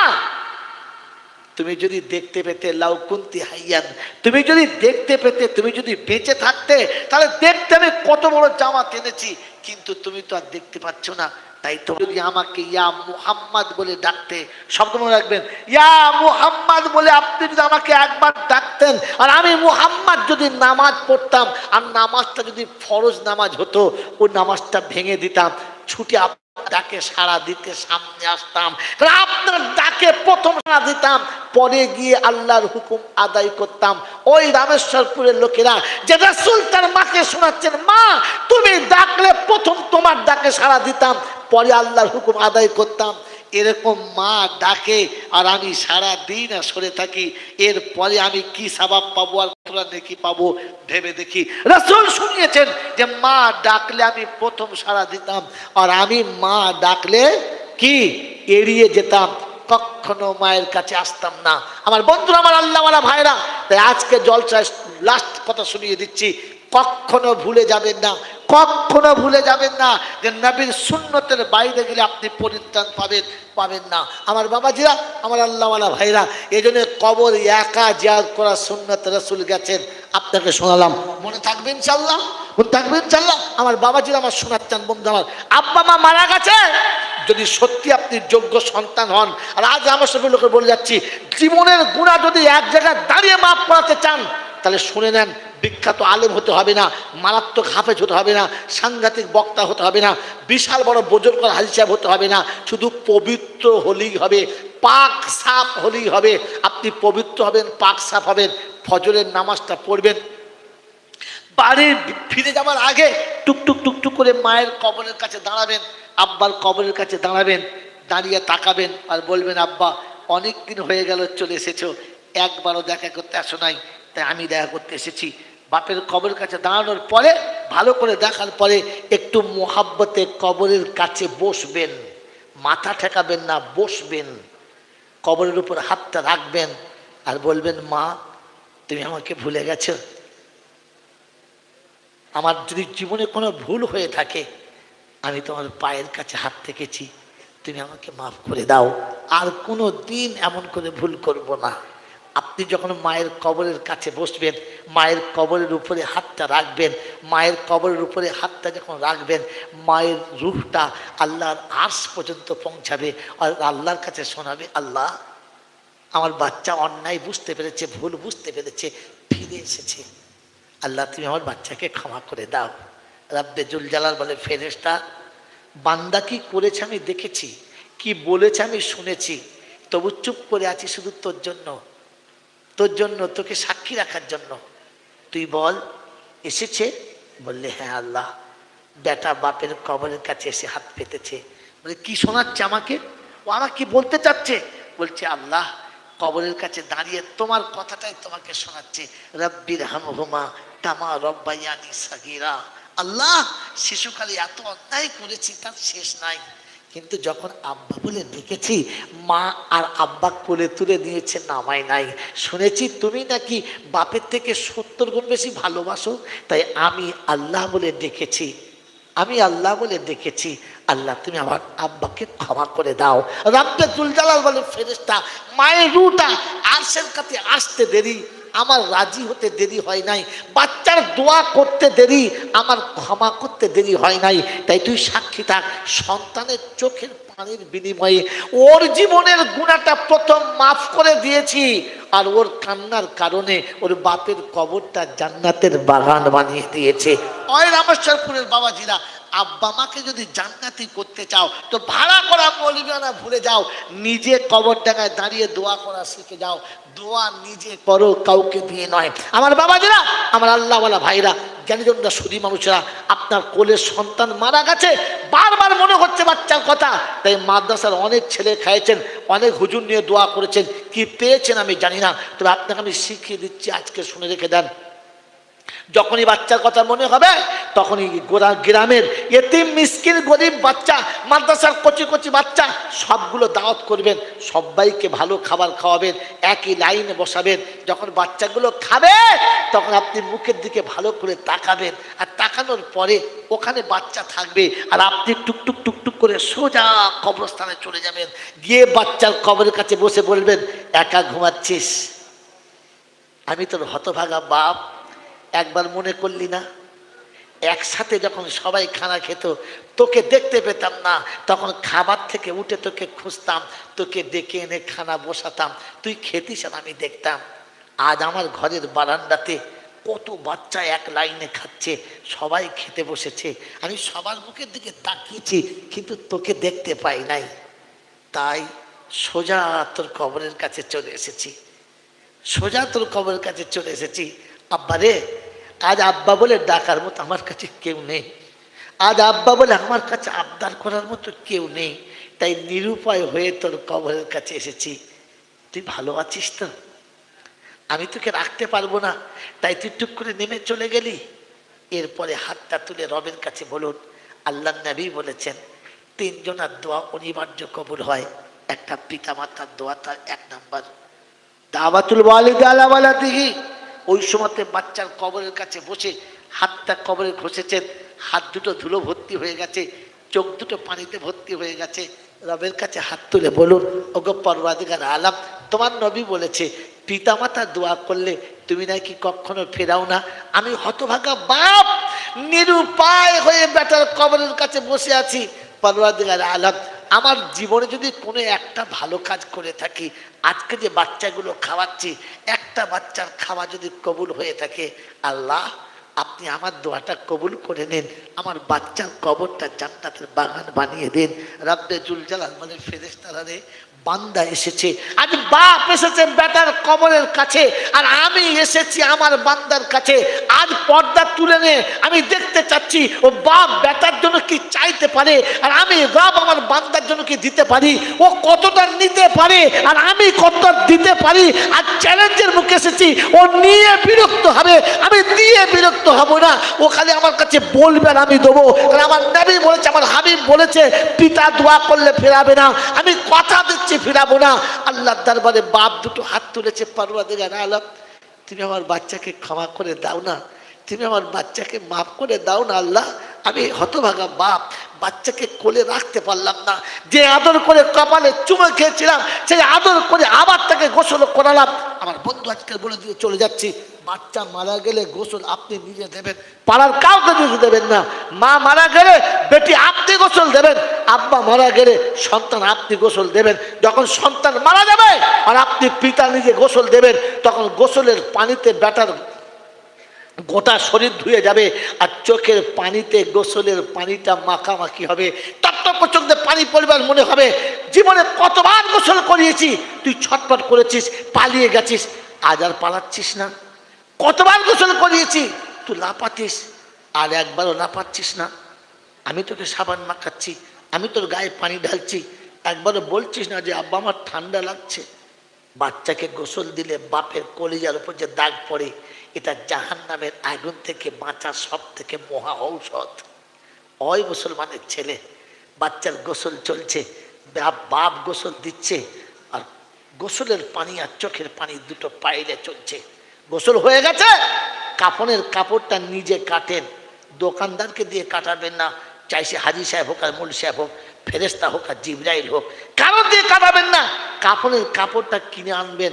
তুমি যদি দেখতে পেতে, লাউ কুনতি হাইয়ান, তুমি যদি দেখতে পেতে, তুমি যদি বেঁচে থাকতে, তাহলে দেখতে আমি কত বড় জামাত এনেছি। কিন্তু তুমি তো আর দেখতে পাচ্ছ না। তাই তো যদি আমাকে ইয়া মুহাম্মদ বলে ডাকতে, শব্দ মনে রাখবেন, ইয়া মুহাম্মদ বলে আপনি যদি আমাকে একবার ডাকতেন, আর আমি মুহাম্মদ যদি নামাজ পড়তাম, আর নামাজটা যদি ফরজ নামাজ হতো, ওই নামাজটা ভেঙে দিতাম, ছুটে ডাকে সাড়া দিতে সামনে আসতাম। আপনার ডাকে প্রথম সাড়া দিতাম, পরে গিয়ে আল্লাহর হুকুম আদায় করতাম। ওই রামেশ্বরপুরের লোকেরা যে রাসূল তার মাকে শোনাচ্ছেন, মা তুমি ডাকলে প্রথম তোমার ডাকে সাড়া দিতাম, পরে আল্লাহর হুকুম আদায় করতাম। এরকম মা ডাকে আর আমি সারা দিন সরে থাকি, এরপরে আমি কি সওয়াব পাবো আর নেকি পাবো ভেবে দেখি। রাসূল শুনিয়েছেন যে মা ডাকলে আমি প্রথম সাড়া দিতাম, আর আমি মা ডাকলে কি এড়িয়ে যেতাম, কখনো মায়ের কাছে আসতাম না। আমার বন্ধুরা, আমার আল্লাহওয়ালা ভাইরা, তাই আজকে জলসায় লাস্ট কথা শুনিয়ে দিচ্ছি, কখনো ভুলে যাবেন না, কখনো ভুলে যাবেন না যে নবীর সুন্নতের বাইরে গেলে আপনি পরিত্রাণ পাবেন না। আমার বাবাজিরা, আমার আল্লাহওয়ালা ভাইরা, এই জন্য কবর একা জিয়ারত করা সুন্নত। রাসূল গেছেন, আপনাকে শোনালাম, মনে থাকবে ইনশাআল্লাহ, মনে থাকবে ইনশাআল্লাহ। আমার বাবাজিরা আমার শোনাচ্ছেন, বন্ধু আমার আব্বা মা মারা গেছে, যদি সত্যি আপনি যোগ্য সন্তান হন, আর আজ আমার সব লোকে বলে যাচ্ছি, জীবনের গুনাহ যদি এক জায়গায় দাঁড়িয়ে মাফ করাতে চান, তাহলে শুনে নেন, বিখ্যাত আলেম হতে হবে না, মারাত্মক হাফেজ হতে হবে না, সাংঘাতিক বক্তা হতে হবে না, বিশাল বড় বুজুর্গ হাজী সাহেব হতে হবে না, শুধু পবিত্র হলেই হবে, পাক সাফ হলেই হবে। আপনি পবিত্র হবেন, পাক সাফ হবেন, ফজরের নামাজটা পড়বেন, বাড়ি ফিরে যাওয়ার আগে টুকটুক টুকটুক করে মায়ের কবরের কাছে দাঁড়াবেন, আব্বার কবরের কাছে দাঁড়াবেন, দাঁড়িয়ে তাকাবেন আর বলবেন, আব্বা অনেক দিন হয়ে গেল চলে এসেছো, একবারও দেখা করতে আসো নাই, তাই আমি দেখা করতে এসেছি। বাপের কবরের কাছে দাঁড়ানোর পরে, ভালো করে দেখার পরে একটু মোহাব্বতে কবরের কাছে বসবেন, মাথা ঠেকাবেন না, বসবেন, কবরের উপর হাতটা রাখবেন আর বলবেন, মা তুমি আমাকে ভুলে গেছো, আমার যদি জীবনে কোনো ভুল হয়ে থাকে, আমি তোমার পায়ের কাছে হাত রেখেছি, তুমি আমাকে মাফ করে দাও, আর কোনো দিন এমন করে ভুল করব না। আপনি যখন মায়ের কবরের কাছে বসবেন, মায়ের কবরের উপরে হাতটা রাখবেন। মায়ের কবরের উপরে হাতটা যখন রাখবেন, মায়ের রূহটা আল্লাহর আরশ পর্যন্ত পৌঁছাবে আর আল্লাহর কাছে শোনাবে, আল্লাহ আমার বাচ্চা অন্যায় বুঝতে পেরেছে, ভুল বুঝতে পেরেছে, ফিরে এসেছে, আল্লাহ তুমি আমার বাচ্চাকে ক্ষমা করে দাও। রাব্বে জুল জালাল বলে, ফেরেশতা বান্দা কি করেছে আমি দেখেছি, কি বলেছে আমি শুনেছি, তবু চুপ করে আছি শুধু তোর জন্য, তোর জন্য, তোকে সাক্ষী রাখার জন্য। তুই বল এসেছে? বললে হ্যাঁ আল্লাহ। বেটা বাপের কবরের কাছে এসে হাত পেতেছে। বলে কি শোনাচ্ছে আমাকে? ও আমাকে কি বলতে চাচ্ছে? বলছে আল্লাহ কবরের কাছে দাঁড়িয়ে তোমার কথাটাই তোমাকে শোনাচ্ছে, রব্বির হামহুমা কামা রব্বায়ানি সাগীরা। আল্লাহ শিশুকালে এত অন্যায় করেছি তার শেষ নাই, কিন্তু যখন আব্বা বলে ডেকেছি মা আর আব্বা কোলে তুলে নিয়েছে, নামাই নাই। শুনেছি তুমি নাকি বাপের থেকে 70 গুণ বেশি ভালোবাসো, তাই আমি আল্লাহ বলে ডেকেছি, আমি আল্লাহ বলে ডেকেছি, আল্লাহ তুমি আমার আব্বাকে ক্ষমা করে দাও। রাব্বে জুল জালাল বলে, ফেরেশতা মায়ের রূহটা আরশের কাছে আসতে দেরি, আমার রাজি হতে দেরি হয় নাই, বাচ্চার দোয়া করতে দেরি, আমার ক্ষমা করতে দেরি হয় নাই। তাই তুই সাক্ষী থাক, সন্তানের চোখের পানির বিনিময়ে ওর জীবনের গুনাহটা প্রথম মাফ করে দিয়েছি, আর ওর কান্নার কারণে ওর বাপের কবরটা জান্নাতের বাগান বানিয়ে দিয়েছে। ওই রামেশ্বরপুরের বাবাজিরা, আব্বা মাকে যদি জান্নাতি করতে চাও তো ভাড়া করা মৌলবিয়ানা ভুলে যাও, নিজে কবর ডাঙায় দাঁড়িয়ে দোয়া করা শিখে যাও। দোয়া নিজে করো, কাউকে দিয়ে নয়। আমার বাবাজিরা, আমার আল্লাহওয়ালা ভাইরা, জ্ঞানীজনরা, সুধী মানুষেরা, আপনার কোলের সন্তান মারা গেছে, বারবার মনে হচ্ছে বাচ্চার কথা, তাই মাদ্রাসার অনেক ছেলে খাইয়েছেন, অনেক হুজুর নিয়ে দোয়া করেছেন, কি পেয়েছেন আমি জানি না, তবে আপনাকে আমি শিখিয়ে দিচ্ছি, আজকে শুনে রেখে দেন। যখনই বাচ্চার কথা মনে হবে তখনই গোড়া গ্রামের এতিম মিসকিন গরিব বাচ্চা, মাদ্রাসার কচি কচি বাচ্চা সবগুলো দাওয়াত করবেন, সবাইকে ভালো খাবার খাওয়াবেন, একই লাইনে বসাবেন। যখন বাচ্চাগুলো খাবে তখন আপনি মুখের দিকে ভালো করে তাকাবেন, আর তাকানোর পরে ওখানে বাচ্চা থাকবে, আর আপনি টুকটুক টুকটুক করে সোজা কবরস্থানে চলে যাবেন, গিয়ে বাচ্চার কবরের কাছে বসে বলবেন, একা ঘুমাচ্ছিস? আমি তোর হতভাগা বাপ, একবার মনে করলি না একসাথে যখন সবাই খানা খেত তোকে দেখতে পেতাম না, তখন খাবার থেকে উঠে তোকে খুঁজতাম, তোকে ডেকে এনে খানা বসাতাম, তুই খেতিস আর আমি দেখতাম। আজ আমার ঘরের বারান্দাতে কত বাচ্চা এক লাইনে খাচ্ছে, সবাই খেতে বসেছে, আমি সবার মুখের দিকে তাকিয়েছি কিন্তু তোকে দেখতে পাই নাই, তাই সোজা তোর কবরের কাছে চলে এসেছি, সোজা তোর কবরের কাছে চলে এসেছি। আব্বা রে, আজ আব্বা বলে ডাকার মতো আমার কাছে কেউ নেই, আজ আব্বা বলে আমার কাছে আবদার করার মতো কেউ নেই, তাই নিরুপায় হয়ে তোর কবরের কাছে এসেছি। তুই ভালো আছিস তো? আমি তোকে রাখতে পারবো না, তাই তুই টুক করে নেমে চলে গেলি। এরপরে হাতটা তুলে রবের কাছে বলুন, আল্লাহ নবী বলেছেন 3 জনের দোয়া অনিবার্য কবুল হয়। একটা পিতা মাতার দোয়া, তার 1 নাম্বার দাওয়াতুল ওয়ালিদ আলা ওয়ালাদিহি। ওই সময়তে বাচ্চার কবরের কাছে বসে হাতটা কবরে ঘষেছেন, হাত দুটো ধুলো ভর্তি হয়ে গেছে, চোখ দুটো পানিতে ভর্তি হয়ে গেছে। রবের কাছে হাত তুলে বলুন, ওগো পরওয়ারদিগার আলাম, তোমার নবী বলেছে পিতামাতা দোয়া করলে তুমি নাকি কখনো ফেরাও না। আমি হতভাগা বাপ, নিরুপায় হয়ে বেটার কবরের কাছে বসে আছি। পরওয়ারদিগার আলাম, আমার জীবনে যদি কোনো একটা ভালো কাজ করে থাকি, আজকে যে বাচ্চাগুলো খাওয়াচ্ছি, একটা বাচ্চার খাওয়া যদি কবুল হয়ে থাকে, আল্লাহ আপনি আমার দোয়াটা কবুল করে নেন, আমার বাচ্চার কবরটা জান্নাতের বাগান বানিয়ে দেন। রাব্বে জুল জালাল মানে ফেরেশতারা রে, বান্দা এসেছে, আজ বাপ এসেছে বেটার কবরের কাছে, আর আমি এসেছি আমার বান্দার কাছে। আজ পর্দা তুলে নে, আমি দেখতে চাচ্ছি ও বাপ বেটার জন্য কি চাইতে পারে, আর আমি রব আমার বান্দার জন্য কি দিতে পারি, ও কতটা নিতে পারে আর আমি কতটা দিতে পারি। আজ চ্যালেঞ্জের মুখে এসেছি, ও নিয়ে বিরক্ত হবে, আমি দিয়ে বিরক্ত হব না, ও খালি আমার কাছে বলবে আর আমি দেবো। কারণ আমার নবী বলেছে, আমার হাবিব বলেছে, পিতা দোয়া করলে ফেরাবে না, আমি কথা দিচ্ছি ফিরাবো না। আল্লাহর দরবারে বাপ দুটো হাত তুলেছে, পরওয়ারদিগার আলম তুমি আমার বাচ্চাকে ক্ষমা করে দাও না, তুমি আমার বাচ্চাকে মাফ করে দাও না আল্লাহ। আমি হতভাগা বাপ, বাচ্চাকে কোলে রাখতে পারলাম না, যে আদর করে কপালে চুমে খেয়েছিলাম সেই আদর করে আবার তাকে গোসল করালাম, আমার বন্ধু আজকে বলে দিয়ে চলে যাচ্ছি, বাচ্চা মারা গেলে গোসল আপনি নিজে দেবেন, পাড়ার কাউকে দিতে দেবেন না। মা মারা গেলে বেটি আপনি গোসল দেবেন, আব্বা মারা গেলে সন্তান আপনি গোসল দেবেন। যখন সন্তান মারা যাবে আর আপনি পিতা নিজে গোসল দেবেন, তখন গোসলের পানিতে বেটার গোটা শরীর ধুয়ে যাবে, আর চোখের পানিতে গোসলের পানিটা মাখামাখি হবে। টপটপ চোখে পানি পরিবার মনে হবে জীবনে কতবার গোসল করিয়েছি, তুই ছটফট করেছিস, পালিয়ে গেছিস, আজ আর পালাচ্ছিস না। কতবার গোসল করিয়েছি, তুই লাপাতিস, আর একবারও লাপাচ্ছিস না। আমি তোকে সাবান মাখাচ্ছি, আমি তোর গায়ে পানি ঢালছি, একবারও বলছিস না যে আব্বা আমার ঠান্ডা লাগছে। বাচ্চাকে গোসল দিলে বাপের কলিজার উপর যে দাগ পড়ে, এটা জাহান্নামের আগুন থেকে বাঁচার সব থেকে মহা ঔষধ। ওই মুসলমানের ছেলে, বাচ্চার গোসল চলছে, বাপ গোসল দিচ্ছে, আর গোসলের পানি আর চোখের পানি দুটো পাইলে চলছে। গোসল হয়ে গেছে, কাফনের কাপড়টা নিজে কাটেন, দোকানদারকে দিয়ে কাটাবেন না। চাই সে হাজি সাহেব হোক আর মুল সাহেব হোক, ফেরেস্তা হোক আর জিবরাইল হোক, কারো দিয়ে কাটাবেন না। কাফনের কাপড়টা কিনে আনবেন,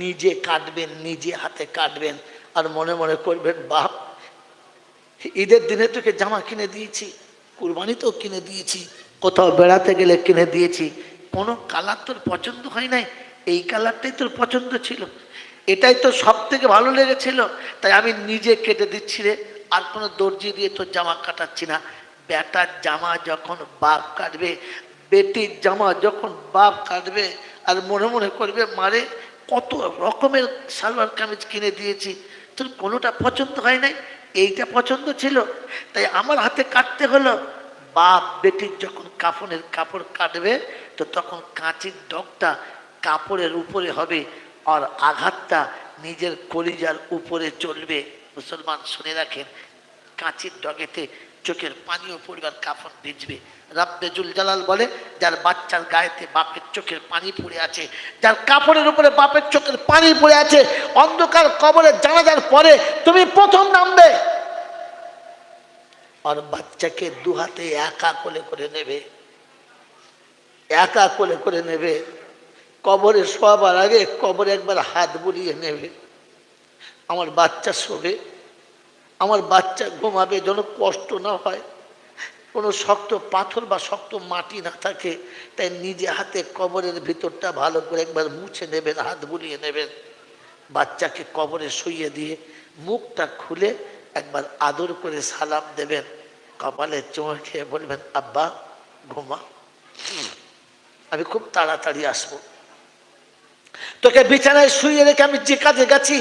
নিজে কাটবেন, নিজে হাতে কাটবেন, আর মনে মনে করবেন বাপ ঈদের দিনে তোকে জামা কিনে দিয়েছি, কুরবানিতেও কিনে দিয়েছি, কোথাও বেড়াতে গেলে কিনে দিয়েছি, কোনো কালার তোর পছন্দ হয় নাই, এই কালারটাই তোর পছন্দ ছিল, এটাই তো সব থেকে ভালো লেগেছিল, তাই আমি নিজে কেটে দিচ্ছি রে, আর কোনো দর্জি দিয়ে তোর জামা কাটাচ্ছি না। বেটার জামা যখন বাপ কাটবে, বেটির জামা যখন বাপ কাটবে, আর মনে মনে করবে মারে কত রকমের সালোয়ার কামিজ কিনে দিয়েছি, তোর কোনোটা পছন্দ হয় নাই, এইটা পছন্দ ছিল, তাই আমার হাতে কাটতে হলো। বাপ বেটির যখন কাফনের কাপড় কাটবে, তো তখন কাঁচির ডগটা কাপড়ের উপরে হবে, আর আঘাতটা নিজের কলিজার উপরে চলবে। মুসলমান শুনে রাখেন, কাঁচির ডগেতে চোখের পানিও পড়বার কাফন ভিজবে। রব্বে জুল জালাল বলে, যার বাচ্চার গায়েতে বাপের চোখের পানি পড়ে আছে, যার কাপড়ের উপরে বাপের চোখের পানি পড়ে আছে, অন্ধকার কবরে জানাজার পরে তুমি প্রথম নামবে, আর বাচ্চাকে দু হাতে একা কোলে করে নেবে, একা কোলে করে নেবে। কবরে শোয়াবার আগে কবরে একবার হাত বুলিয়ে নেবে, আমার বাচ্চা শোবে, আমার বাচ্চা ঘুমাবে, যেন কষ্ট না হয়, কোনো শক্ত পাথর বা শক্ত মাটি না থাকে, তাই নিজে হাতে কবরের ভিতরটা ভালো করে একবার মুছে নেবেন, হাত বুলিয়ে নেবেন। বাচ্চাকে কবরে শুইয়ে দিয়ে মুখটা খুলে একবার আদর করে সালাম দেবেন, কপালে চুমো খেয়ে বলবেন আব্বা ঘুমা, আমি খুব তাড়াতাড়ি আসবো। তোকে বিছানায় শুইয়ে রেখে আমি যে কাজে গেছি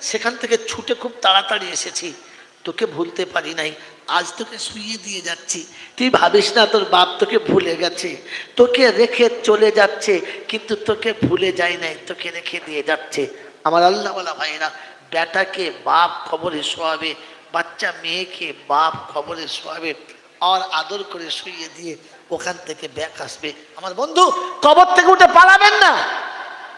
সেখান থেকে ছুটে খুব তাড়াতাড়ি এসেছি, তোকে ভুলতে পারি নাই, আজ তোকে শুইয়ে দিয়ে যাচ্ছি। তুই ভাবিস না তোর বাপ তোকে ভুলে গেছে, তোকে রেখে চলে যাচ্ছে, কিন্তু তোকে ভুলে যায় নাই, তোকে রেখে দিয়ে যাচ্ছে। আমার আল্লাহ বলা ভাইরা, বেটাকে বাপ খবরে শোয়াবে, বাচ্চা মেয়েকে বাপ খবরে শোয়াবে, আর আদর করে শুইয়ে দিয়ে ওখান থেকে ব্যাক আসবে। আমার বন্ধু, কবর থেকে উঠে পালাবেন না।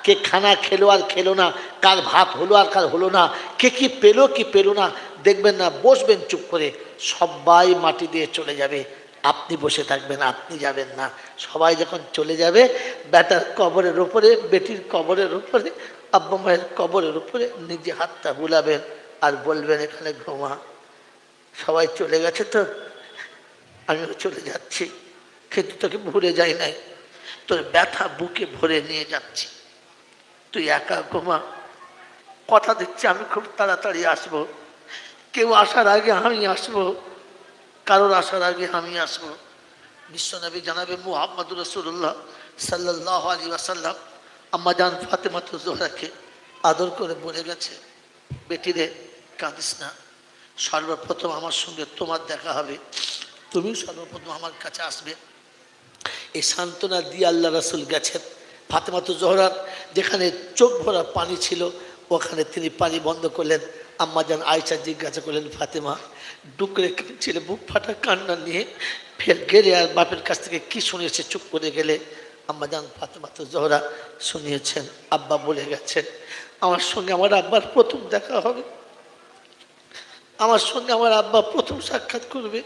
কে খানা খেলো আর খেলো না, কার ভাত হলো আর কার হলো না, কে কি পেলো কি পেলো না, দেখবেন না, বসবেন চুপ করে, সবাই মাটি দিয়ে চলে যাবে, আপনি বসে থাকবেন, আপনি যাবেন না। সবাই যখন চলে যাবে, বেটার কবরের উপরে, বেটির কবরের উপরে, আব্বা মায়ের কবরের উপরে নিজে হাতটা বুলাবেন আর বলবেন এখানে ঘুমা। সবাই চলে গেছে তো, আমিও চলে যাচ্ছি, কিন্তু তোকে ভুলে যাই নাই, তোর ব্যথা বুকে ভরে নিয়ে যাচ্ছি, তুই একা ঘুমা, কথা দিচ্ছি আমি খুব তাড়াতাড়ি আসবো, কেউ আসার আগে আমি আসবো, কারোর আসার আগে আমি আসবো। বিশ্বনবী জানাবে মুহাম্মদুর রাসূলুল্লাহ সাল্লাল্লাহু আলাইহি ওয়াসাল্লাম আম্মা জান ফাতেমা জোহরাকে আদর করে বলে গেছে, বেটিরে কাঁদিস না, সর্বপ্রথম আমার সঙ্গে তোমার দেখা হবে, তুমি সর্বপ্রথম আমার কাছে আসবে। এই সান্ত্বনা দিয়ে আল্লাহ রাসূল গেছেন। ফাতেমা জোহরার যেখানে চোখ ভরা পানি ছিল, ওখানে তিনি পানি বন্ধ করলেন। আম্মাজান আয়েশা জিজ্ঞাসা করলেন, ফাতেমা ডুকরে ছেলে বুক ফাটা কান্না নিয়ে ফের গেলে, আর বাপের কাছ থেকে কি শুনেছে চুপ করে গেলে? আম্মাজান ফাতেমা জোহরা শুনিয়েছেন, আব্বা বলে গেছেন আমার সঙ্গে আমার আব্বার প্রথম দেখা হবে, আমার সঙ্গে আমার আব্বা প্রথম সাক্ষাৎ করবে,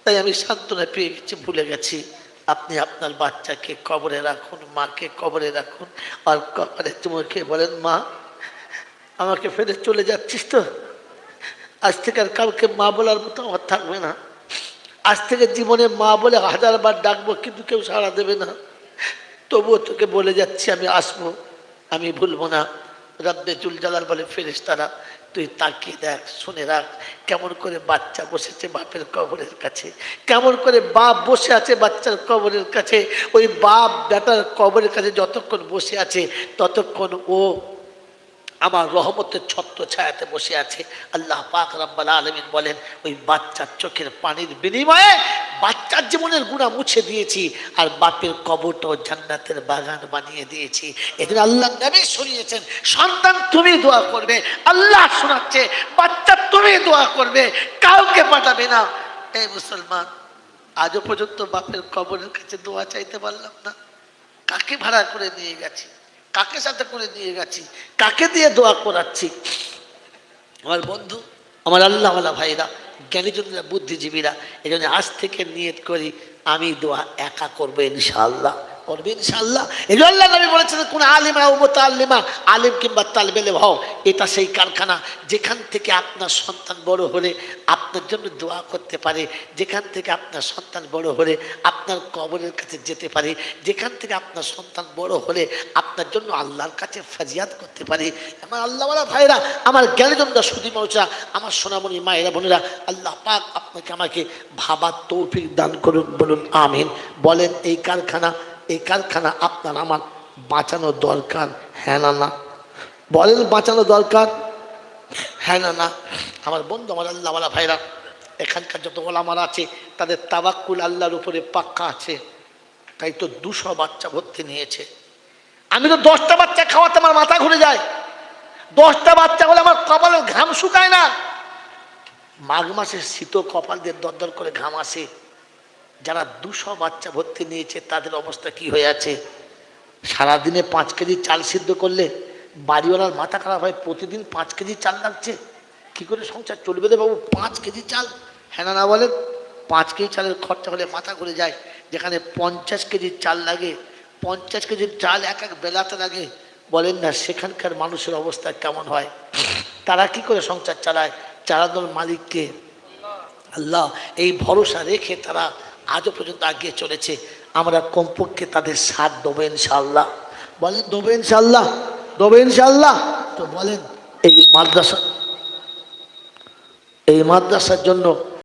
তাই আমি সান্ত্বনা পেয়ে গেছি, ভুলে গেছি। আপনি আপনার বাচ্চাকে কবরে রাখুন, মাকে কবরে রাখুন, আর কবরে চুমো খেয়ে বলেন, মা আমাকে ফেলে চলে যাচ্ছিস তো, আজ থেকে আর কাউকে মা বলার মতো আমার থাকবে না। আজ থেকে জীবনে মা বলে 1000 বার ডাকবো, কিন্তু কেউ সাড়া দেবে না। তবুও তোকে বলে যাচ্ছি আমি আসবো, আমি ভুলবো না। রব্বে জুল জালাল বলে, ফেরেশতারা তুই তাকিয়ে দেখ, শুনে রাখ, কেমন করে বাচ্চা বসেছে বাপের কবরের কাছে, কেমন করে বাপ বসে আছে বাচ্চার কবরের কাছে। ওই বাপ বেটার কবরের কাছে যতক্ষণ বসে আছে ততক্ষণ ও আমার রহমতের ছত্র ছায়াতে বসে আছে। আল্লাহ পাক রব্বুল আলামিন বলেন, ওই বাচ্চার চোখের পানির বিনিময়ে বাচ্চার জীবনের গুনাহ মুছে দিয়েছি, আর বাপের কবরটাও জান্নাতের বাগান বানিয়ে দিয়েছি। এদিন আল্লাহ নবী শুনিয়েছেন, সন্তান তুমি দোয়া করবে, আল্লাহ শোনাচ্ছে বাচ্চা তুমি দোয়া করবে, কাউকে পাঠাবে না। এই মুসলমান, আজও পর্যন্ত বাপের কবরের কাছে দোয়া চাইতে পারলাম না। কাকে ভাড়া করে নিয়ে গেছি, কাকে সাথে করে নিয়ে গেছি, কাকে দিয়ে দোয়া করাচ্ছি? আমার বন্ধু, আমার আল্লাহওয়ালা ভাইরা, জ্ঞানীজনরা, বুদ্ধিজীবীরা, এই জন্য আজ থেকে নিয়ত করি আমি দোয়া একা করবো ইনশাআল্লাহ, করবে ইনশাআল্লাহ। এই জন্য আল্লাহ নবী বলেছেন, কোন আলিমা ও মুতাআল্লিমা, আলিম কিংবা তালবেলে হও, এটা সেই কারখানা যেখান থেকে আপনার সন্তান বড় হলে আপনার জন্য দোয়া করতে পারে, যেখান থেকে আপনার সন্তান বড় হলে আপনার কবরের কাছে যেতে পারে, যেখান থেকে আপনার সন্তান বড় হলে আপনার জন্য আল্লাহর কাছে ফরিয়াদ করতে পারে। আমার আল্লাহওয়ালা ভাইরা, আমার জ্ঞানীজনরা, সুধী মৌচা, আমার সোনামণি মায়েরা, বোনেরা, আল্লাহ পাক আপনাকে আমাকে ভাবার তৌফিক দান করুন, বলুন আমিন। বলেন, এই কারখানা আপনার আমার বাঁচানো দরকার, হ্যাঁ না না? বলেন, বাঁচানো দরকার, হ্যাঁ না না? আমার বন্ধু, আমার আল্লাহওয়ালা ভাইরা, এখানকার যত ওলামারা আছে তাদের তাওয়াক্কুল আল্লাহর উপরে পাক্কা আছে, তাই তো 200 বাচ্চা ভর্তি নিয়েছে। আমি তো 10টা বাচ্চা খাওয়াতে আমার মাথা ঘুরে যায়। 10টা বাচ্চা হলে আমার কপালের ঘাম শুকায় না। মাঘ মাসের শীত কপাল দিয়ে দরদর করে ঘাম আসে। যারা 200 বাচ্চা ভর্তি নিয়েছে তাদের অবস্থা কি হয়ে আছে? সারাদিনে 5 কেজি চাল সিদ্ধ করলে বাড়িওয়ালার মাথা খারাপ হয়। প্রতিদিন 5 কেজি চাল লাগছে, কি করে সংসার চলবে রে বাবু? 5 কেজি চাল, হ্যাঁ না বলেন? 5 কেজি চালের খরচা হলে মাথা ঘুরে যায়। যেখানে 50 কেজি চাল লাগে, 50 কেজির চাল এক বেলাতে লাগে, বলেন না সেখানকার মানুষের অবস্থা কেমন হয়? তারা কি করে সংসার চালায়? চালানোর মালিককে আল্লাহ। এই ভরসা রেখে তারা আজও পর্যন্ত এগিয়ে চলেছে। আমরা কমপক্ষে তাদের সাথ দেবো ইনশাআল্লাহ। বলেন, দেবো ইনশাআল্লাহ, দেবো ইনশাআল্লাহ। তো বলেন, এই মাদ্রাসার জন্য